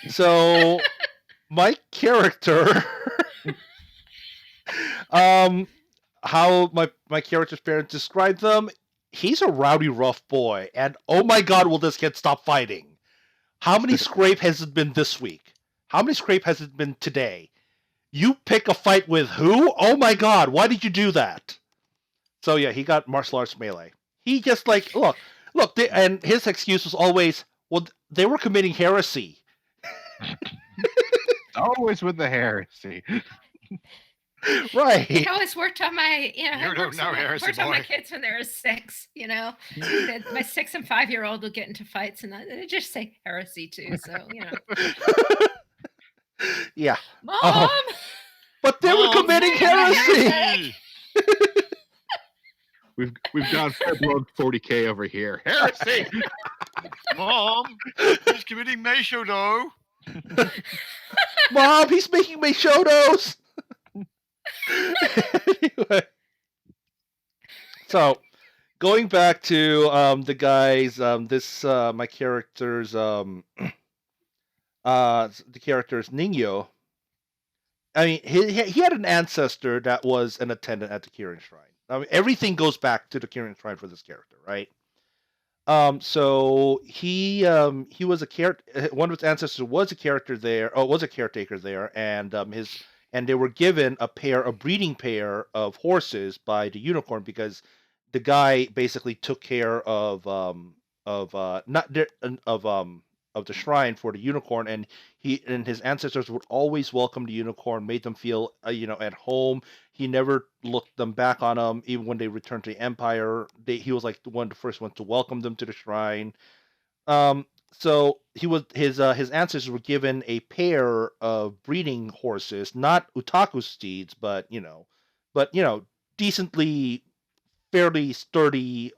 so my character how my character's parents described them, he's a rowdy rough boy, and oh my god, will this kid stop fighting? How many scrape has it been this week? How many scrape has it been today? You pick a fight with who? Oh my god, why did you do that? So yeah, he got martial arts melee. He just like, look, and his excuse was always, well, they were committing heresy. Always with the heresy. Right. It always worked on my, You it don't works know on my, heresy, worked on my boy. kids when they were 6. My 6 and 5-year-old would get into fights, and they just say heresy too. So Yeah. Mom, But they were Mom, committing heresy. We've gone full blown 40K over here. Heresy. Mom, he's committing Meishodo. Mom, he's making me shodos. Anyway, so going back to the guys, my character's the character's Ningyo. I mean, he had an ancestor that was an attendant at the Kirin Shrine. I mean, everything goes back to the Kirin Shrine for this character, right? So he was a one of his ancestors was a character there, was a caretaker there, and they were given a breeding pair of horses by the unicorn because the guy basically took care of not the- of the shrine for the unicorn, and his ancestors would always welcome the unicorn, made them feel at home. He never looked them back on them, even when they returned to the Empire. He was like the first one to welcome them to the shrine. So his ancestors were given a pair of breeding horses, not Utaku steeds, but decently, fairly sturdy,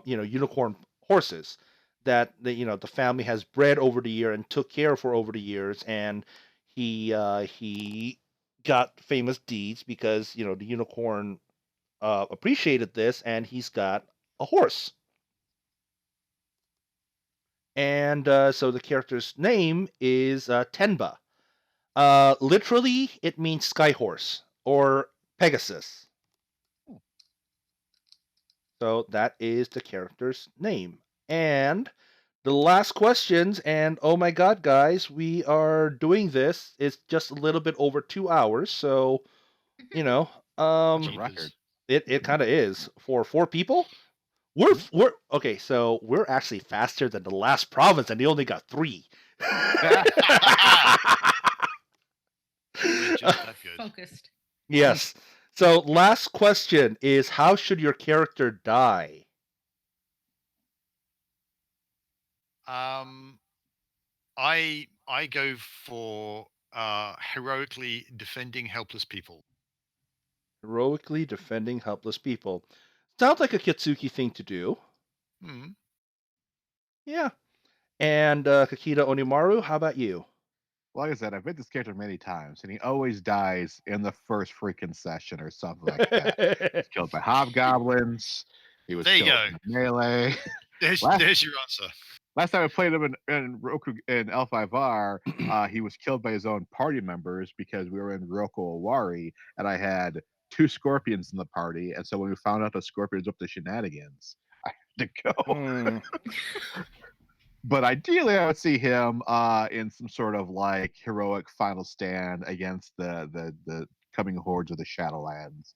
unicorn horses that the family has bred over the year and took care for over the years, and he got famous deeds because the unicorn appreciated this, and he's got a horse. And so the character's name is Tenba. Literally, it means sky horse or Pegasus. So that is the character's name. And the last questions, and oh my god, guys, we are doing this. It's just a little bit over 2 hours, so That's a record. it kind of is for 4 people. We're okay, so we're actually faster than the last province, and they only got 3. We're just that good. focused. Yes. So last question is, how should your character die? I go for heroically defending helpless people. Heroically defending helpless people. Sounds like a Kitsuki thing to do. Hmm. Yeah. And Kakita Onimaru, how about you? Like I said, I've met this character many times, and he always dies in the first freaking session or something like that. He's killed by hobgoblins. He was There you killed in melee. There's Last- there's your answer. Last time I played him in L5R, he was killed by his own party members because we were in Ryoko Owari, and I had 2 scorpions in the party, and so when we found out the scorpions were up to shenanigans, I had to go. But ideally, I would see him in some sort of like heroic final stand against the coming hordes of the Shadowlands.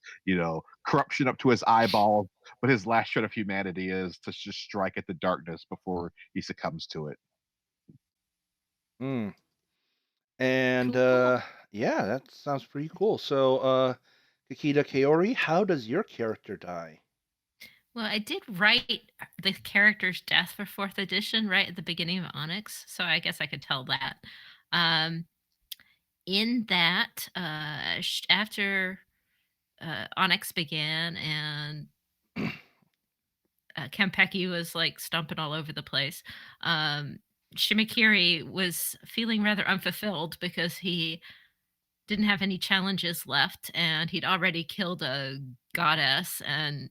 Corruption up to his eyeballs, but his last shred of humanity is to just strike at the darkness before he succumbs to it. And Cool. yeah, that sounds pretty cool. So, Kikita Kaori, how does your character die? Well, I did write the character's death for 4th edition right at the beginning of Onyx, so I guess I could tell that. In that, after Onyx began and Kempeki was like stomping all over the place, Shimakiri was feeling rather unfulfilled because he didn't have any challenges left and he'd already killed a goddess, and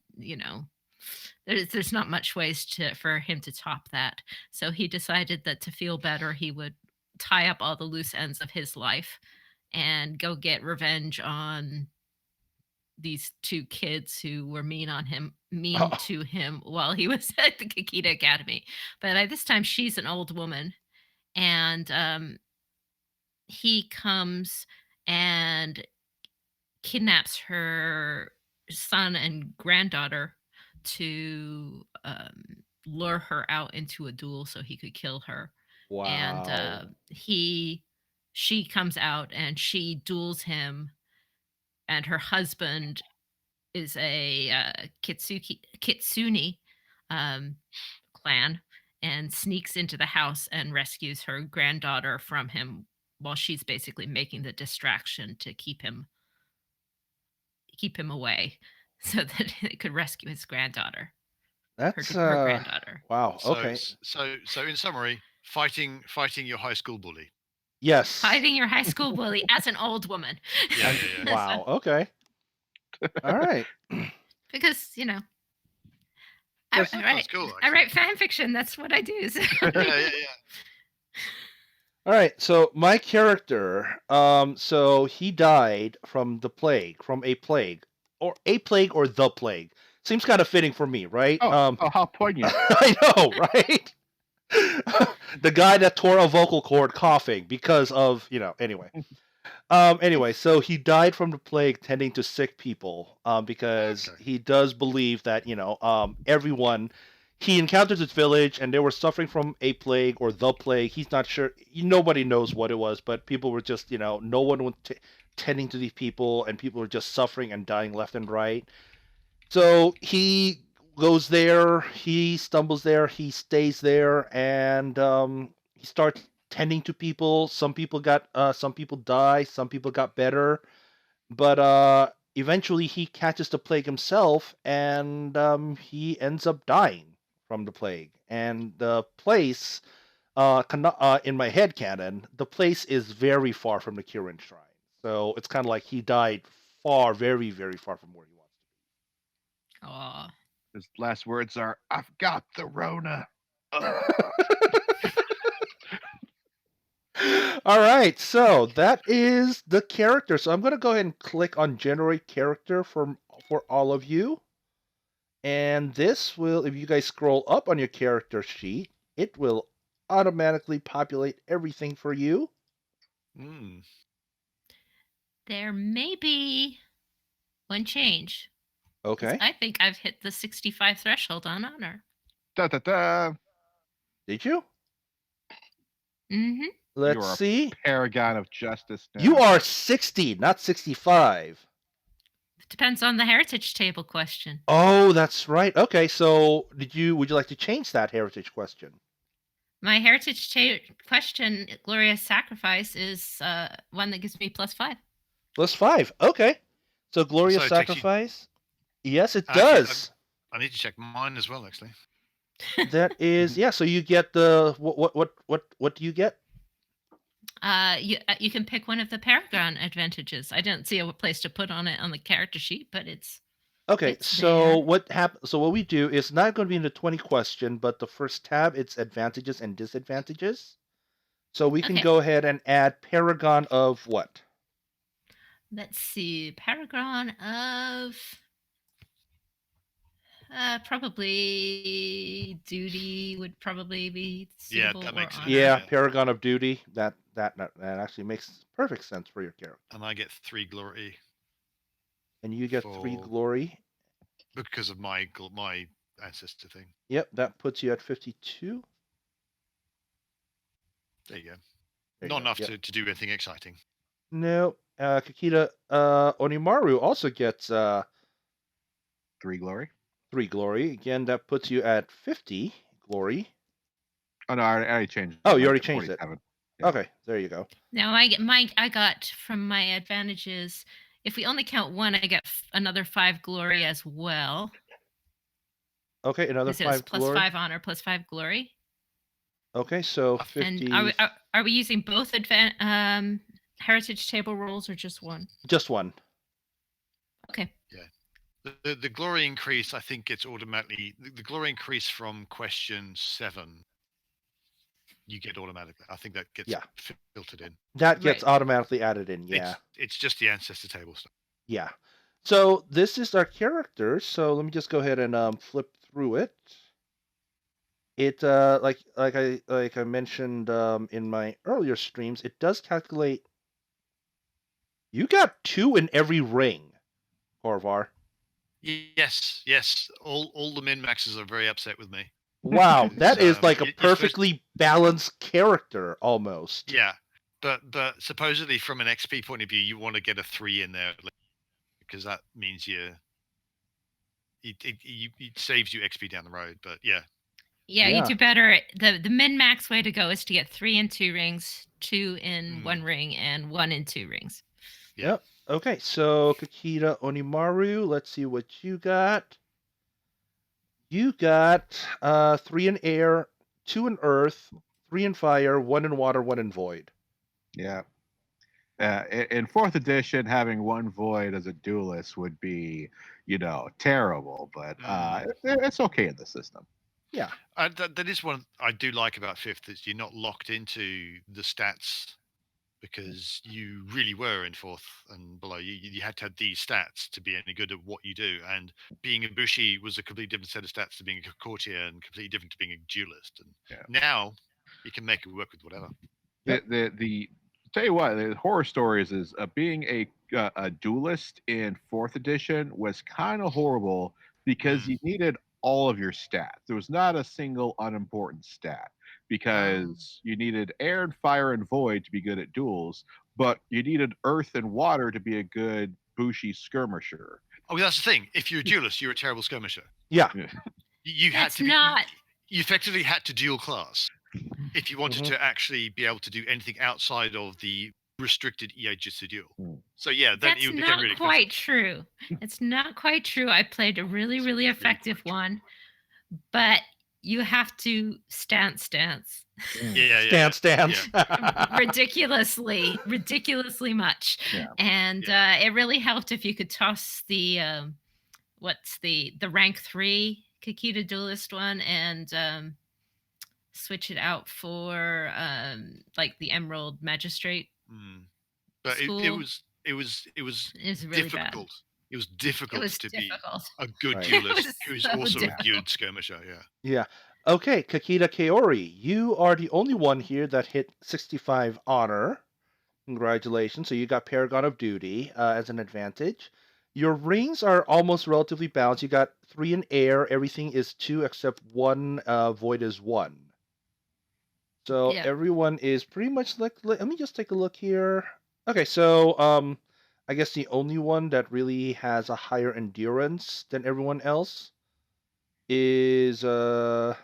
there's not much ways for him to top that. So he decided that to feel better he would tie up all the loose ends of his life and go get revenge on these 2 kids who were mean to him while he was at the Kikita Academy. But by this time she's an old woman, and he comes and kidnaps her son and granddaughter to lure her out into a duel so he could kill her. Wow. And she comes out and she duels him, and her husband is a Kitsune clan, and sneaks into the house and rescues her granddaughter from him while she's basically making the distraction to keep him away so that they could rescue his granddaughter. That's her granddaughter. Wow. Okay. So in summary, fighting your high school bully. Yes. Fighting your high school bully as an old woman. Yeah. Wow. Okay. All right. Because That's cool, I write fan fiction. That's what I do. So. Yeah. All right. So my character, so he died from the plague, from a plague, or the plague. Seems kind of fitting for me, right? Oh, how poignant! I know, right? The guy that tore a vocal cord coughing because of anyway. Anyway, so he died from the plague tending to sick people because he does believe that everyone. He encountered this village and they were suffering from a plague or the plague. He's not sure. Nobody knows what it was, but people were just no one was tending to these people, and people were just suffering and dying left and right. So he goes there, he stumbles there, he stays there, and he starts tending to people. Some people die, some people got better, but eventually he catches the plague himself, and he ends up dying from the plague. And the place, in my head canon, the place is very far from the Kirin Shrine. So it's kind of like he died far, very, very far from where he wants to be. Aw. His last words are, "I've got the Rona." All right, so that is the character. So I'm going to go ahead and click on generate character for all of you. And this will, if you guys scroll up on your character sheet, it will automatically populate everything for you. There may be one change. Okay. I think I've hit the 65 threshold on honor. Da da da. Did you? Mm-hmm. Let's see. Paragon of justice now. You are 60, not 65. Depends on the heritage table question. Oh, that's right. Okay, so would you like to change that heritage question? My heritage question, Glorious Sacrifice, is one that gives me +5. +5. Okay. So Glorious Sacrifice. Yes, it does. I need to check mine as well, actually. That is So you get the what do you get? You can pick one of the Paragon advantages. I don't see a place to put on it on the character sheet, but it's okay. So what happens? So what we do is not going to be in the 20 question, but the first tab it's advantages and disadvantages. So we can go ahead and add Paragon of what? Let's see, Paragon of probably duty would probably be suitable. Yeah, that makes sense. Yeah, Paragon of Duty. That actually makes perfect sense for your character. And I get 3 glory. And you get 3 glory because of my ancestor thing. Yep, that puts you at 52. There you go. Not enough to do anything exciting. No, Kakita Onimaru also gets 3 glory. 3 glory. Again, that puts you at 50 glory. Oh no, I already changed. Oh, you Mine's already at changed it. 47. Yeah. Okay, there you go. Now I got from my advantages. If we only count one, I get another 5 glory as well. Okay, another 'Cause it was 5 plus glory. 5 honor, plus 5 glory. Okay, so And 50. are we using both heritage table rolls or just one? Just one. Okay. The glory increase, I think it's automatically the glory increase from question 7. You get automatically. I think that gets Yeah. filtered in. That gets Right. automatically added in, yeah. It's just the ancestor table stuff. Yeah. So this is our characters. So let me just go ahead and flip through it. It like I mentioned in my earlier streams, it does calculate. You got 2 in every ring, Corvar. Yes. All the min maxes are very upset with me. Wow, that is like a you're supposed- perfectly balanced character almost. Yeah, but supposedly from an XP point of view, you want to get a 3 in there because that means it saves you XP down the road. But yeah, Yeah, Yeah. you do better. The min max way to go is to get 3 in 2 rings, 2 in 1 ring, and 1 in 2 rings. yeah. Yep. Okay, so Kakita Onimaru, let's see what you got. You got 3 in air, 2 in earth, 3 in fire, 1 in water, 1 in void. Yeah. In 4th edition, having 1 void as a duelist would be, terrible. But it's okay in the system. Yeah. That is one I do like about 5th is you're not locked into the stats because you really were in 4th and below. You had to have these stats to be any good at what you do. And being a Bushi was a completely different set of stats to being a courtier and completely different to being a duelist. And now you can make it work with whatever. Yep. The tell you what, the horror stories is being a duelist in 4th edition was kind of horrible because you needed all of your stats. There was not a single unimportant stat because you needed air and fire and void to be good at duels, but you needed earth and water to be a good Bushi skirmisher. Oh, that's the thing. If you're a duelist, you're a terrible skirmisher. Yeah. You had That's to be, not. You effectively had to dual class if you wanted Mhm. to actually be able to do anything outside of the restricted Jitsu duel. Mm. So yeah, then That's it became not really quite expensive. true. It's not quite true. I played a really, really effective one, but you have to stance. Yeah. Stance. ridiculously much. Yeah. And it really helped if you could toss the what's the rank 3 Kakita duelist one and switch it out for like the Emerald Magistrate. But it School. was It was really difficult. bad. It was difficult was to difficult. be a good Right. duelist was who is so also difficult. a good skirmisher. Yeah. Yeah. Okay, Kakita Kaori, you are the only one here that hit 65 honor. Congratulations. So you got Paragon of Duty as an advantage. Your rings are almost relatively balanced. You got 3 in air. Everything is 2 except 1 void is 1. So Yeah. everyone is pretty much like. Let me just take a look here. Okay, so I guess the only one that really has a higher endurance than everyone else is oh,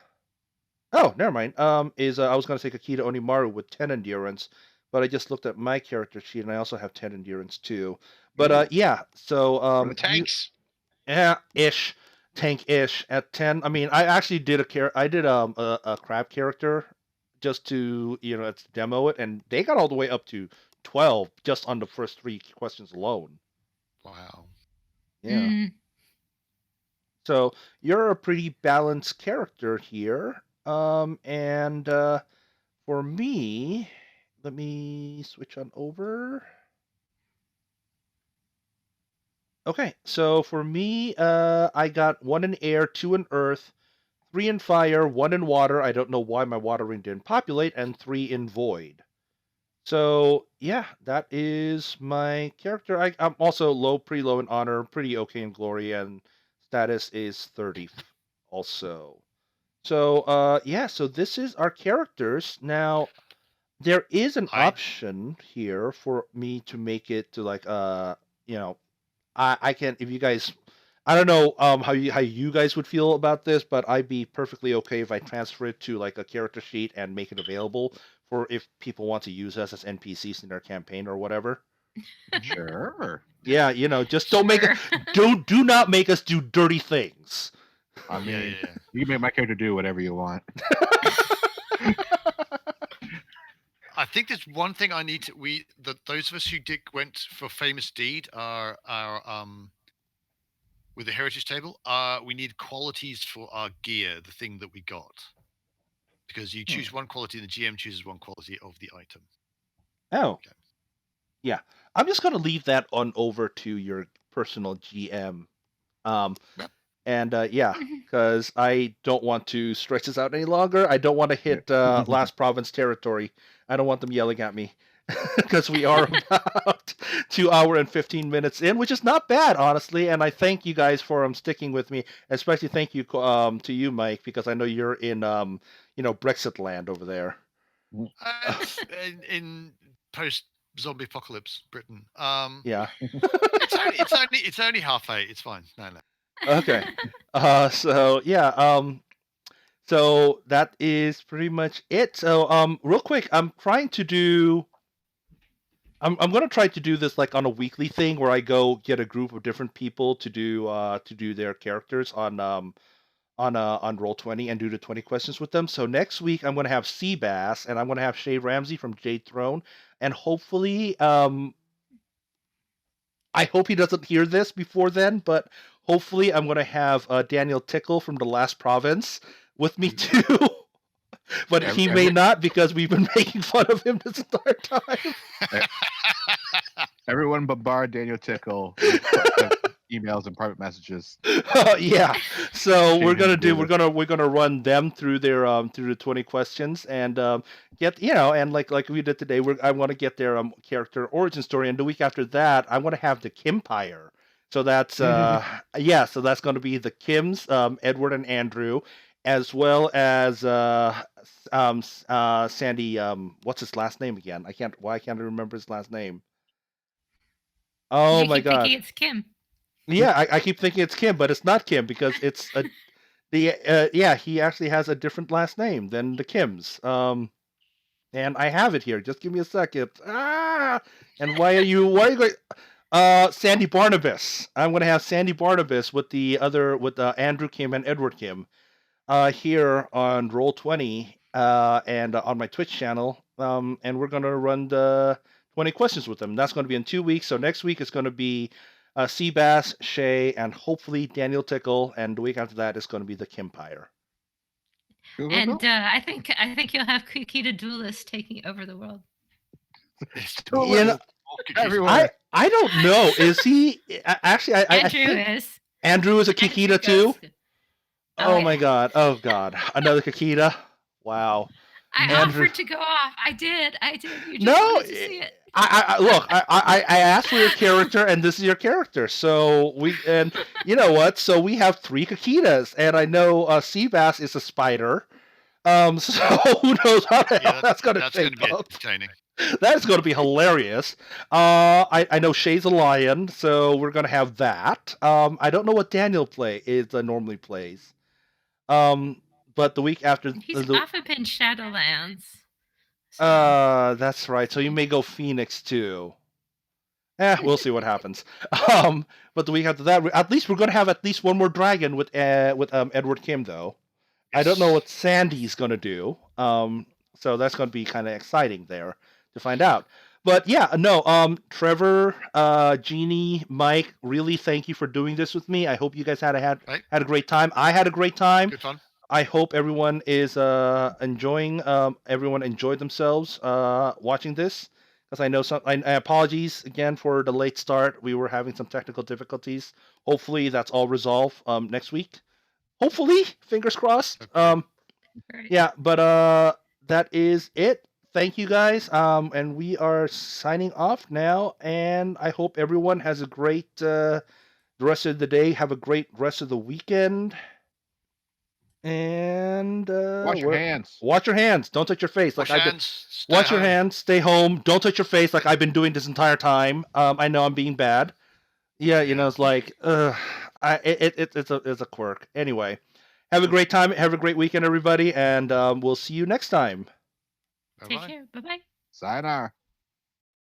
never mind. I was gonna say Kakita Onimaru with 10 endurance, but I just looked at my character sheet and I also have 10 endurance too. But yeah, so For the tanks. ish, tank-ish at 10. I mean, I actually did a crab character just to to demo it, and they got all the way up to 12 just on the first 3 questions alone. Wow. Yeah. Mm. So you're a pretty balanced character here. And for me, let me switch on over. Okay, so for me, I got 1 in air, 2 in earth, 3 in fire, 1 in water. I don't know why my water ring didn't populate, and 3 in void. So yeah, that is my character. I'm also pretty low in honor, pretty okay in glory, and status is 30 also. So yeah, so this is our characters. Now, there is an I- option here for me to make it to like I can, if you guys, I don't know how you guys would feel about this, but I'd be perfectly okay if I transfer it to like a character sheet and make it available for if people want to use us as NPCs in their campaign or whatever. Sure. Yeah, just don't make us do not make us do dirty things. I mean, yeah. you can make my character do whatever you want. I think there's one thing I need to. Those of us who went for famous deed are with the heritage table. We need qualities for our gear, the thing that we got, because you choose one quality and the GM chooses one quality of the item. Oh, Okay. yeah. I'm just gonna leave that on over to your personal GM. Yep. And yeah, because I don't want to stretch this out any longer. I don't want to hit last province territory. I don't want them yelling at me because we are about 2 hour and 15 minutes in, which is not bad, honestly. And I thank you guys for sticking with me. Especially thank you to you, Mike, because I know you're in Brexit land over there. In post zombie apocalypse Britain. Yeah. It's only 8:30. It's fine. No. Okay. So yeah. So that is pretty much it. So real quick, I'm going to try to do this like on a weekly thing where I go get a group of different people to do their characters on Roll20 and do the 20 questions with them. So next week I'm gonna have Seabass and I'm gonna have Shay Ramsey from Jade Throne, and hopefully I hope he doesn't hear this before then, but hopefully I'm gonna have Daniel Tickle from the Last Province with me too. But he may not, because we've been making fun of him this entire time. Everyone bombard Daniel Tickle with emails and private messages. Yeah. So we're gonna run them through their through the 20 questions and get and like we did today. I want to get their character origin story, and the week after that I want to have the Kimpire. So that's yeah. So that's going to be the Kims, Edward and Andrew, as well as Sandy. What's his last name again? Why can't I remember his last name? Oh you my keep god! thinking it's Kim. Yeah, I keep thinking it's Kim, but it's not Kim because it's yeah, he actually has a different last name than the Kims. And I have it here. Just give me a second. And why are you going? Sandy Barnabas. I'm gonna have Sandy Barnabas with Andrew Kim and Edward Kim here on Roll20 and on my Twitch channel. And we're gonna run the 20 questions with them. That's going to be in 2 weeks. So next week is going to be Seabass, Shay, and hopefully Daniel Tickle. And the week after that is going to be the Kimpire. And I think you'll have Kikita Duelist taking over the world. I don't know. Is he actually? Andrew is. Andrew is a Kikita too. Oh my god! Oh god! Another Kikita! Wow. I offered to go off. I did. You just wanted to see it. I asked for your character, and this is your character. So you know what? So we have 3 Kikitas, and I know Seabass is a spider. So who knows how the hell that's going to shape be up. entertaining. That's going to be hilarious. I know Shay's a lion, so we're going to have that. I don't know what Daniel normally plays. But the week after, he's often been Shadowlands. So. That's right. So you may go Phoenix too. We'll see what happens. But the week after that, at least we're going to have at least one more dragon with Edward Kim, though. Yes. I don't know what Sandy's going to do. So that's going to be kind of exciting there to find out. But yeah, no, Trevor, Jeannie, Mike, really thank you for doing this with me. I hope you guys had a great time. I had a great time. Good fun. I hope everyone is enjoying. Everyone enjoyed themselves watching this, because I know I apologies again for the late start. We were having some technical difficulties. Hopefully that's all resolved next week. Hopefully, fingers crossed. Okay. Yeah, but that is it. Thank you guys. And we are signing off now. And I hope everyone has a great the rest of the day. Have a great rest of the weekend. And Wash your hands. Wash your hands. Don't touch your face. Wash Like your I've been. hands. Stay Wash your home. hands. Stay home. Don't touch your face. Like I've been doing this entire time. I know I'm being bad. Yeah, you know, it's like, it's a quirk. Anyway, have a great time. Have a great weekend, everybody, and we'll see you next time. Take care. Bye bye. Sayonara.